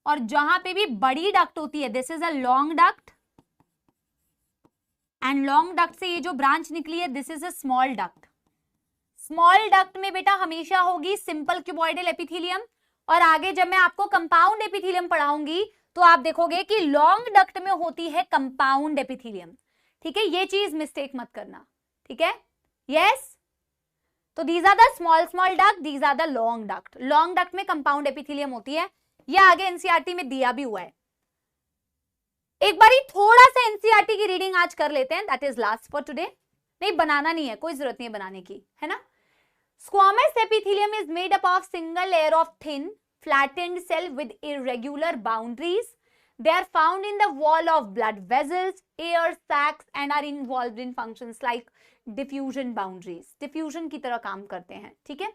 और जहां पे भी बड़ी डक्ट होती है this is a long duct, and long duct से ये जो ब्रांच निकली है this is a small duct. Small duct में बेटा हमेशा होगी सिंपल क्यूबॉइडल एपिथेलियम, और आगे जब मैं आपको कंपाउंड एपिथेलियम पढ़ाऊंगी तो आप देखोगे कि लॉन्ग डक्ट में होती है कंपाउंड एपिथेलियम। ठीक है, ये चीज मिस्टेक मत करना, ठीक है। यस, तो these are the small duct, these are the long duct. Long duct में कंपाउंड एपिथेलियम होती है, ये आगे एनसीईआरटी में दिया भी हुआ है। एक बारी थोड़ा सा एनसीईआरटी की रीडिंग आज कर लेते हैं, that is last for today. नहीं बनाना नहीं है, कोई जरूरत नहीं है बनाने की, है ना। Squamous epithelium is made up of single layer of thin flattened cell with irregular boundaries. They are found in the wall of blood vessels, air sacs and are involved in functions like diffusion boundaries. Diffusion की तरह काम करते हैं, ठीक है।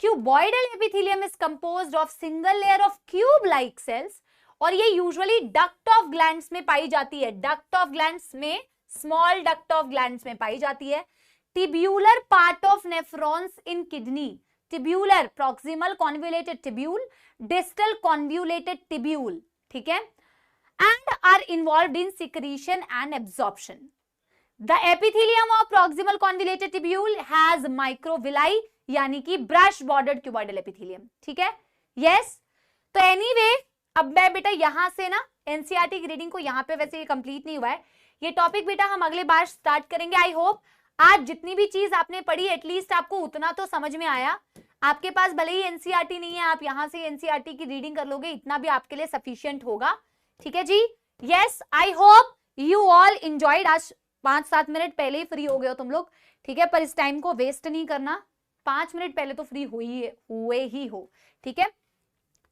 Cuboidal epithelium is composed of single layer of cube-like cells, और ये usually duct of glands में पाई जाती है, duct of glands में, small duct of glands में पाई जाती है। Tubular part of nephrons in kidney, tubular proximal convoluted tubule, distal convoluted tubule, ठीक है, and are involved in secretion and absorption. The epithelium of proximal convoluted tubule has microvilli, यानी कि brush bordered cuboidal epithelium, ठीक है। yes, तो anyway अब मैं बेटा यहां से ना एनसीईआरटी की रीडिंग को यहाँ पे, वैसे ये कंप्लीट नहीं हुआ है ये टॉपिक बेटा, हम अगले बार स्टार्ट करेंगे। आई होप आज जितनी भी चीज आपने पढ़ी एटलीस्ट आपको उतना तो समझ में आया। आपके पास भले ही एनसीईआरटी नहीं है, आप यहां से एनसीईआरटी की रीडिंग कर लोगे, इतना भी आपके लिए सफिशिएंट होगा, ठीक है जी। Yes, I hope you all enjoyed. आज 5-7 मिनट पहले ही फ्री हो गए हो तुम लोग, ठीक है, पर इस टाइम को वेस्ट नहीं करना, 5 मिनट पहले तो फ्री हुए ही हो, ठीक है।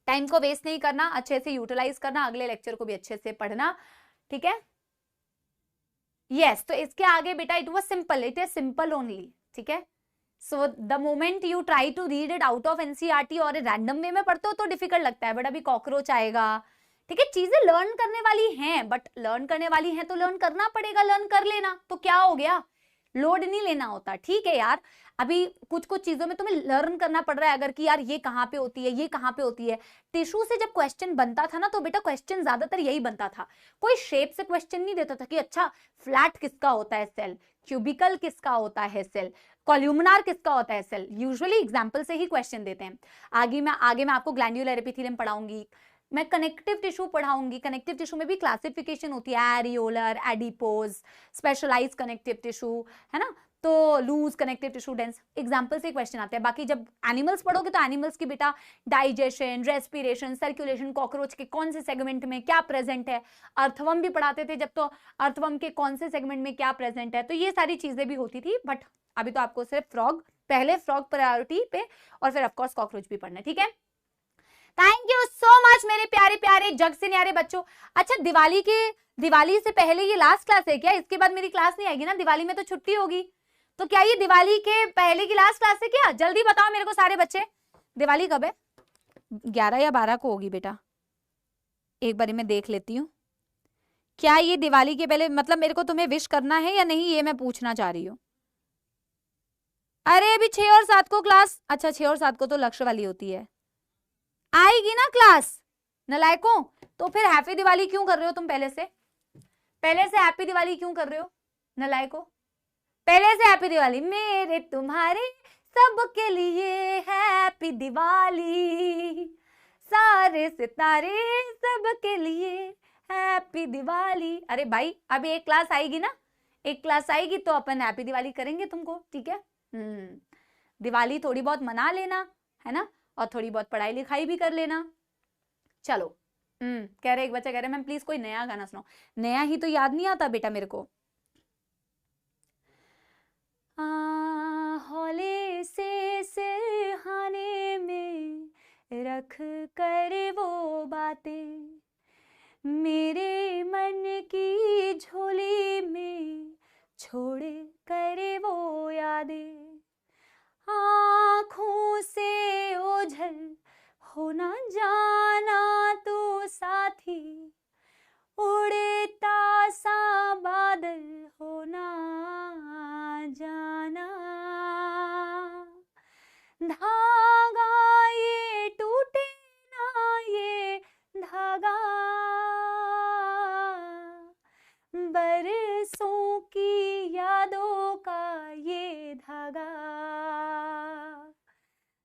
टाइम को वेस्ट नहीं करना, अच्छे से यूटिलाइज करना, अगले लेक्चर को भी अच्छे से पढ़ना, ठीक है। यस, तो इसके आगे बेटा it was simple, it is simple only, ठीक है। So the moment you try to read it out of NCERT और रैंडम वे में पढ़ते हो तो डिफिकल्ट लगता है, बट अभी कॉकरोच आएगा, ठीक है। चीजें लर्न करने वाली हैं, बट लर्न करने वाली हैं तो लर्न करना पड़ेगा, लर्न कर लेना तो क्या हो गया, लोड नहीं लेना होता, ठीक है यार। अभी कुछ कुछ चीजों में तुम्हें लर्न करना पड़ रहा है, अगर कि यार ये कहाँ पे होती है, ये कहाँ पे होती है। टिश्यू से जब क्वेश्चन बनता था ना तो बेटा क्वेश्चन ज्यादातर यही बनता था, कोई शेप से क्वेश्चन नहीं देता था कि अच्छा फ्लैट किसका होता है सेल, क्यूबिकल किसका होता है सेल, कॉल्यूमनार किसका होता है सेल। यूजुअली एग्जाम्पल से ही क्वेश्चन देते हैं। आगे मैं आपको ग्लैंड्यूलर एपिथेलियम पढ़ाऊंगी, मैं कनेक्टिव टिश्यू पढ़ाऊंगी। कनेक्टिव टिश्यू में भी क्लासिफिकेशन होती है, areolar, adipose, specialise connective tissue, है ना, तो loose connective tissue, dense, example से क्वेश्चन आते हैं। बाकी जब एनिमल्स पढ़ोगे तो एनिमल्स की बेटा डाइजेशन, रेस्पिरेशन, सर्कुलेशन, कॉकरोच के कौन से सेगमेंट में क्या प्रेजेंट है, अर्थवर्म भी पढ़ाते थे जब, तो अर्थवर्म के कौन से सेगमेंट में क्या प्रेजेंट है, तो ये सारी चीजें भी होती थी। बट अभी तो आपको सिर्फ फ्रॉग, पहले फ्रॉग प्रायोरिटी पे और फिर ऑफकोर्स कॉकरोच भी पढ़ना है, ठीक है। थैंक यू सो मच मेरे प्यारे प्यारे जग से न्यारे बच्चों। अच्छा दिवाली से पहले ये लास्ट क्लास है क्या? इसके बाद मेरी क्लास नहीं आएगी ना, दिवाली में तो छुट्टी होगी। तो क्या ये दिवाली के पहले की लास्ट क्लास है क्या? जल्दी बताओ मेरे को सारे बच्चे, दिवाली कब है? 11 या 12 को होगी बेटा, एक बारी मैं देख लेती हूँ। क्या ये दिवाली के पहले, मतलब मेरे को तुम्हें विश करना है या नहीं, ये मैं पूछना चाह रही हूँ। अरे अभी 6 और 7 को क्लास, अच्छा 6 और 7 को तो लक्ष्य वाली होती है, आएगी ना क्लास नलायकों। तो फिर हैप्पी दिवाली क्यों कर रहे हो तुम? पहले से हैप्पी दिवाली क्यों कर रहे हो नलायकों? पहले से हैप्पी दिवाली, मेरे तुम्हारे सबके लिए हैप्पी दिवाली, सारे सितारे सबके लिए हैप्पी दिवाली। अरे भाई अभी एक क्लास आएगी ना, एक क्लास आएगी तो अपन हैप्पी दिवाली करेंगे तुमको, ठीक है? दिवाली थोड़ी बहुत मना लेना है ना, और थोड़ी बहुत पढ़ाई लिखाई भी कर लेना। चलो कह रहे एक बच्चा कह रहे मैम प्लीज कोई नया गाना सुनाओ। नया ही तो याद नहीं आता बेटा मेरे को। हौले से सिरहाने में रख कर वो बातें, मेरे मन की झोली में छोड़ कर वो यादें, आँखों से ओझल होना जाना तो साथी, उड़ता सा बादल होना जाना, धागा ये टूटे ना ये धागा, बरसों की यादों का ये धागा,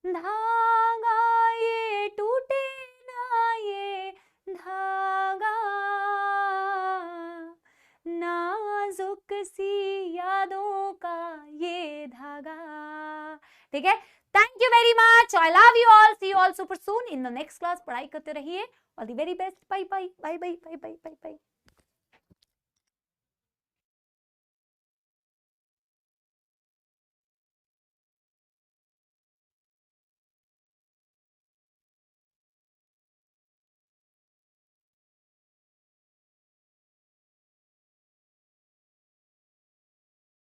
धागा ये टूटे ना ये धागा, नाजुक सी यादों का ये धागा। ठीक है, thank you very much, I love you all, see you all super soon in the next class. पढ़ाई करते रहिए, all the very best, bye bye bye bye bye bye bye bye.